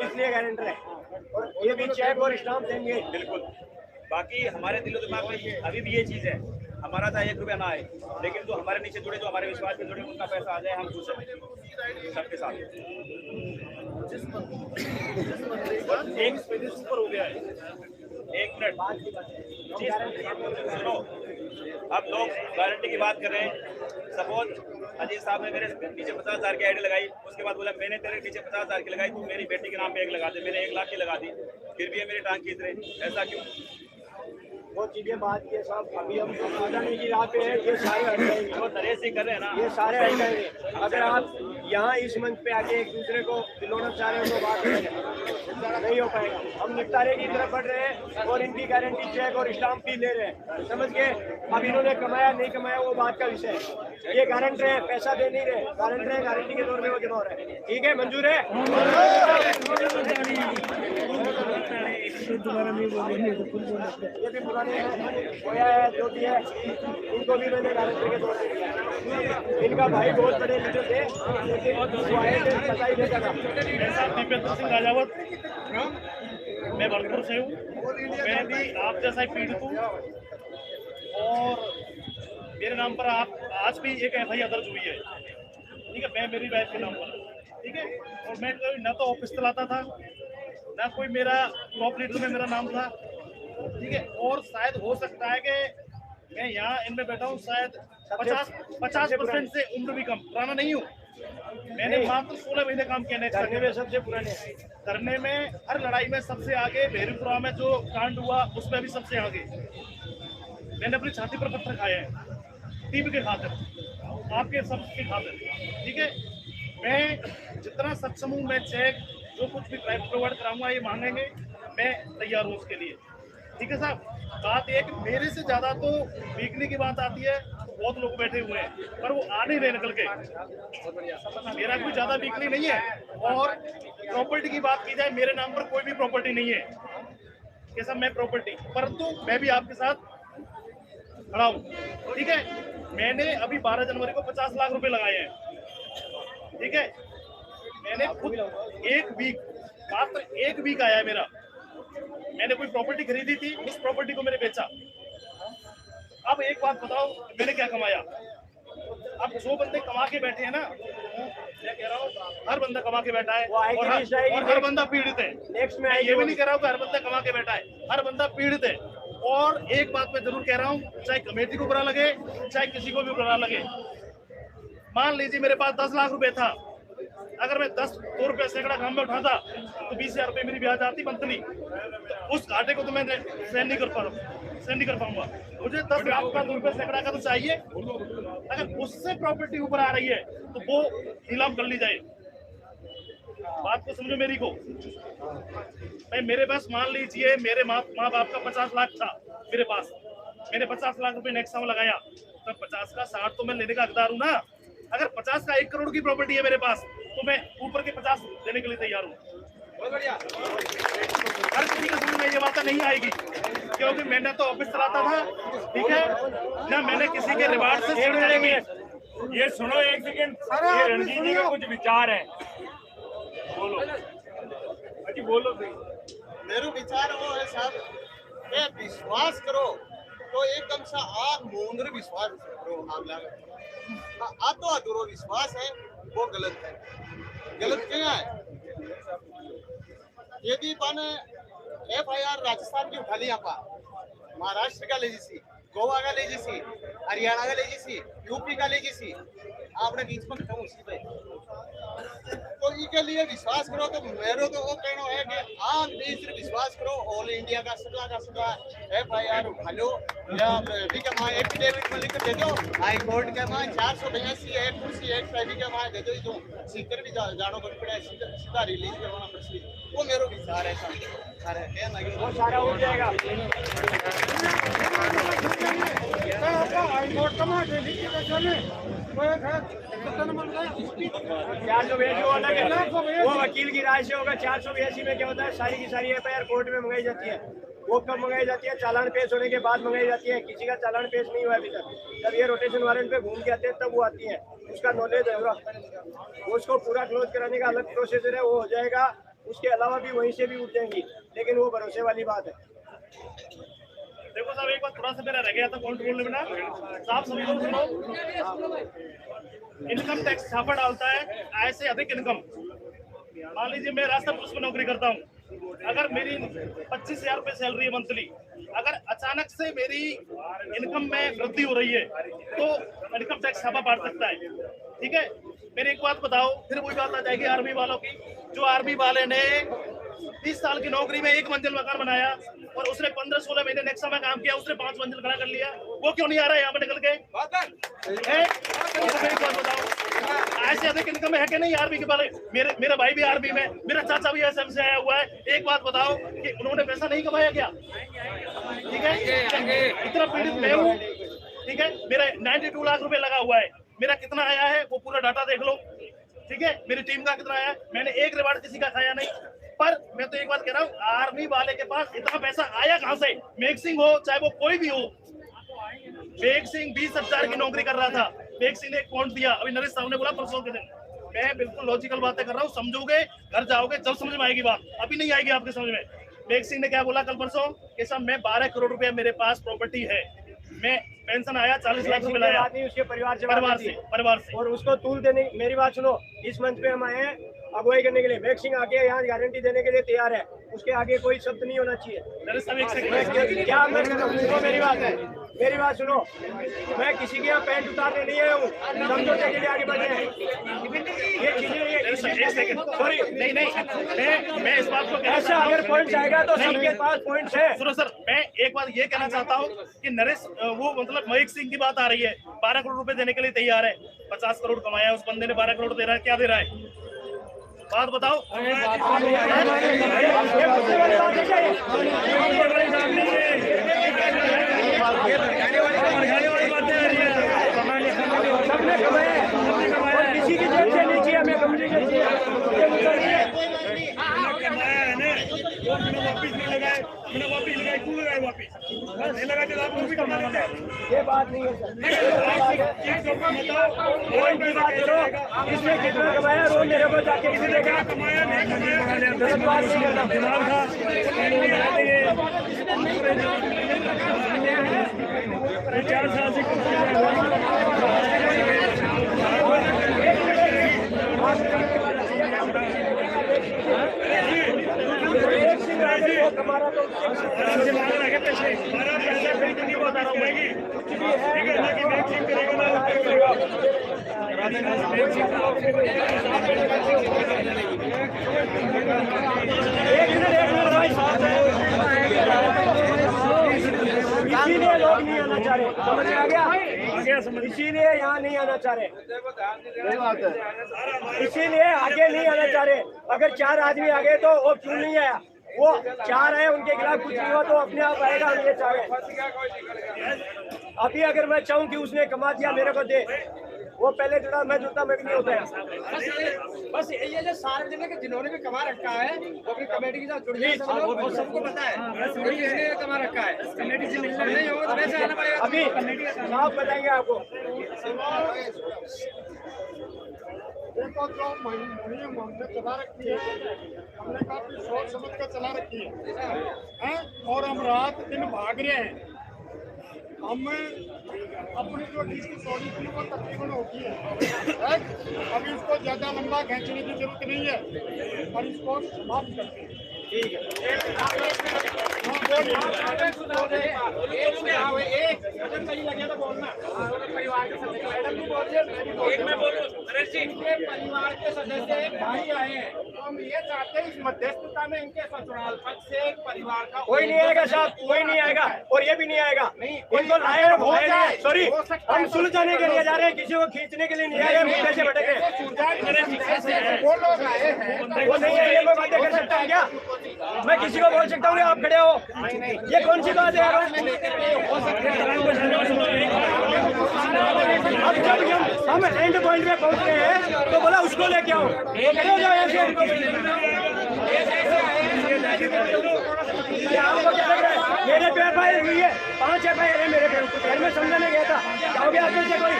इसलिए गारंटर है, और ये भी चेक और स्टाम्प देंगे। बिल्कुल। बाकी हमारे दिलो दिमाग में अभी भी ये चीज़ है, हमारा चाहे 1 रुपया ना आए, लेकिन जो हमारे नीचे जुड़े, जो हमारे विश्वास में जुड़े, उनका पैसा आ जाए, हम खुश हैं सबके साथ। एक ऊपर हो गया है, 1 मिनट सुनो। अब लोग गारंटी की बात कर रहे हैं, सपोज अजीत साहब ने मेरे नीचे 50,000 की आईडी लगाई, उसके बाद बोला मैंने तेरे नीचे 50,000 की लगाई, तू मेरी बेटी के नाम पे 1 लगा दे, मैंने 1 लाख की लगा दी, फिर भी ये मेरी टांग खींच रहे, ऐसा क्यों? वो चीजें बात की साहब, अभी हम समाधान की राह पे हैं, ये सारे हट जाएंगे, वो नरेश ही कर रहे हैं ना, ये सारे हट जाएंगे। अगर आप यहाँ इस मंच पे आके एक दूसरे को दिलौना चाह रहे हो तो बात नहीं हो पाएगा। हम निपटारे की तरफ बढ़ रहे हैं और इनकी गारंटी चेक और स्टाम्प भी ले रहे हैं, समझ के। अब इन्होंने कमाया नहीं कमाया वो बात का विषय है। ये गारंटर है, पैसा दे नहीं रहे, गारंटर है, गारंटी के तौर पे वो जमा हो रहा है। ठीक है, मंजूर है? ये भी पुराने हैं, होया है, जो भी है, इनको भी मैंने गारंटी के तौर पे दिया। इनका भाई बहुत बड़े लीडर थे, लेकिन वो आए थे, पता ही नहीं चला। दीपेंद्र सिंह राजावत, मैं बलपुर से हूँ, मैं भी आप जैसा ही पीड़ित हूँ और मेरे नाम पर आप आज भी एक FIR दर्ज हुई है, ठीक है, मैं मेरी वाइफ के नाम पर, ठीक है। और मैं न तो ऑफिस चलाता था, ना कोई मेरा टॉप लीडर में मेरा नाम था, ठीक है। और शायद हो सकता है कि मैं यहाँ इनमें बैठा हूँ, शायद 50% से उम्र भी कम, पुराना नहीं हूँ। मैंने मात्र 16 महीने काम किया करने में सबसे पुराने, करने में, हर लड़ाई में सबसे आगे, भेरूपुरा में जो कांड हुआ उसमें भी सबसे आगे। मैंने अपनी छाती पर पत्थर खाए हैं टीम के खातिर, आपके सबके खातिर, ठीक है। मैं जितना सक्षम हूँ, मैं चेक जो कुछ भी प्रोवाइड कराऊंगा, ये मांगेंगे, मैं तैयार हूँ उसके लिए, ठीक है साहब। बात एक, मेरे से ज्यादा तो वीकली की बात आती है, बहुत लोग बैठे हुए हैं पर वो आ नहीं रहे निकल के। मेरा कोई ज्यादा वीकली नहीं है। और प्रॉपर्टी की बात की जाए, मेरे नाम पर कोई भी प्रॉपर्टी नहीं है कि सब मैं प्रॉपर्टी, परंतु मैं भी आपके साथ खड़ा हूँ, ठीक है। मैंने अभी 12 जनवरी को 50 लाख रुपए लगाए हैं, ठीक है। मैंने खुद मात्र एक वीक आया है मेरा, मैंने कोई प्रॉपर्टी खरीदी थी, उस प्रॉपर्टी को मैंने बेचा। अब एक बात बताओ, मैंने क्या कमाया? अब जो बंदे कमा के बैठे हैं ना, मैं कह रहा हूँ हर बंदा कमा के बैठा है और हर बंदा पीड़ित है। मैं ये भी नहीं कह रहा हूँ कि हर बंदा कमा के बैठा है, हर बंदा पीड़ित है। और एक बात मैं जरूर कह रहा हूँ, चाहे कमेटी को बुरा लगे, चाहे किसी को भी बुरा लगे, मान लीजिए मेरे पास 10 लाख रुपए था, अगर मैं 2 रुपए सैकड़ा काम में उठाता तो 20,000 रुपए मेरी ब्याज आती मंथली, तो उस घाटे को तो मैं सहन नहीं कर पाऊंगा। मुझे 10 लाख का 2 रुपए सैकड़ा का तो चाहिए। अगर उससे प्रॉपर्टी ऊपर आ रही है तो वो नीलाम कर ली जाए। बात को समझो मेरी को। मेरे पास मान लीजिए मेरे माँ बाप का 50 लाख था मेरे पास, मैंने 50 लाख रुपए नेक्सा में लगाया, तो 50 का 60 तो मैं लेने का हकदार हूँ ना। अगर 50 का 1 करोड़ की प्रॉपर्टी है मेरे पास, तो मैं ऊपर के 50 देने के लिए तैयार हूँ। बहुत बढ़िया। हर किसी के समझ में ये बात नहीं आएगी, क्योंकि मैंने तो ऑफिस चलाता था, ठीक है ना, मैंने किसी के रिवार्ड से छेड़ जाएंगे। ये सुनो एक सेकंड, ये रणजीत जी का कुछ विचार है, बोलो अजी बोलो। मेरे विचार वो है साहब, ये विश्वास करो तो एकदम सा आग मूंद विश्वास करो। तो अधूरो विश्वास है वो गलत है। गलत क्या है? यदि अपन FIR राजस्थान की उठा ली, आप महाराष्ट्र का ले जैसी, गोवा का ले जैसी, हरियाणा का ले जैसी, यूपी का ले जैसी, आपने बीच में खत्म उसी पे। तो इसके लिए विश्वास करो, तो मेरे तो वो कहना है कि आप देश विश्वास करो, ऑल इंडिया का सदा FIR उठा लो, या ठीक है माँ एफिडेविट में लिख दे दो, हाई कोर्ट के माँ 482 एक्ट कुर्सी एक्ट के माँ दे दो, जो सीकर भी जानो कर पड़े, सीधा रिलीज करवाना पड़ती। वो मेरा विचार है सारे, वो सारा हो जाएगा। वो वकील की राय से होगा। 482 में क्या होता है, सारी की सारी FIR कोर्ट में मंगाई जाती है। वो कब मंगाई जाती है? चालान पेश होने के बाद मंगाई जाती है। किसी का चालान पेश नहीं हुआ अभी तक, जब ये रोटेशन वारंट पे घूम के आते हैं तब वो आती है। उसका नॉलेज है, वो उसको पूरा क्लोज कराने का अलग प्रोसीजर है, वो हो जाएगा। उसके अलावा भी वहीं से भी उठ जाएंगी, लेकिन वो भरोसे वाली बात है। देखो साहब, एक बात थोड़ा सा मेरा रह गया था पॉइंट बोलने में ना साहब, सभी लोग सुनो। इनकम टैक्स छापा डालता है आय से अधिक इनकम। मान लीजिए मैं रास्ता पुलिस में नौकरी करता हूँ, अगर मेरी 25,000 रुपए सैलरी है मंथली, अगर अचानक से मेरी इनकम में वृद्धि हो रही है तो इनकम टैक्स छापा पड़ सकता है। ठीक है, मेरी एक बात बताओ, फिर वही बात आ जाएगी आर्मी वालों की। जो आर्मी वाले ने 30 साल की नौकरी में 1 मंजिल मकान बनाया और उसने 15-16 महीने नेक्सा में काम किया, उसने 5 मंजिल खड़ा कर लिया, वो क्यों नहीं आ रहा है यहाँ पे निकल के? मेरी बात बताओ, ऐसे अधिक इनकम है कि नहीं आर्मी के बारे? मेरा भाई भी आर्मी में, मेरा चाचा भी एसएम से आया हुआ है। एक बात बताओ कि उन्होंने पैसा नहीं कमाया क्या? ठीक है, इतना पीड़ित मैं हूँ। ठीक है, मेरा 92 लाख रुपए लगा हुआ है, मेरा कितना आया है वो पूरा डाटा देख लो। ठीक है, मेरी टीम का कितना आया है, मैंने एक रिवार्ड किसी का खाया नहीं। पर मैं तो एक बात कह रहा हूँ, आर्मी वाले के पास इतना पैसा आया कहां से? मेघ सिंह हो चाहे वो कोई भी हो, मेघ सिंह 20,000 की नौकरी कर रहा था, मेघ सिंह ने एक पॉइंट दिया, अभी नरेश साहब ने बोला परसों के दिन। मैं बिल्कुल लॉजिकल बातें कर रहा हूँ, समझोगे, घर जाओगे जब समझ में आएगी बात, अभी नहीं आएगी आपके समझ में। मेघ सिंह ने क्या बोला कल परसों कि साहब मैं 12 करोड़ रुपया मेरे पास प्रॉपर्टी है, मैं पेंशन आया 40 लाख रुपए लाया उसके परिवार से और उसको तूल देने। मेरी बात सुनो, इस मंच पे हम आए हैं अगुवाई करने के लिए। मेघ सिंह आगे यहाँ गारंटी देने के लिए तैयार है, उसके आगे कोई शब्द नहीं होना चाहिए। क्या मैं सुनो, मेरी बात सुनो, मैं किसी के यहाँ पैंट उतारने नहीं आया हूँ, समझौते के लिए आगे बढ़े हैं। ये चीजें सॉरी नहीं, मैं इस बात को ऐसा अगर पॉइंट आएगा तो सबके पास पॉइंट है। सुनो सर, मैं एक बात ये कहना चाहता हूँ कि नरेश वो मतलब महेश सिंह की बात आ रही है, 12 करोड़ रुपए देने के लिए तैयार है, 50 करोड़ कमाया उस बंदे ने, 12 करोड़ दे रहा है, क्या दे रहा है? बात बताओ। किसी की जेब से नीचे हमें कमरे ये बात नहीं है इसने कितना कमाया रोज मेरे को जाके किसी ने कहा कमाया नहीं कमाया, गलत बात नहीं करना। 4 साल से इसीलिए लोग नहीं आना चाह रहे, समझ में आ गया? इसीलिए यहाँ नहीं आना चाह रहे, इसीलिए आगे नहीं आना चाह रहे। अगर 4 आदमी आ गए तो वो क्यों नहीं आया? वो 4 आए, उनके खिलाफ कुछ नहीं हुआ तो अपने आप आएगा। हम ये चाह रहे अभी अगर मैं चाहूँ कि उसने कमा दिया मेरे को दे, वो पहले जुड़ा मैं जुड़ता मैं भी नहीं होता है। बस ये जो सार्वजनिक जिन्होंने भी कमा रखा है वो अपनी कमेटी के साथ जुड़ जाए, वो सबको पता है किसने कमा रखा है। कमेटी से नहीं होगा तो वैसे आना पड़ेगा। अभी साफ बताएंगे आपको। देखो जो मुहिम हमने चला रखी है, हमने काफी सोच समझ कर चला रखी है और हम रात दिन भाग रहे हैं। हम अपनी जो डिस्ट्रिक्ट सॉरी थी वो तकरीबन होती है, अभी इसको ज्यादा लंबा खींचने की जरूरत नहीं है और इसको समाप्त करते हैं। ठीक है, परिवार के सदस्य भाई आए हैं तो हम ये चाहते हैं इस मध्यस्थता में इनके ससुराल पक्ष से परिवार का कोई नहीं आएगा साहब, कोई नहीं आएगा और ये भी नहीं आएगा। इनको लाए सॉरी, हम सुलझाने के लिए जा रहे हैं, किसी को खींचने के लिए नहीं आए, मुद्दे से भटके। वो लोग आए हैं, वो नहीं है, ये कोई बातें कर सकता है क्या? मैं किसी को बोल सकता हूँ आप खड़े हो? ये कौन सी बात है यार? अब जब हम एंड पॉइंट पे पहुंच गए हैं तो बोला उसको लेके आओ, खड़े हो जाओ ऐसे। आपको क्या लग रहा है? मेरे पे FIR हुई है, 5 FIR है मेरे पे, घर में समझाने गया था। जाओगे आप से कोई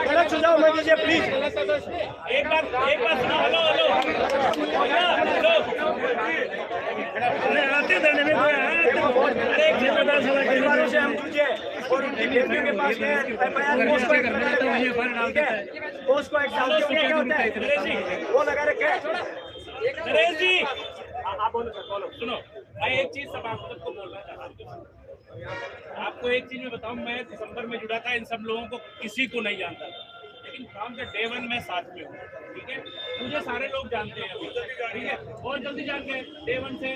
गलत सुझाव मत दीजिए प्लीज। एक बार सुनो, हेलो परिवारों से हम पूछे और उनकी बेटियों के पास गए, FIR उसको एग्जाम क्या होता है वो लगा रखे। नरेश जी आप बोलो सर, बोलो। सुनो, मैं एक चीज सभापति को बोलना चाहता हूँ। आपको एक चीज में बताऊं, मैं दिसंबर में जुड़ा था, इन सब लोगों को किसी को नहीं जानता था, लेकिन काम का डे 1 में साथ में हूँ, ठीक है। मुझे सारे लोग जानते हैं अभी, ठीक है, बहुत जल्दी जान गए डे 1 से।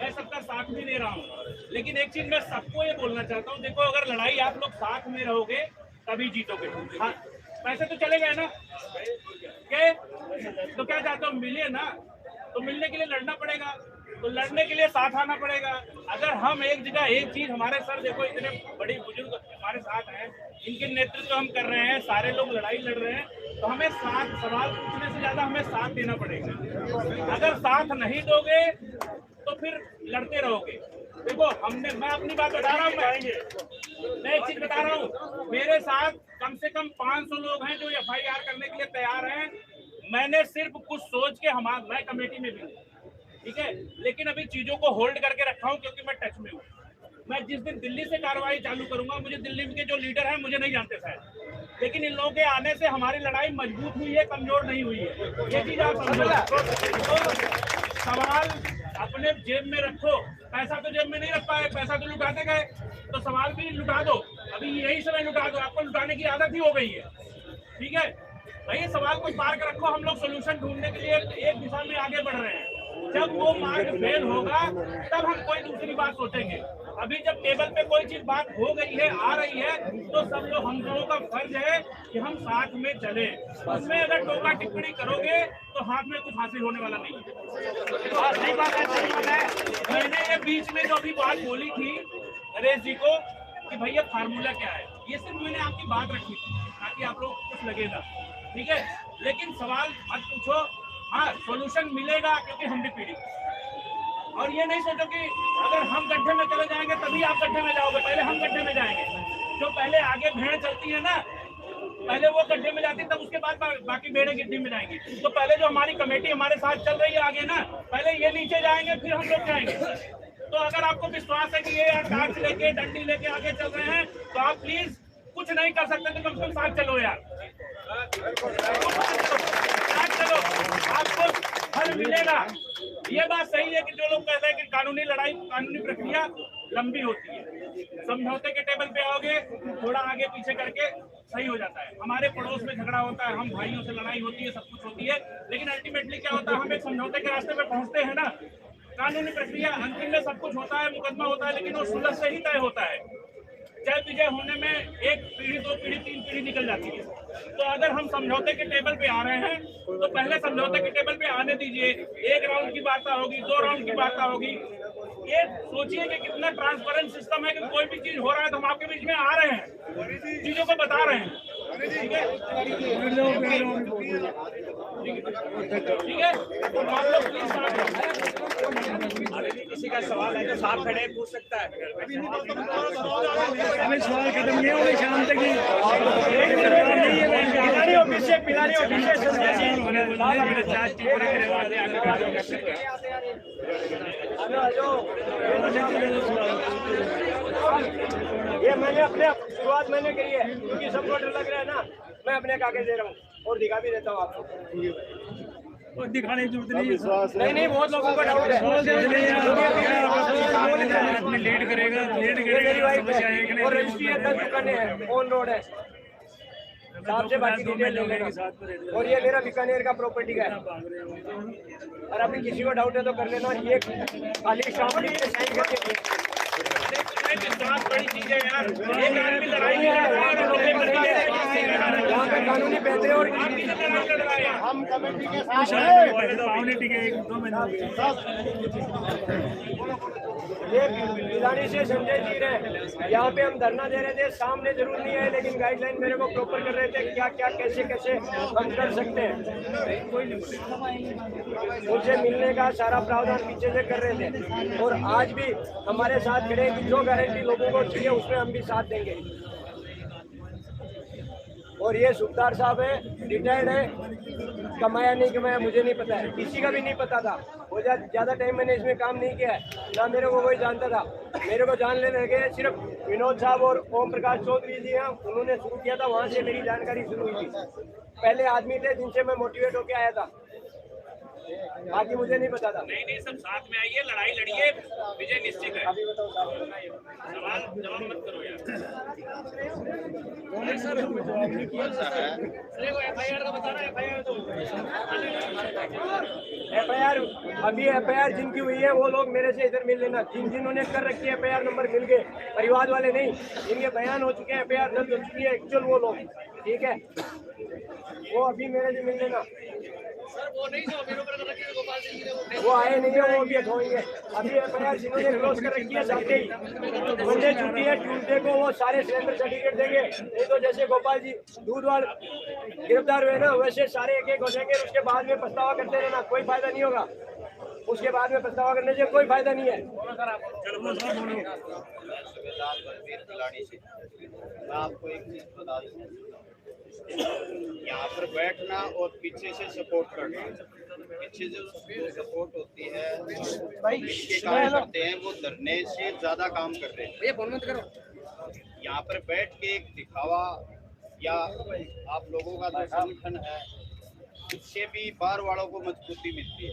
मैं सबका साथ भी दे रहा हूँ, लेकिन एक चीज मैं सबको ये बोलना चाहता हूँ, देखो अगर लड़ाई आप लोग साथ में रहोगे तभी जीतोगे। हाँ, पैसे तो चले गए ना, क्या तो क्या चाहते हो, मिले ना, तो मिलने के लिए लड़ना पड़ेगा, तो लड़ने के लिए साथ आना पड़ेगा। अगर हम एक जगह एक चीज, हमारे सर देखो इतने बड़े बुजुर्ग हमारे साथ हैं, इनके नेतृत्व हम कर रहे हैं, सारे लोग लड़ाई लड़ रहे हैं, तो हमें साथ सवाल पूछने से ज्यादा हमें साथ देना पड़ेगा। अगर साथ नहीं दोगे तो फिर लड़ते रहोगे। देखो मैं अपनी बात बता रहा हूँ, मैं एक चीज बता रहा हूँ, मेरे साथ कम से कम 500 लोग हैं जो FIR करने के लिए तैयार हैं। मैंने सिर्फ कुछ सोच के मैं कमेटी में भी हूँ, ठीक है, लेकिन अभी चीजों को होल्ड करके रखा हूँ क्योंकि मैं टच में हूँ। मैं जिस दिन दिल्ली से कार्रवाई चालू करूंगा, मुझे दिल्ली के जो लीडर हैं मुझे नहीं जानते शायद, लेकिन इन लोगों के आने से हमारी लड़ाई मजबूत हुई है, कमजोर नहीं हुई है। ये चीज आप समझो। तो सवाल अपने जेब में रखो, पैसा तो जेब में नहीं रख पाए, पैसा तो लुटाते गए, तो सवाल भी लुटा दो, अभी यही समय लुटा दो, आपको लुटाने की आदत ही हो गई है, ठीक है भाई। सवाल को पार कर रखो, हम लोग सोल्यूशन ढूंढने के लिए एक दिशा में आगे बढ़ रहे हैं। जब वो मार्ग फेल होगा तब हम कोई दूसरी बात सोचेंगे। अभी जब टेबल पे कोई चीज बात हो गई है, आ रही है, तो सब लोग, हम लोगों का फर्ज है कि हम साथ में चले। उसमें अगर टोका टिप्पणी करोगे तो हाथ में कुछ हासिल होने वाला नहीं है। सही बात है। मैंने ये बीच में जो अभी बात बोली थी नरेश जी को कि भैया फार्मूला क्या है, ये सिर्फ मैंने आपकी बात रखी थी ताकि आप लोग कुछ लगेगा, ठीक है, लेकिन सवाल मत पूछो। हाँ, सॉल्यूशन मिलेगा क्योंकि हम भी पीड़ित। और ये नहीं सोचो कि अगर हम गड्ढे में चले जाएंगे तभी आप गड्ढे में जाओगे, पहले हम गड्ढे में जाएंगे। जो पहले आगे भेड़ चलती है ना, पहले वो गड्ढे में जाती, तब उसके बाद बाकी भेड़ें गिड्ढी में जाएंगी। तो पहले जो हमारी कमेटी हमारे साथ चल रही है आगे ना, पहले ये नीचे जाएंगे फिर हम लोग जाएंगे। तो अगर आपको विश्वास है कि ये टार्च लेके डंडी लेके आगे चल रहे हैं, तो आप प्लीज कुछ नहीं कर सकते तो कम से कम साथ चलो यार, साथ चलो, आपको फल मिलेगा। ये बात सही है कि जो लोग कहते हैं कि कानूनी लड़ाई, कानूनी प्रक्रिया लंबी होती है, समझौते के टेबल पे आओगे, थोड़ा आगे पीछे करके सही हो जाता है। हमारे पड़ोस में झगड़ा होता है, हम भाइयों से लड़ाई होती है, सब कुछ होती है, लेकिन अल्टीमेटली क्या होता है, हम एक समझौते के रास्ते पे पहुंचते हैं ना। कानूनी प्रक्रिया अंतिम में सब कुछ होता है, मुकदमा होता है, लेकिन वो सुलह से ही तय होता है। जय विजय होने में 1 पीढ़ी 2 पीढ़ी 3 पीढ़ी निकल जाती है। तो अगर हम समझौते के टेबल पे आ रहे हैं तो पहले समझौते के टेबल पे आने दीजिए। 1 राउंड की वार्ता होगी, 2 राउंड की वार्ता होगी। ये सोचिए कि कितना ट्रांसपेरेंट सिस्टम है कि कोई भी चीज हो रहा है तो हम आपके बीच में आ रहे हैं, चीजों को बता रहे हैं, ठीक है, ठीक है। तो आप लोग प्लीज किसी का सवाल है तो साथ खड़े पूछ सकता है। अभी सवाल खत्म नहीं होंगे शाम तक ही। ये मैंने अपने शुरुआत मैंने करी है क्योंकि सबको डर लग रहा है ना, मैं अपने कागज दे रहा हूँ और दिखा भी देता हूँ आपको। दिखाने की जरूरत नहीं, बहुत लोगों को डाउट है। लीड करेगा और रजिस्ट्री है, 10 दुकानें हैं, ऑन रोड है, साहब से बाकी डिटेल ले लेना। और ये मेरा बीकानेर का प्रॉपर्टी का है। और अभी किसी को डाउट है तो कर लेना। ये खाली शाम के साइन करके विश्वास बड़ी चीज है यार। एक आदमी लड़ाई में यहाँ पे कानूनी बेहतर और हम कमेटी के साथ ये पिलानी से संजय जी रहे, यहाँ पे हम धरना दे रहे थे, सामने जरूर नहीं है लेकिन गाइडलाइन मेरे को प्रॉपर कर रहे थे क्या क्या कैसे कैसे हम कर सकते हैं। मुझे मिलने का सारा प्रावधान पीछे से कर रहे थे और आज भी हमारे साथ खड़े कि जो गारंटी लोगों को चाहिए उसमें हम भी साथ देंगे। और ये सुखदार साहब है, रिटायर्ड है, कमाया नहीं कमाया मुझे नहीं पता है, किसी का भी नहीं पता था। वो ज़्यादा टाइम मैंने इसमें काम नहीं किया है, ना मेरे को कोई जानता था। मेरे को जानने लगे सिर्फ विनोद साहब और ओम प्रकाश चौधरी जी हैं, उन्होंने शुरू किया था, वहाँ से मेरी जानकारी शुरू हुई थी। पहले आदमी थे जिनसे मैं मोटिवेट होकर आया था। बाकी मुझे नहीं पता था। नहीं सब साथ में आइए, लड़ाई लड़िए, विजय निश्चित है। अभी बताओ साहब। सवाल जवाब मत करो यार। FIR का बताना, FIR तो FIR अभी FIR जिनकी हुई है वो लोग मेरे से इधर मिल लेना। जिन्होंने कर रखी है FIR नंबर मिल गए, परिवार वाले नहीं, इनके बयान हो चुके हैं, FIR दर्ज हो चुकी है एक्चुअल वो लोग, ठीक है, वो अभी मेरे से मिल लेना। सर वो नहीं जो मेरे ऊपर रखी है गोपाल सिंह जी ने, वो आए नहीं है, वो भी होंगे। अभी FIR जिन्होंने क्लोज कर रखी है जाते ही मंडे छुट्टी है, ट्यूसडे को वो सारे सिलेंडर सर्टिफिकेट देंगे। नहीं तो जैसे गोपाल जी दूधवाल गिरफ्तार हुए ना, वैसे सारे एक एक हो जाएंगे। उसके बाद में पछतावा करते रहना, कोई फायदा नहीं होगा। उसके बाद में पछतावा करने से कोई फायदा नहीं है। मैं आपको एक चीज बता दूं, यहाँ पर बैठना और पीछे से सपोर्ट करना, पीछे जो सपोर्ट होती है इसके काम करते हैं, वो धरने से ज्यादा काम कर रहे हैं। यहाँ पर बैठ के एक दिखावा या आप लोगों का जो संगठन है उससे भी बार वालों को मजबूती मिलती है।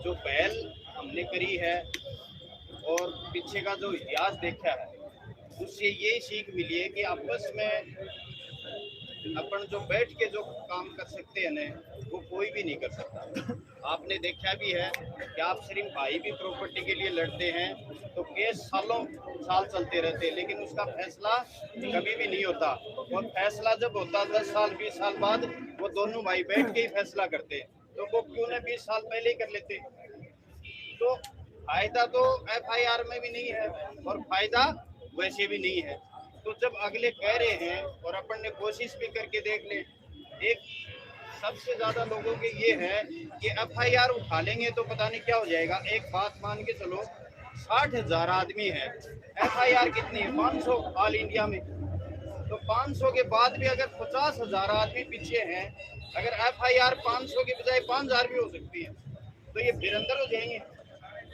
जो पहल हमने करी है और पीछे का जो इतिहास देखा है उससे यही सीख मिली है कि आपस में अपन जो बैठ के जो काम कर सकते हैं ना, वो कोई भी नहीं कर सकता। आपने देखा भी है कि आप सिर्फ भाई भी प्रॉपर्टी के लिए लड़ते हैं तो केस सालों साल चलते रहते हैं, लेकिन उसका फैसला कभी भी नहीं होता। और फैसला जब होता 10 साल 20 साल बाद, वो दोनों भाई बैठ के ही फैसला करते हैं। तो वो क्यों न 20 साल पहले ही कर लेते। तो फायदा तो FIR में भी नहीं है और फायदा वैसे भी नहीं है। तो जब अगले कह रहे हैं और अपन ने कोशिश भी करके देख ले, एक सबसे ज्यादा लोगों के ये है कि FIR उठा लेंगे तो पता नहीं क्या हो जाएगा। एक बात मान के चलो, 60,000 आदमी है, FIR कितनी है? 500 ऑल इंडिया में। तो 500 के बाद भी अगर 50,000 आदमी पीछे हैं, अगर FIR 500 के बजाय 5,000 भी हो सकती है तो ये फिर अंदर हो जाएंगे।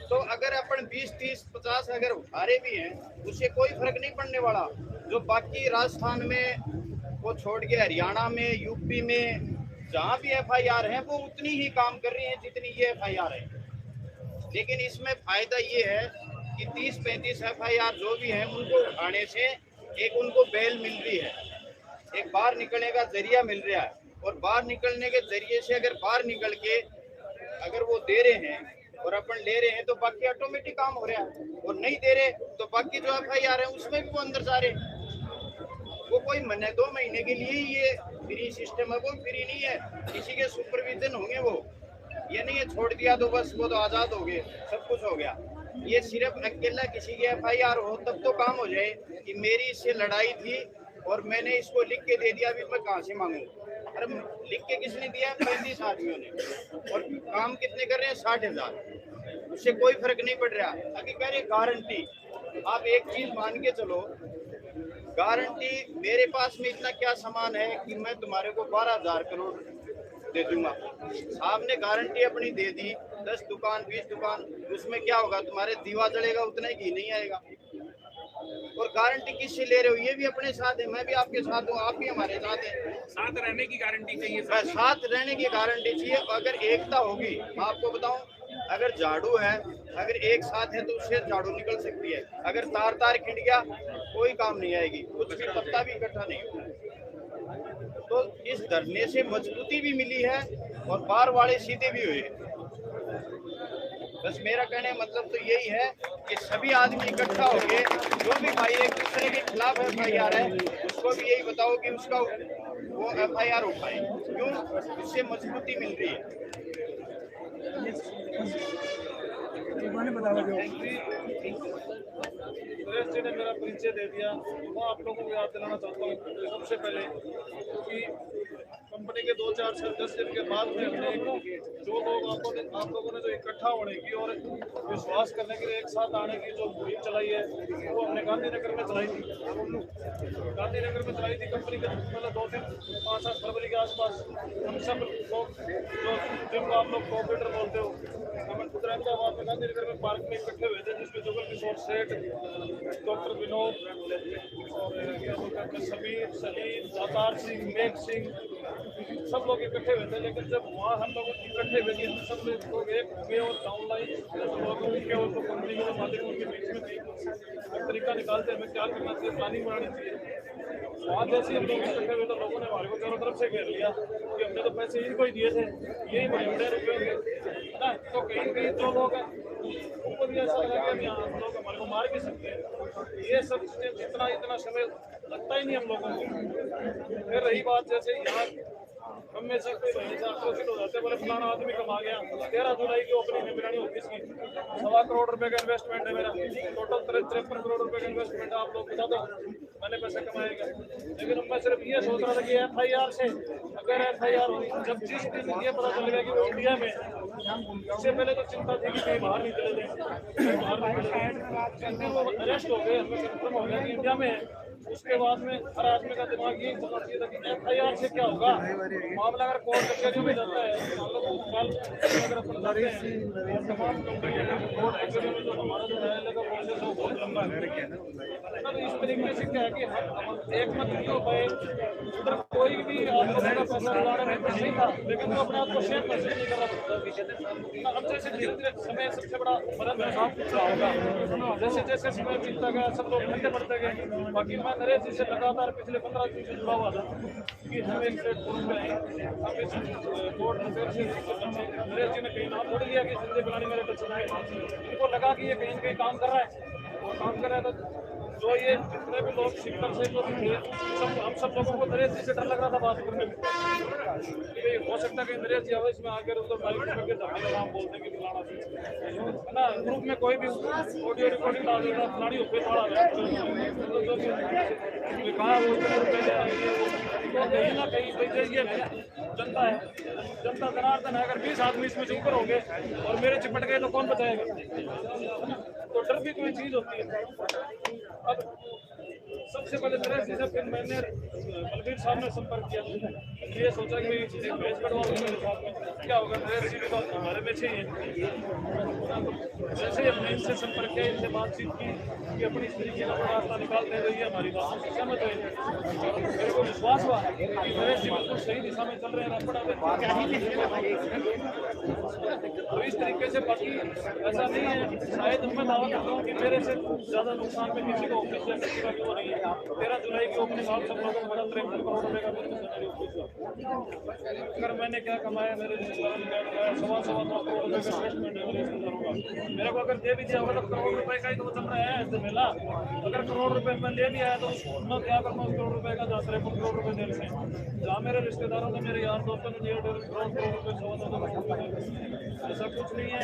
तो अगर अपन 20, 30, 50 अगर उठारे भी हैं, उससे कोई फर्क नहीं पड़ने वाला। जो बाकी राजस्थान में वो छोड़ के हरियाणा में, यूपी में जहाँ भी FIR है वो उतनी ही काम कर रही है जितनी ये FIR है। लेकिन इसमें फायदा ये है कि 30-35 FIR जो भी हैं उनको उठाने से एक उनको बेल मिल रही है, एक बाहर निकलने का जरिया मिल रहा है। और बाहर निकलने के जरिए से अगर बाहर निकल के अगर वो दे रहे हैं और अपन ले रहे हैं तो बाकी ऑटोमेटिक काम हो रहा है। और नहीं दे रहे तो बाकी जो FIR है उसमें भी वो अंदर जा रहे। वो कोई महीने 2 महीने के लिए ये फ्री सिस्टम है, वो फ्री नहीं है, किसी के सुपरविजन होंगे। वो ये नहीं है छोड़ दिया तो बस वो तो आजाद हो गए, सब कुछ हो गया। ये सिर्फ अकेला किसी के FIR हो तब तो काम हो जाए कि मेरी इससे लड़ाई थी और मैंने इसको लिख के दे दिया, अभी मैं कहाँ से मांगू। अरे लिख के किसने दिया? 35 आदमियों ने। और काम कितने कर रहे हैं? 60,000। उससे कोई फर्क नहीं पड़ रहा। अभी कह रहे गारंटी, आप एक चीज मान के चलो, गारंटी मेरे पास में इतना क्या सामान है कि मैं तुम्हारे को 12,000 करोड़ दे दूंगा। साहब ने गारंटी अपनी दे दी, 10 दुकान 20 दुकान, उसमें क्या होगा? तुम्हारे दीवा जलेगा, उतना ही घी नहीं आएगा। और गारंटी किससे ले रहे हो? ये भी अपने साथ है, मैं भी आपके साथ हूँ, आप भी हमारे साथ हैं। साथ रहने की गारंटी चाहिए, साथ रहने की गारंटी चाहिए। अगर एकता होगी, मैं आपको बताऊं, अगर झाड़ू है, अगर एक साथ है तो उससे झाड़ू निकल सकती है। अगर तार तार खिंड गया कोई काम नहीं आएगी, कुछ भी पत्ता भी इकट्ठा नहीं होगा। तो इस धरने से मजबूती भी मिली है और बार वाले सीधे भी हुए। बस मेरा कहने का मतलब तो यही है कि सभी आदमी इकट्ठा हो गए, जो भी भाई एक दूसरे के खिलाफ FIR है उसको भी यही बताओ कि उसका वो FIR उठाए। क्यों? इससे मजबूती मिल रही है। सुरेश जी ने मेरा परिचय दे दिया। मैं आप लोगों को याद दिलाना चाहता हूँ सबसे पहले कि कंपनी के 2-4-10 दिन के बाद में हमने जो लोग आप लोगों ने जो इकट्ठा होने की और विश्वास करने के लिए एक साथ आने की जो मुहिम चलाई है वो हमने गांधीनगर में चलाई थी। गांधीनगर में चलाई थी कंपनी के मतलब 2-5-7 फरवरी के आसपास। हम सब लोग जो जिनको आप लोग कोऑपरेटर बोलते हो, हम खुद अहमदाबाद में गांधीनगर में पार्क में इकट्ठे हुए थे, जिसमें जुगल किशोर सेठ, डॉक्टर विनोद और क्या बोलते हैं समीर, सलीम, दातार सिंह, मेघ सिंह, सब लोग इकट्ठे हुए थे, लेकिन जब वहाँ हम लोग इकट्ठे हुए थे सब लोग एक हुए और डाउन लाइन लोगों के और कंपनी के मालिक उनके बीच में थी। एक तरीका निकालते हमें क्या करना चाहिए, प्लानिंग बनानी चाहिए। वहाँ जैसे हम लोग इकट्ठे हुए तो लोगों ने हमारे को चारों तरफ से घेर लिया कि हमने तो पैसे इनको ही दिए थे, यही बड़े बड़े रुपये है ना। तो कहीं कहीं जो लोग हैं उनको भी ऐसा लगा कि हम लोग हमारे को मार भी सकते हैं। ये सब चीज़ें इतना समय लगता ही नहीं हम लोगों को। फिर रही बात जैसे यहाँ हम में से कोई आक्रोशित हो जाते, बोले फलाना आदमी कमा गया। 13 जुलाई की ओपनिंग है बिरानी ऑफिस की, 1.25 करोड़ रुपए का इन्वेस्टमेंट है मेरा, टोटल 53 करोड़ रुपए का इन्वेस्टमेंट है। आप लोग बता दो मैंने पैसे कमाए क्या? लेकिन मैं सिर्फ ये सोच रहा था कि FIR से अगर FIR हुई, जब जिस दिन ये पता चल गया कि वो इंडिया में, इससे पहले तो चिंता थी कि कहीं बाहर नहीं चले जाए, बाहर निकले जिस वो अरेस्ट हो गए, हमें कंफर्म हो गया कि इंडिया में है। उसके बाद में हर आदमी का दिमाग यही समझ चाहिए था कि FIR से क्या होगा। मामला अगर कोर्ट कचहरी में जाता है, अगर अपन जाते हैं तमाम कोर्ट कचहरी में जो हमारा जो न्यायालय का प्रोसेस है वो बहुत लंबा है। तो इस तरीके से क्या है कि हम एक मत नहीं हो पाए, उधर कोई भी आपको मेरा पैसा दिलाने में नहीं था, लेकिन वो अपने आप को शेयर महसूस नहीं कर रहा। अब जैसे धीरे धीरे समय सबसे बड़ा मदद महसूस होगा, जैसे जैसे समय बीतता गया सब लोग ठंडे पड़ते गए। बाकी मैं नरेश जी से लगातार पिछले 15 दिन से जुड़ा हुआ था कि हम एक प्लेटफॉर्म पे आए, हम इस बोर्ड अफेयर से नरेश जी ने कहीं नाम छोड़ लिया कि संजय बिलानी मेरे टच में, इनको लगा कि ये कहीं न कहीं काम कर रहा है और काम कर रहा है। तो जो ये जितने भी लोग शिक्षक से जो थे हम सब लोगों को नरेश जी से डर लग रहा था बात करने में कि हो सकता है कि नरेश जी अब इसमें आकर उधर बाइक करके जाने का नाम बोलते कि फलाना है ना। ग्रुप में कोई भी ऑडियो रिकॉर्डिंग डाल देता फलानी होते थोड़ा कहा वो कहीं ना कहीं ये जनता है, जनता जनार्दन है। अगर 20 आदमी इसमें से ऊपर हो गए और मेरे चिपट गए तो कौन बचाएगा? तो डर भी कोई चीज होती है। अब सबसे पहले नरेश जी से फिर मैंने बलबीर साहब ने संपर्क किया, ये सोचा कि एक भेज कटवा मेरे साथ में क्या होगा। नरेश जी भी तो हमारे में से ही है। जैसे हमने इनसे संपर्क किया, इनसे बातचीत की कि अपनी इस तरीके का रास्ता निकालते हुए हमारी बातों से सहमत हुए। मेरे को विश्वास हुआ कि नरेश जी बिल्कुल सही दिशा में चल रहे हैं। तो इस तरीके से बाकी ऐसा नहीं है, शायद मैं दावा करता हूँ कि मेरे से ज़्यादा नुकसान में किसी को ऑफिस या किसी का क्यों नहीं है। 13 जुलाई की ओपनिंग आप सब लोगों को बड़ा 53 करोड़ रुपए का अगर मैंने क्या कमाया, मेरे रिश्तेदारों ने क्या कमाया, 2.25 करोड़ रुपए का इन्वेस्टमेंट है मेरे रिश्तेदारों का। मेरे को अगर दे भी दिया होगा तो करोड़ रुपए का ही तो चल रहा है ऐसे मेला। अगर करोड़ रुपए मैं ले भी आया तो मैं क्या करूँगा उस करोड़ रुपए का? 53 करोड़ रुपए देने से जहाँ मेरे रिश्तेदारों ने, मेरे यार दोस्तों ने दिए 1.5 करोड़ रुपए 2.25 करोड़। ऐसा कुछ नहीं है।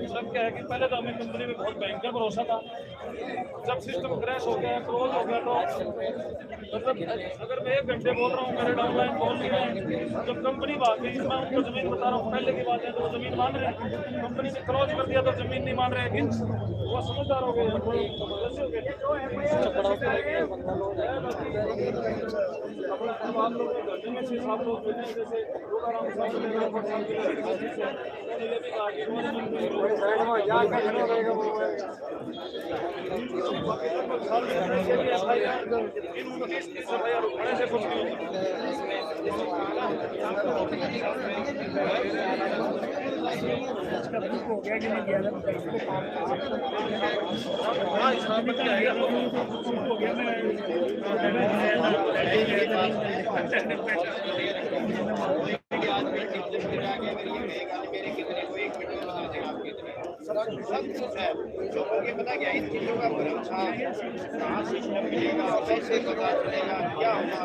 सब क्या है कि पहले तो हमें कंपनी में बहुत भयंकर भरोसा था, जब सिस्टम क्रैश हो गया, क्लोज हो गया, तो मतलब अगर मैं 1 घंटे बोल रहा हूँ मेरे डाउनलाइन बोल नहीं रहे, जब कंपनी भाग गई मैं उनको जमीन बता रहा हूँ पहले की बात है तो वो जमीन मान रहे हैं। कंपनी ने क्लोज कर दिया तो जमीन नहीं मान रहे, वो समझदार हो गए। से कुछ नहीं हो गया कि नहीं लोगों के पता क्या इन चीजों का भरोसा कहाँ सिस्टम मिलेगा, कैसे पता चलेगा, क्या होगा।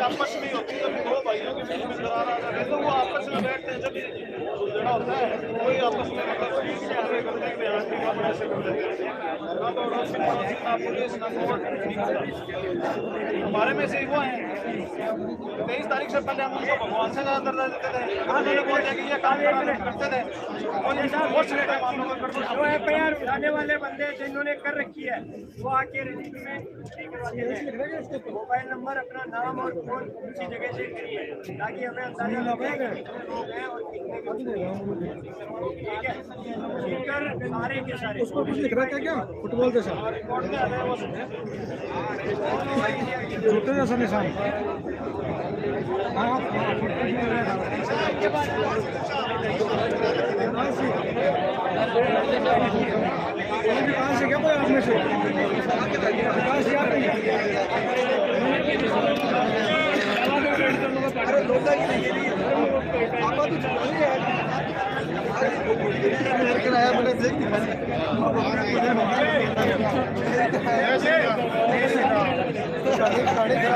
आपस में होती है, दो भाइयों के बीच में दरार आ जाए तो वो आपस में बैठते हैं, जब सुलझना होता है कोई आपस में हमारे में से वो है। 23 तारीख से पहले हम उनको भगवान से ज्यादा दर्जा देते थे, बोलते कि ये काम करते थे। जो FIR उठाने वाले बंदे जिन्होंने कर रखी है वो आके रजिस्टर में एंट्री करवाते हैं। मोबाइल नंबर, अपना नाम और फोन उसी जगह से करिए ताकि हमें अंदाजा लगे कि कितने लोग हैं और कितने के। ठीक है, स्पीकर सारे के सारे उसको कुछ लिख रहा है क्या फुटबॉल जैसा रिकॉर्ड में आता है वो सब। छोटे जैसा निशान हाँ कहाँ से क्या आप में से कहाँ से आप अरे लोटा की नहीं आपा तो चली है आया मैंने देख दिखा